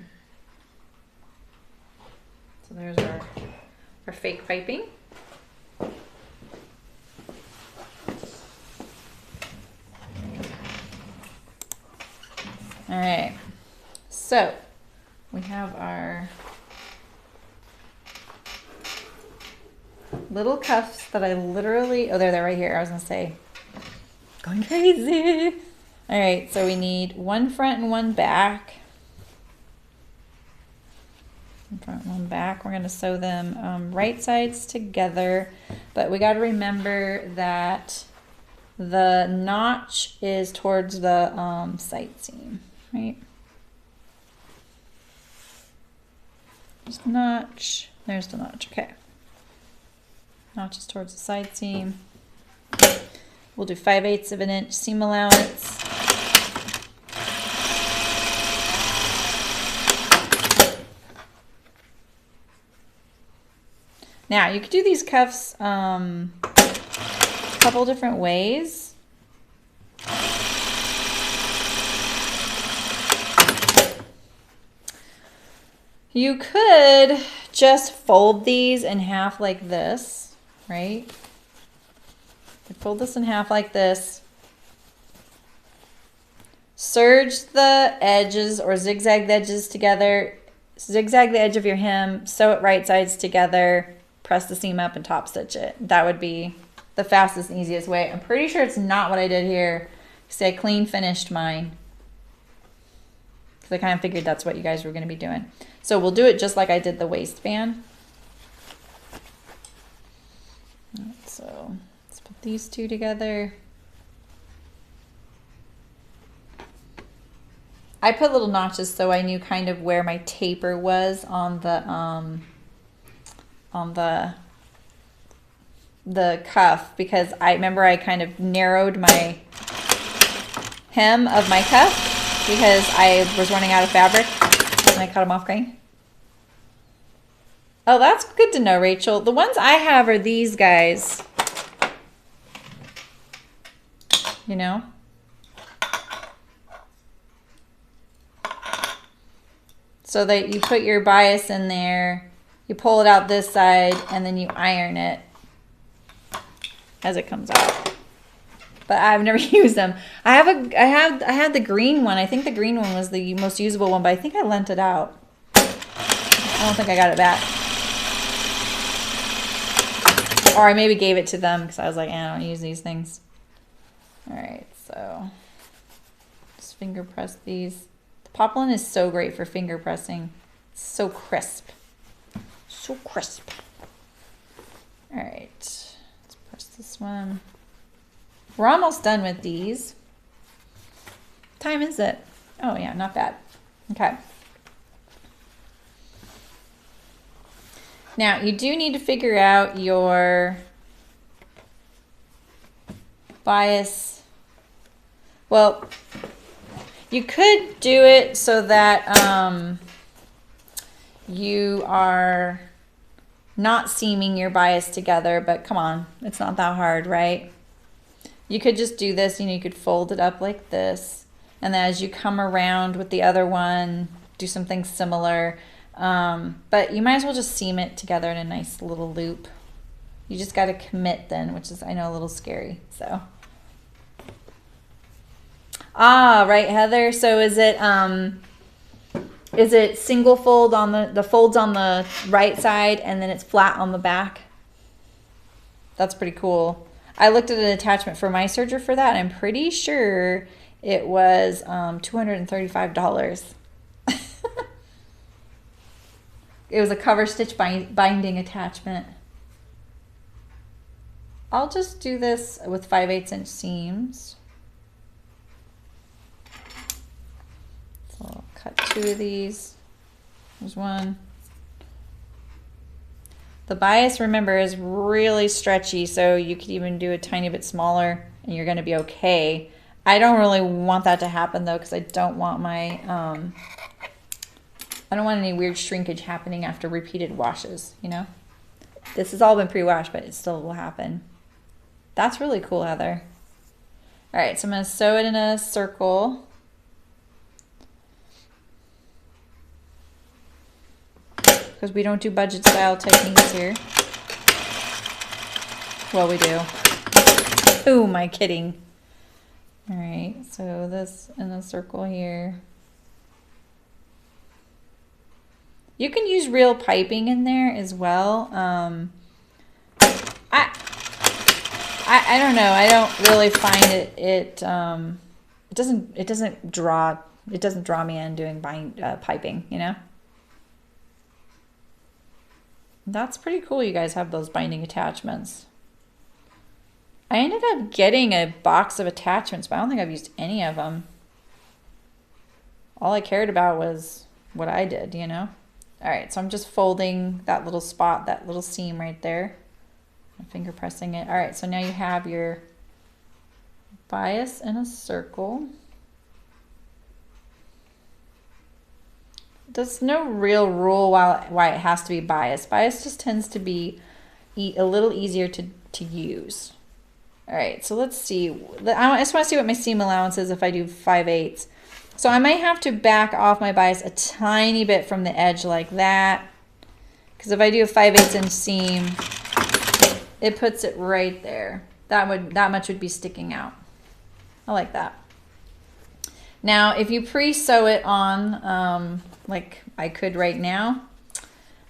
So there's our fake piping. All right. So we have our little cuffs that I literally, oh, they're right here. I was gonna say, going crazy. All right, so we need one front and one back. One front, one back. We're gonna sew them right sides together, but we got to remember that the notch is towards the side seam, right? There's the notch. There's the notch. Okay. Notches towards the side seam. We'll do 5/8 of an inch seam allowance. Now you could do these cuffs a couple different ways. You could just fold these in half like this, right? Fold this in half like this. Serge the edges or zigzag the edges together. Zigzag the edge of your hem, sew it right sides together, press the seam up and top stitch it. That would be the fastest and easiest way. I'm pretty sure it's not what I did here because I clean finished mine. Because I kind of figured that's what you guys were going to be doing. So we'll do it just like I did the waistband. So let's put these two together. I put little notches so I knew kind of where my taper was on the cuff, because I remember I kind of narrowed my hem of my cuff because I was running out of fabric and I cut them off grain. Oh, that's good to know, Rachel. The ones I have are these guys. You know? So that you put your bias in there, you pull it out this side, and then you iron it as it comes out. but I've never used them. I had the green one. I think the green one was the most usable one, but I think I lent it out. I don't think I got it back. Or I maybe gave it to them because I was like, I don't use these things. All right, so just finger press these. The poplin is so great for finger pressing. It's so crisp. So crisp. All right, let's press this one. We're almost done with these. What time is it? Oh yeah, not bad. Okay. Now, you do need to figure out your bias. Well, you could do it so that you are not seaming your bias together, but come on, it's not that hard, right? You could just do this, you could fold it up like this, and then as you come around with the other one, do something similar. But you might as well just seam it together in a nice little loop. You just got to commit then, which is, I know, a little scary. So, right, Heather. So is it single fold on the folds on the right side and then it's flat on the back? That's pretty cool. I looked at an attachment for my serger for that, and I'm pretty sure it was $235. It was a cover stitch binding attachment. I'll just do this with 5/8 inch seams. So I'll cut 2 of these. There's one. The bias, remember, is really stretchy, so you could even do a tiny bit smaller and you're going to be okay. I don't really want that to happen though, because I don't want my I don't want any weird shrinkage happening after repeated washes, you know? This has all been pre-washed, but it still will happen. That's really cool, Heather. All right, so I'm going to sew it in a circle. Because we don't do budget style techniques here. Well, we do. Who am I kidding? All right, so this in a circle here. You can use real piping in there as well. I don't know. I don't really find it doesn't draw me in doing piping, you know. That's pretty cool. You guys have those binding attachments. I ended up getting a box of attachments, but I don't think I've used any of them. All I cared about was what I did, you know. All right, so I'm just folding that little spot, that little seam right there. I'm finger pressing it. All right, so now you have your bias in a circle. There's no real rule why it has to be bias. Bias just tends to be a little easier to use. All right, so let's see. I just want to see what my seam allowance is if I do 5/8. So I might have to back off my bias a tiny bit from the edge like that. Because if I do a 5/8 inch seam, it puts it right there. That much would be sticking out. I like that. Now, if you pre-sew it on, like I could right now,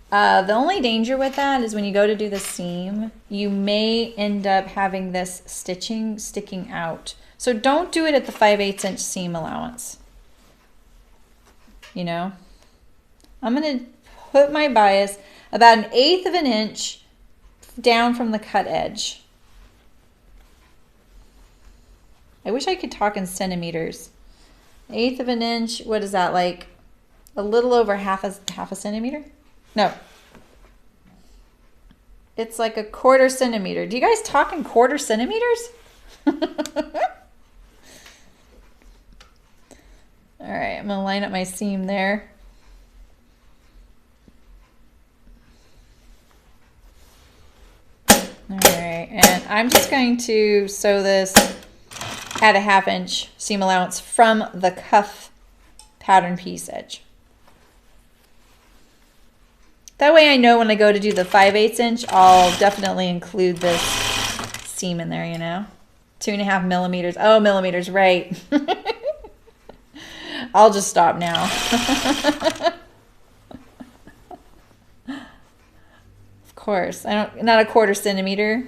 the only danger with that is when you go to do the seam, you may end up having this stitching sticking out. So don't do it at the 5/8 inch seam allowance. You know, I'm going to put my bias about 1/8 of an inch down from the cut edge. I wish I could talk in centimeters. 1/8 of an inch, what is that, like a little over half a centimeter? No. It's like 1/4 centimeter. Do you guys talk in 1/4 centimeters? All right, I'm going to line up my seam there. All right, and I'm just going to sew this at a 1/2 inch seam allowance from the cuff pattern piece edge. That way I know when I go to do the 5/8 inch, I'll definitely include this seam in there, you know. 2.5 millimeters. Oh, millimeters, right. I'll just stop now. Of course. Not a 1/4 centimeter.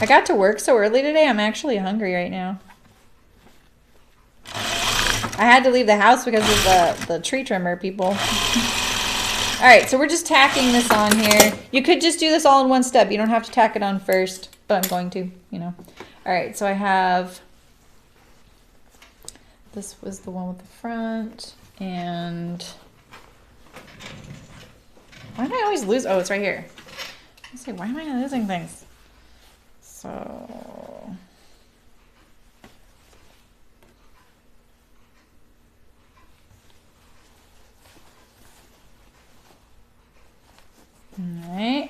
I got to work so early today, I'm actually hungry right now. I had to leave the house because of the tree trimmer people. All right, so we're just tacking this on here. You could just do this all in one step. You don't have to tack it on first, but I'm going to, you know. All right, so I have, this was the one with the front, and why do I always lose? Oh, it's right here. Let's see, why am I losing things? So, all right.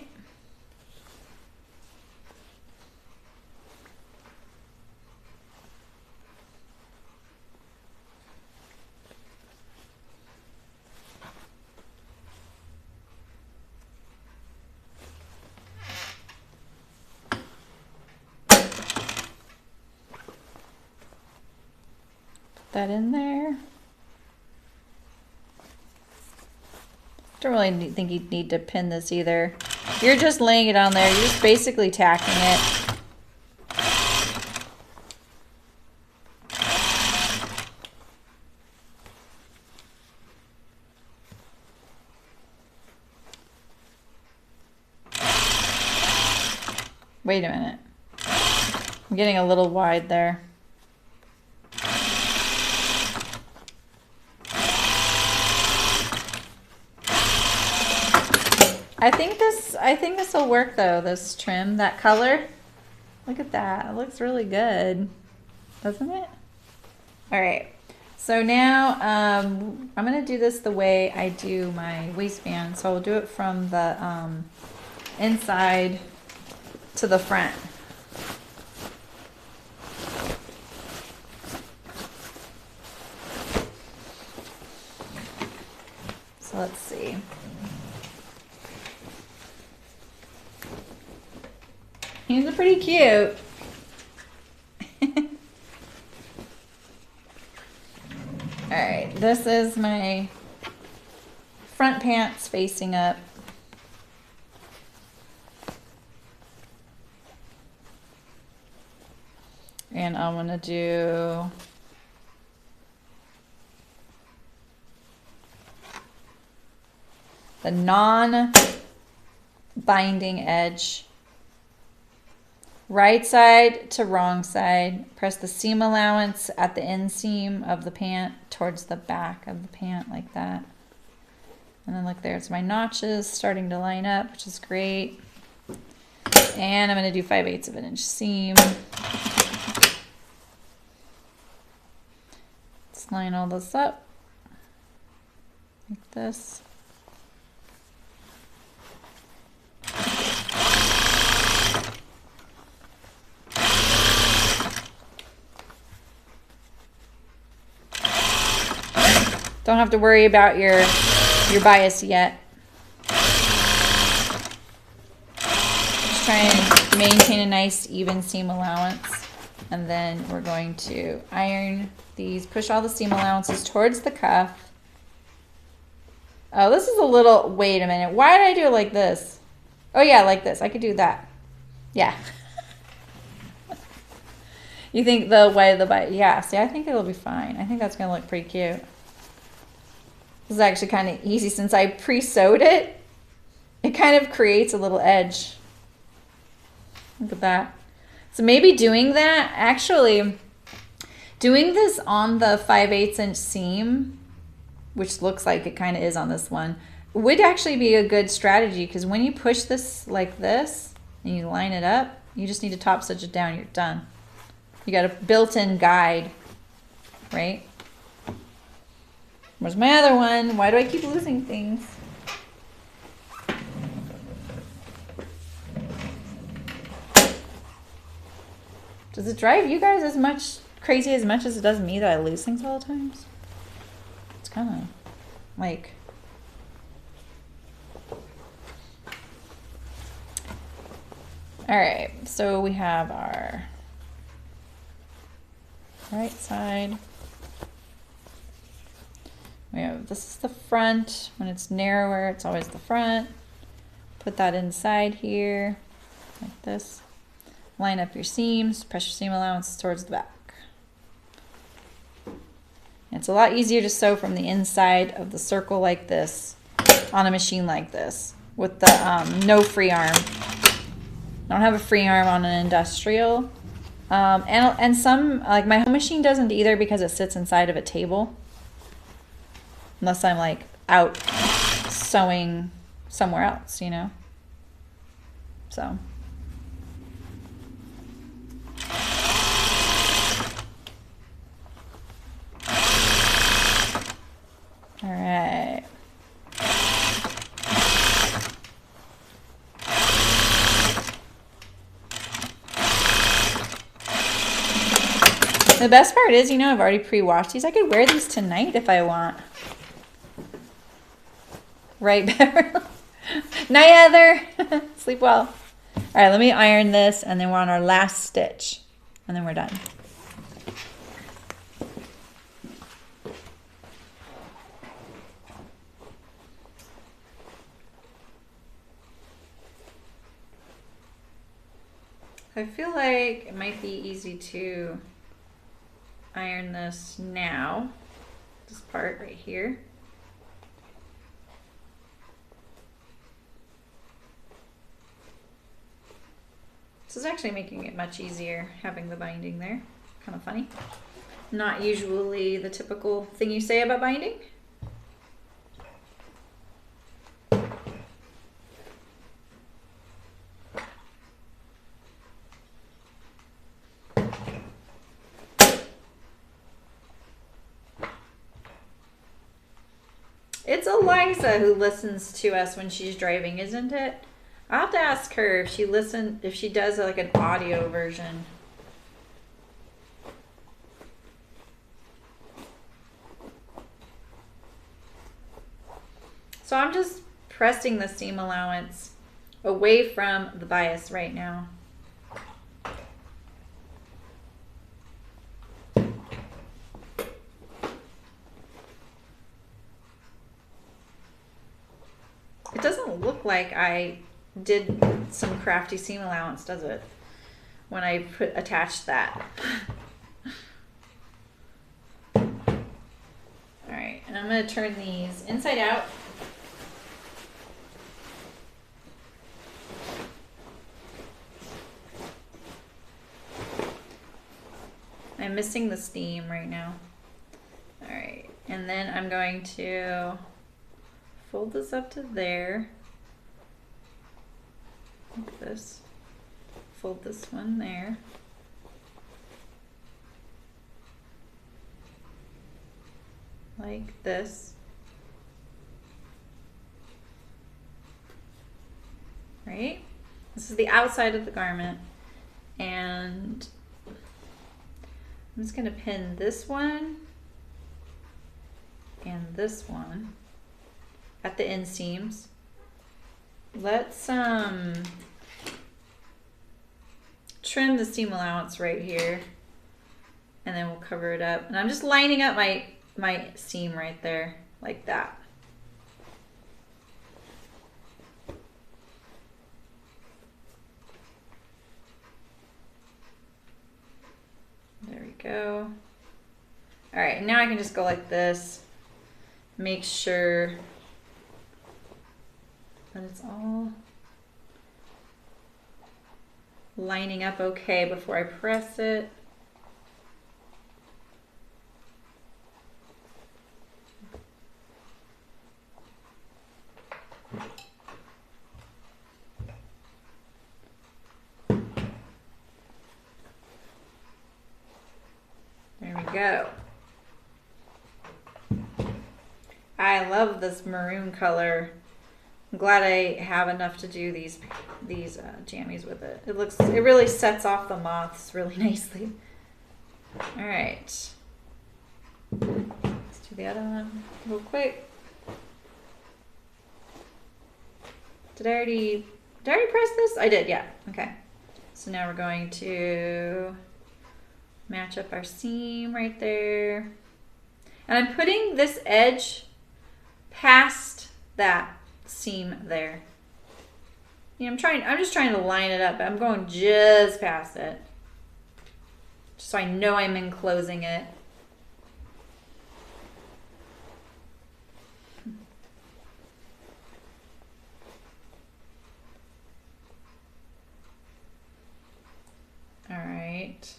That in there. Don't really think you need to pin this either. You're just laying it on there. You're just basically tacking it. Wait a minute. I'm getting a little wide there. I think this will work though, this trim, that color. Look at that. It looks really good, doesn't it? All right. So now I'm going to do this the way I do my waistband. So I'll do it from the inside to the front. So let's see. These are pretty cute. All right, this is my front pants facing up. And I'm gonna do the non-binding edge. Right side to wrong side. Press the seam allowance at the inseam of the pant towards the back of the pant like that. And then look, there's my notches starting to line up, which is great. And I'm going to do 5/8 of an inch seam. Let's line all this up like this. Don't have to worry about your bias yet. Just try and maintain a nice even seam allowance. And then we're going to iron these, push all the seam allowances towards the cuff. Oh, this is a little, wait a minute. Why did I do it like this? Oh yeah, like this. I could do that. Yeah. You think the way the bias, yeah, see, I think it'll be fine. I think that's gonna look pretty cute. This is actually kind of easy since I pre-sewed it. It kind of creates a little edge. Look at that. So maybe doing that, actually doing this on the 5/8 inch seam, which looks like it kind of is on this one, would actually be a good strategy because when you push this like this and you line it up, you just need to top stitch it down, you're done. You got a built-in guide, right? Where's my other one? Why do I keep losing things? Does it drive you guys as much crazy as much as it does me that I lose things all the times? It's kind of Like, all right, so we have our right side. We have, this is the front. When it's narrower, it's always the front. Put that inside here, like this. Line up your seams, press your seam allowance towards the back. It's a lot easier to sew from the inside of the circle like this on a machine like this with the no free arm. I don't have a free arm on an industrial. And some, like my home machine doesn't either because it sits inside of a table. Unless I'm like out sewing somewhere else, you know? So. All right. The best part is, you know, I've already pre-washed these. I could wear these tonight if I want. Right, Beverly? Night, Heather. Sleep well. All right, let me iron this, and then we're on our last stitch, and then we're done. I feel like it might be easy to iron this now, this part right here. This is actually making it much easier having the binding there. Kind of funny. Not usually the typical thing you say about binding. It's Eliza who listens to us when she's driving, isn't it? I'll have to ask her if she does like an audio version. So I'm just pressing the seam allowance away from the bias right now. It doesn't look like I did some crafty seam allowance, does it? When I attached that. All right, and I'm going to turn these inside out. I'm missing the steam right now. All right, and then I'm going to fold this up to there. Like this. Fold this one there. Like this. Right? This is the outside of the garment. And I'm just going to pin this one and this one at the inseams. Let's trim the seam allowance right here, and then we'll cover it up. And I'm just lining up my seam right there, like that. There we go. All right, now I can just go like this. Make sure that it's all lining up okay before I press it. There we go. I love this maroon color. I'm glad I have enough to do these jammies with it. It really sets off the moths really nicely. All right, let's do the other one real quick. Did I already press this? I did, yeah. Okay. So now we're going to match up our seam right there. And I'm putting this edge past that seam there. You know, I'm just trying to line it up. I'm going just past it. Just so I know I'm enclosing it. All right.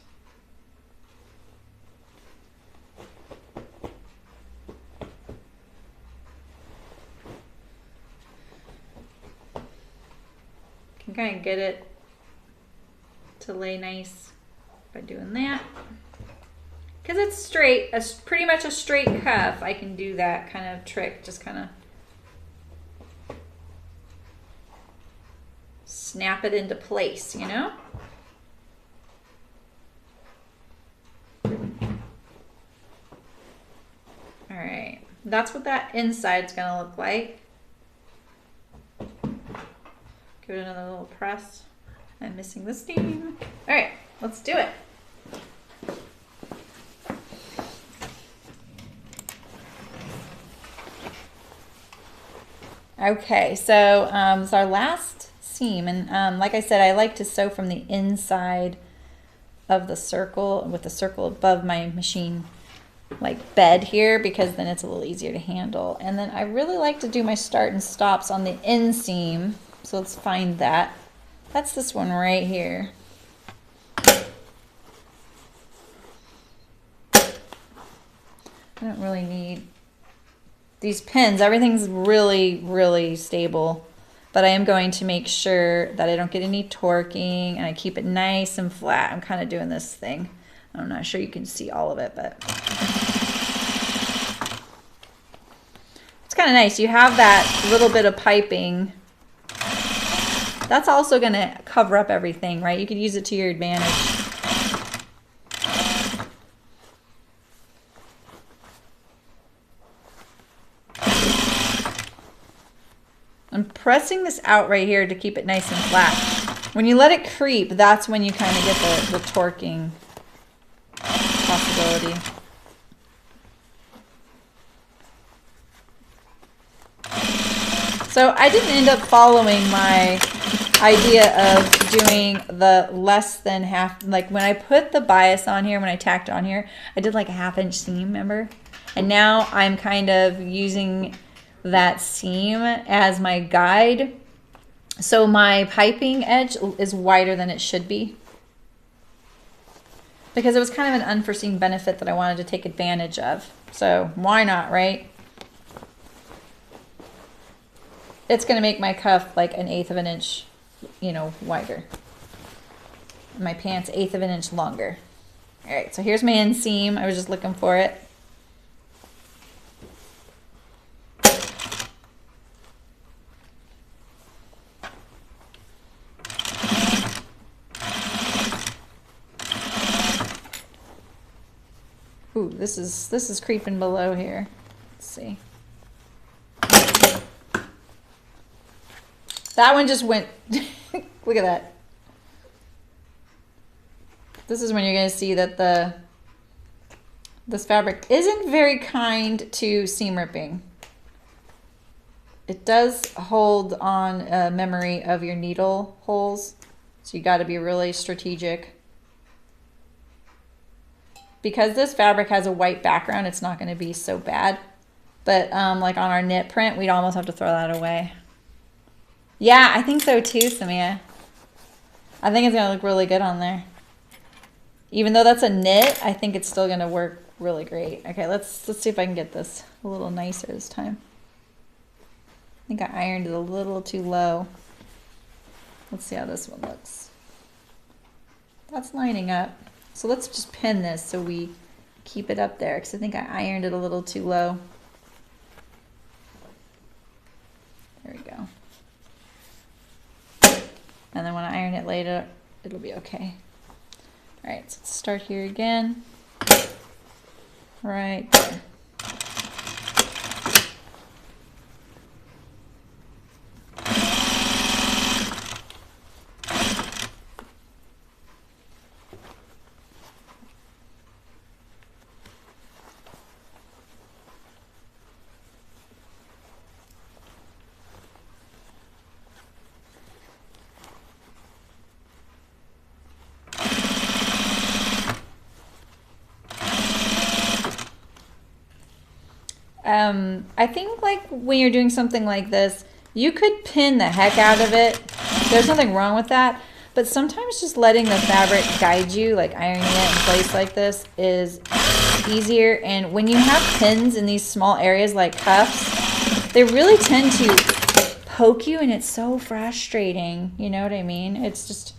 Can kind of get it to lay nice by doing that. Because it's straight, pretty much a straight cuff, I can do that kind of trick, just kind of snap it into place, you know? All right, that's what that inside's gonna look like. Give it another little press. I'm missing the seam. All right, let's do it. Okay, so it's our last seam, and like I said, I like to sew from the inside of the circle with the circle above my machine like bed here, because then it's a little easier to handle. And then I really like to do my start and stops on the inseam, so let's find that. That's this one right here. I don't really need these pins. Everything's really stable, but I am going to make sure that I don't get any torquing and I keep it nice and flat. I'm kind of doing this thing. I'm not sure you can see all of it, but it's kind of nice. You have that little bit of piping. That's also going to cover up everything, right? You could use it to your advantage. I'm pressing this out right here to keep it nice and flat. When you let it creep, that's when you kind of get the torquing possibility. So I didn't end up following my idea of doing the less than half, like when I put the bias on here, when I tacked on here, I did like a 1/2 inch seam, remember? And now I'm kind of using that seam as my guide. So my piping edge is wider than it should be, because it was kind of an unforeseen benefit that I wanted to take advantage of. So why not, right? It's going to make my cuff like 1/8 of an inch, you know, wider. And my pants 1/8 of an inch longer. All right, so here's my inseam. I was just looking for it. Ooh, this is creeping below here. Let's see. That one just went, look at that. This is when you're gonna see that this fabric isn't very kind to seam ripping. It does hold on a memory of your needle holes, so you gotta be really strategic. Because this fabric has a white background, it's not gonna be so bad. But like on our knit print, we'd almost have to throw that away. Yeah, I think so too, Samia. I think it's gonna look really good on there. Even though that's a knit, I think it's still gonna work really great. Okay, let's see if I can get this a little nicer this time. I think I ironed it a little too low. Let's see how this one looks. That's lining up. So let's just pin this so we keep it up there, because I think I ironed it a little too low. There we go. And then when I iron it later, it'll be okay. All right, so let's start here again. Right there. I think like when you're doing something like this, you could pin the heck out of it. There's nothing wrong with that. But sometimes just letting the fabric guide you, like ironing it in place like this, is easier. And when you have pins in these small areas like cuffs, they really tend to poke you, and it's so frustrating. You know what I mean? It's just...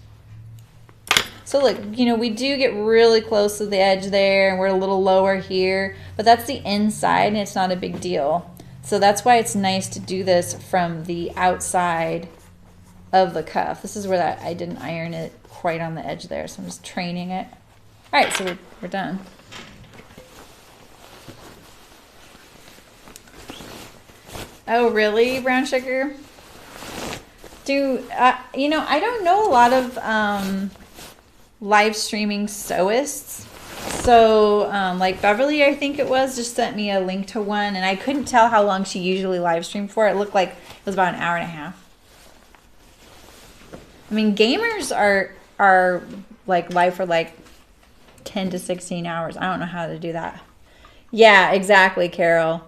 So look, you know, we do get really close to the edge there, and we're a little lower here, but that's the inside, and it's not a big deal. So that's why it's nice to do this from the outside of the cuff. This is where that I didn't iron it quite on the edge there, so I'm just training it. All right, so we're done. Oh, really, brown sugar? You know, I don't know a lot of live streaming sewists. So like Beverly, I think it was, just sent me a link to one, and I couldn't tell how long she usually live streamed for. It looked like it was about an hour and a half. I mean, gamers are like live for like 10 to 16 hours. I don't know how to do that. Yeah, exactly, Carol.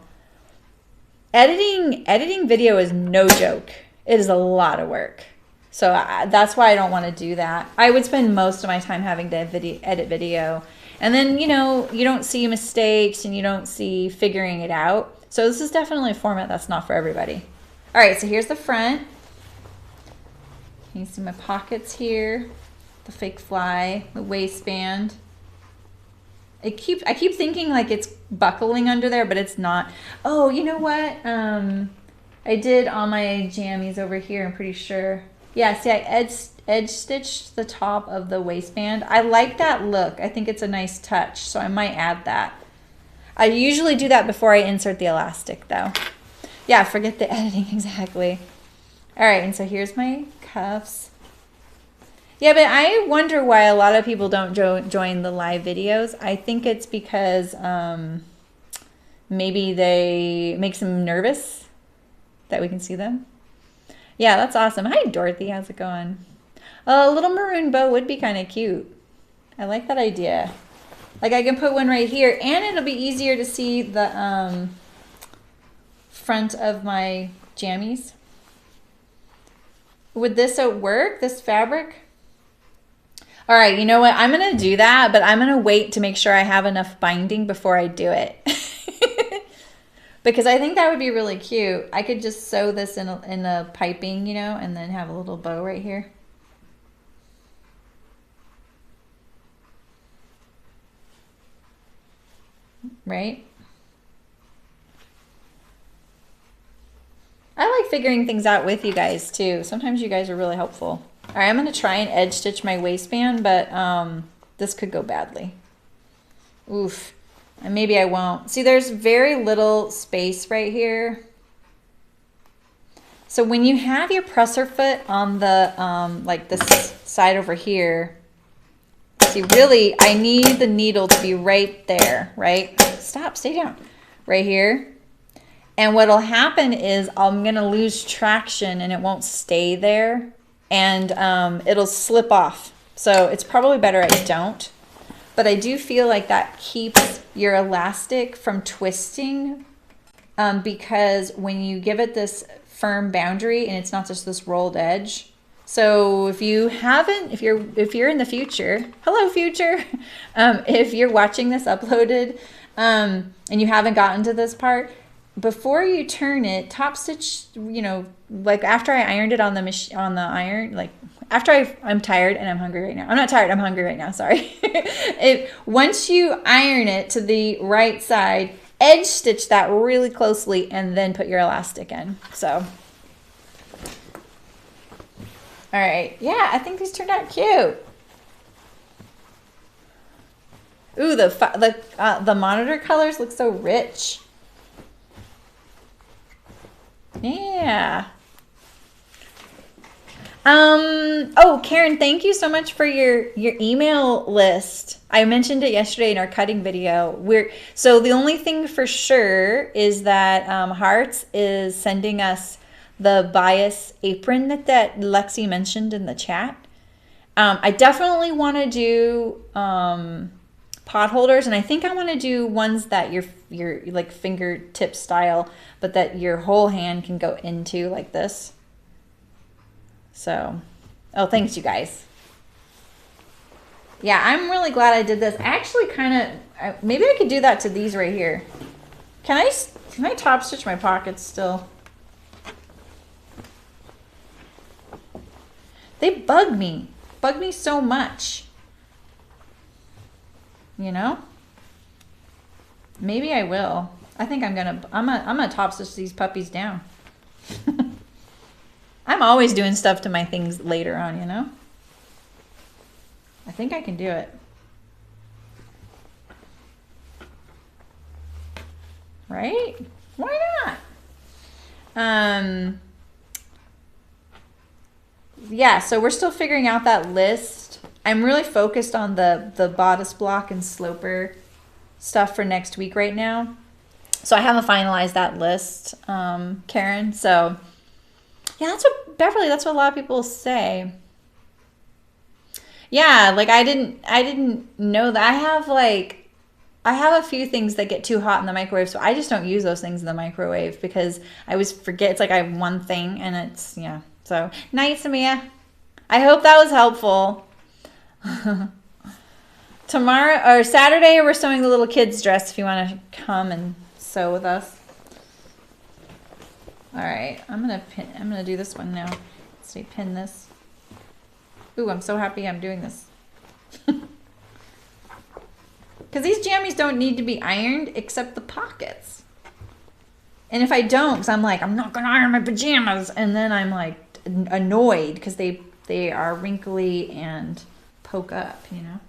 Editing video is no joke. It is a lot of work. So that's why I don't want to do that. I would spend most of my time having to edit video. And then, you know, you don't see mistakes and you don't see figuring it out. So this is definitely a format that's not for everybody. All right, so here's the front. You can see my pockets here, the fake fly, the waistband. I keep thinking like it's buckling under there, but it's not. Oh, you know what? I did on my jammies over here, I'm pretty sure. Yeah, see, I edge stitched the top of the waistband. I like that look. I think it's a nice touch, so I might add that. I usually do that before I insert the elastic, though. Yeah, forget the editing, exactly. All right, and so here's my cuffs. Yeah, but I wonder why a lot of people don't join the live videos. I think it's because maybe they makes them nervous that we can see them. Yeah, that's awesome. Hi, Dorothy. How's it going? A little maroon bow would be kind of cute. I like that idea. Like I can put one right here, and it'll be easier to see the front of my jammies. Would this work, this fabric? All right, you know what? I'm going to do that, but I'm going to wait to make sure I have enough binding before I do it. Because I think that would be really cute. I could just sew this in a piping, you know, and then have a little bow right here. Right? I like figuring things out with you guys too. Sometimes you guys are really helpful. All right, I'm going to try and edge stitch my waistband, but this could go badly. Oof. And maybe I won't. See, there's very little space right here. So when you have your presser foot on the, like this side over here, see, really, I need the needle to be right there, right? Stop, stay down. Right here. And what'll happen is I'm going to lose traction and it won't stay there. And it'll slip off. So it's probably better I don't. But I do feel like that keeps your elastic from twisting because when you give it this firm boundary and it's not just this rolled edge. So if you haven't, if you're in the future, hello future, if you're watching this uploaded and you haven't gotten to this part, before you turn it, top stitch, you know, like after I ironed it on the iron, like after I'm tired and I'm hungry right now. I'm not tired, I'm hungry right now, sorry. Once you iron it to the right side, edge stitch that really closely and then put your elastic in. So, all right, yeah, I think these turned out cute. Ooh, the monitor colors look so rich. Yeah. Oh, Karen, thank you so much for your email list. I mentioned it yesterday in our cutting video. So the only thing for sure is that Hearts is sending us the bias apron that Lexi mentioned in the chat. I definitely want to do pot holders, and I think I want to do ones that your like fingertip style, but that your whole hand can go into like this. So, oh, thanks you guys. Yeah, I'm really glad I did this. I actually kind of, maybe I could do that to these right here. Can I top stitch my pockets still? They bug me so much. You know? Maybe I will. I think I'm gonna top stitch these puppies down. I'm always doing stuff to my things later on, you know? I think I can do it. Right? Why not? Yeah, so we're still figuring out that list. I'm really focused on the bodice block and sloper stuff for next week right now. So I haven't finalized that list, Karen. So yeah, that's what Beverly, that's what a lot of people say. Yeah, like I didn't know that. I have a few things that get too hot in the microwave, so I just don't use those things in the microwave because I always forget. It's like I have one thing and it's, yeah. So, night, Samia. I hope that was helpful. Tomorrow or Saturday, we're sewing the little kid's dress if you want to come and sew with us. All right, I'm gonna do this one now. Let's see, pin this. Ooh, I'm so happy I'm doing this. Because these jammies don't need to be ironed except the pockets. And if I don't, because I'm like, I'm not going to iron my pajamas. And then I'm like annoyed because they are wrinkly and poke up, you know.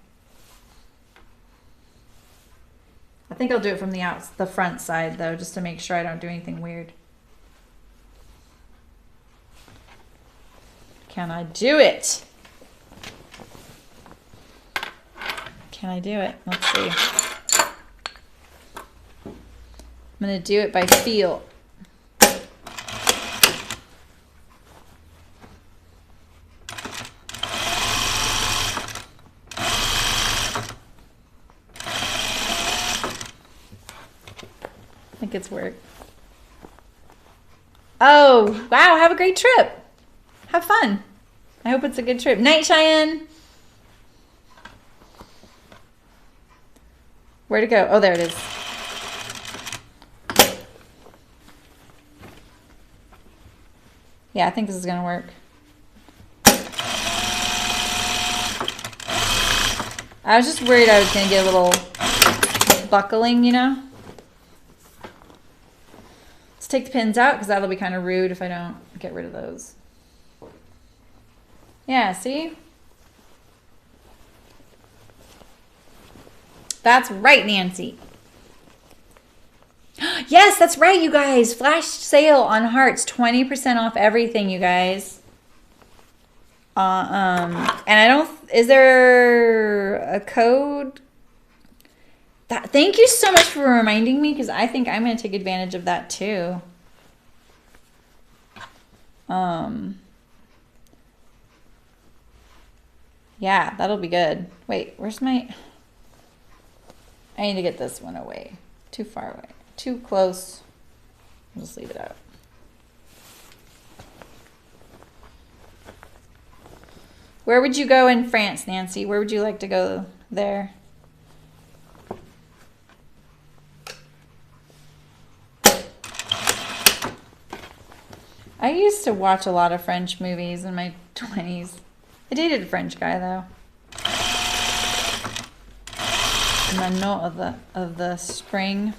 I think I'll do it from the front side though, just to make sure I don't do anything weird. Can I do it? Can I do it? Let's see. I'm going to do it by feel. I think it's worked. Oh, wow. Have a great trip. Have fun. I hope it's a good trip. Night, Cheyenne. Where'd it go? Oh, there it is. Yeah, I think this is going to work. I was just worried I was going to get a little buckling, you know? Let's take the pins out because that'll be kind of rude if I don't get rid of those. Yeah, see? That's right, Nancy. Yes, that's right, you guys. Flash sale on Hearts. 20% off everything, you guys. And I don't... Is there a code? Thank you so much for reminding me because I think I'm going to take advantage of that too. Yeah, that'll be good. Wait, where's my... I need to get this one away. Too far away. Too close. I'll just leave it out. Where would you go in France, Nancy? Where would you like to go there? I used to watch a lot of French movies in my 20s. I dated a French guy, though. Manon of the Spring.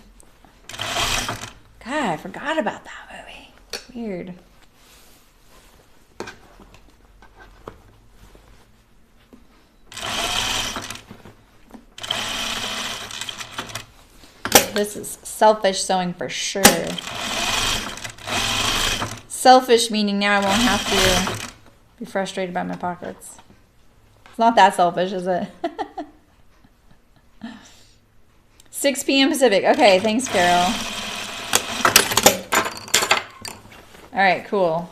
God, I forgot about that movie. Weird. This is selfish sewing for sure. Selfish meaning now I won't have to be frustrated by my pockets. It's not that selfish, is it? 6 p.m. Pacific. Okay, thanks, Carol. All right, cool.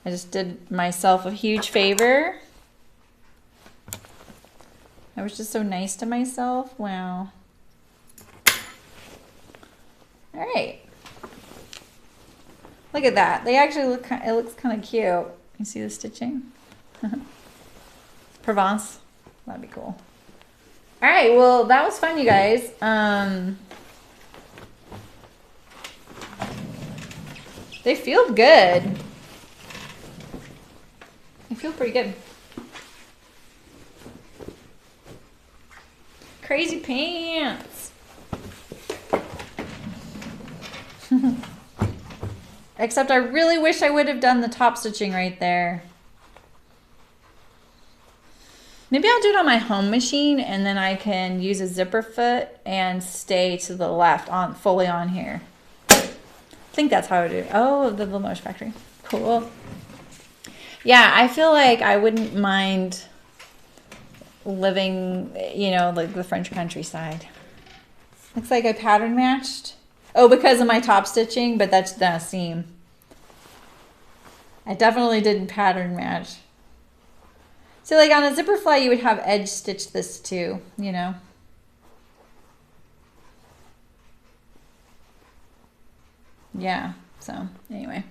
I just did myself a huge favor. I was just so nice to myself. Wow. All right. Look at that. They actually look, it looks kind of cute. You see the stitching? Provence. That'd be cool. All right. Well, that was fun, you guys. They feel good. They feel pretty good. Crazy pants. Except I really wish I would have done the top stitching right there. Maybe I'll do it on my home machine and then I can use a zipper foot and stay to the left on fully on here. I think that's how I do it. Oh, the Little Motion Factory. Cool. Yeah, I feel like I wouldn't mind living, you know, like the French countryside. Looks like I pattern matched. Oh, because of my top stitching, but that's the seam. I definitely didn't pattern match. So like on a zipper fly, you would have edge stitch this too, you know. Yeah, so anyway.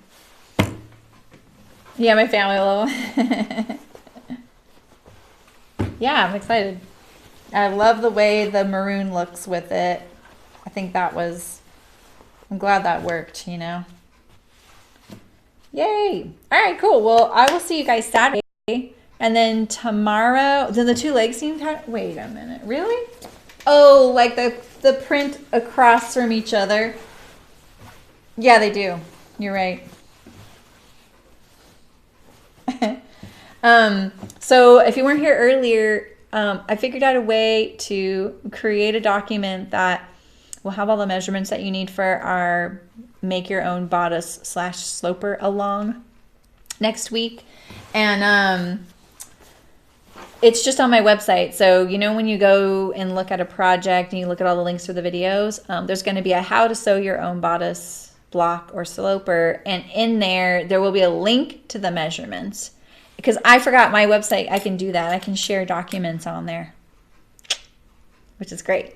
Yeah, my family level. Yeah, I'm excited. I love the way the maroon looks with it. I think that was, I'm glad that worked, you know. Yay. All right, cool. Well, I will see you guys Saturday. And then tomorrow, then the two legs seem kind of, wait a minute, really? Oh, like the print across from each other. Yeah, they do. You're right. So if you weren't here earlier, I figured out a way to create a document that will have all the measurements that you need for our make your own bodice / sloper along next week. And it's just on my website. So, you know, when you go and look at a project and you look at all the links for the videos, there's going to be a how to sew your own bodice block or sloper. And in there will be a link to the measurements. Because I forgot my website, I can do that. I can share documents on there, which is great.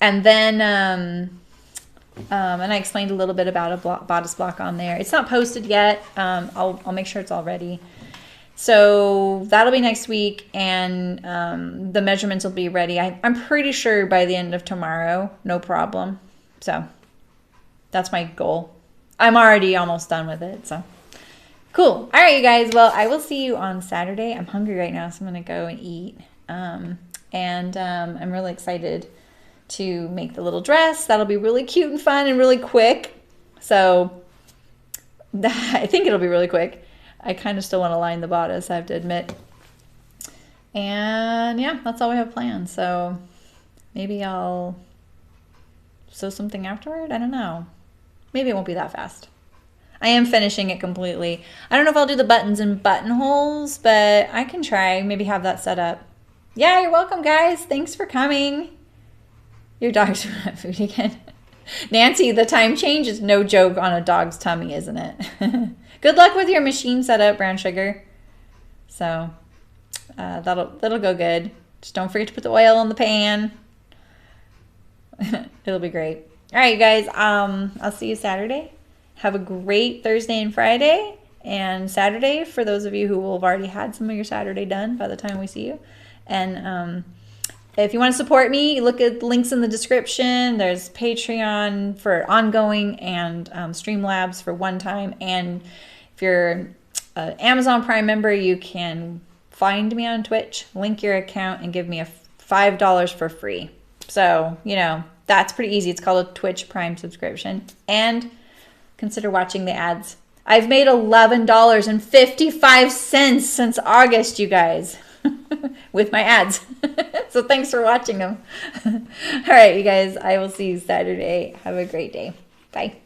And then, and I explained a little bit about a bodice block on there. It's not posted yet. I'll make sure it's all ready. So that'll be next week, and the measurements will be ready. I'm pretty sure by the end of tomorrow, no problem. So that's my goal. I'm already almost done with it, so. Cool. All right, you guys. Well, I will see you on Saturday. I'm hungry right now, so I'm going to go and eat. I'm really excited to make the little dress. That'll be really cute and fun and really quick. So I think it'll be really quick. I kind of still want to line the bodice, I have to admit. And yeah, that's all we have planned. So maybe I'll sew something afterward. I don't know. Maybe it won't be that fast. I am finishing it completely. I don't know if I'll do the buttons and buttonholes, but I can try. Maybe have that set up. Yeah, you're welcome, guys. Thanks for coming. Your dog's want food again. Nancy, the time change is no joke on a dog's tummy, isn't it? Good luck with your machine setup, Brown Sugar. So that'll go good. Just don't forget to put the oil in the pan. It'll be great. All right, you guys. I'll see you Saturday. Have a great Thursday and Friday and Saturday for those of you who will have already had some of your Saturday done by the time we see you. And if you want to support me, look at the links in the description. There's Patreon for ongoing and Streamlabs for one time. And if you're an Amazon Prime member, you can find me on Twitch, link your account, and give me a $5 for free. So, you know, that's pretty easy. It's called a Twitch Prime subscription. And consider watching the ads. I've made $11.55 since August, you guys, with my ads. So thanks for watching them. All right, you guys, I will see you Saturday. Have a great day. Bye.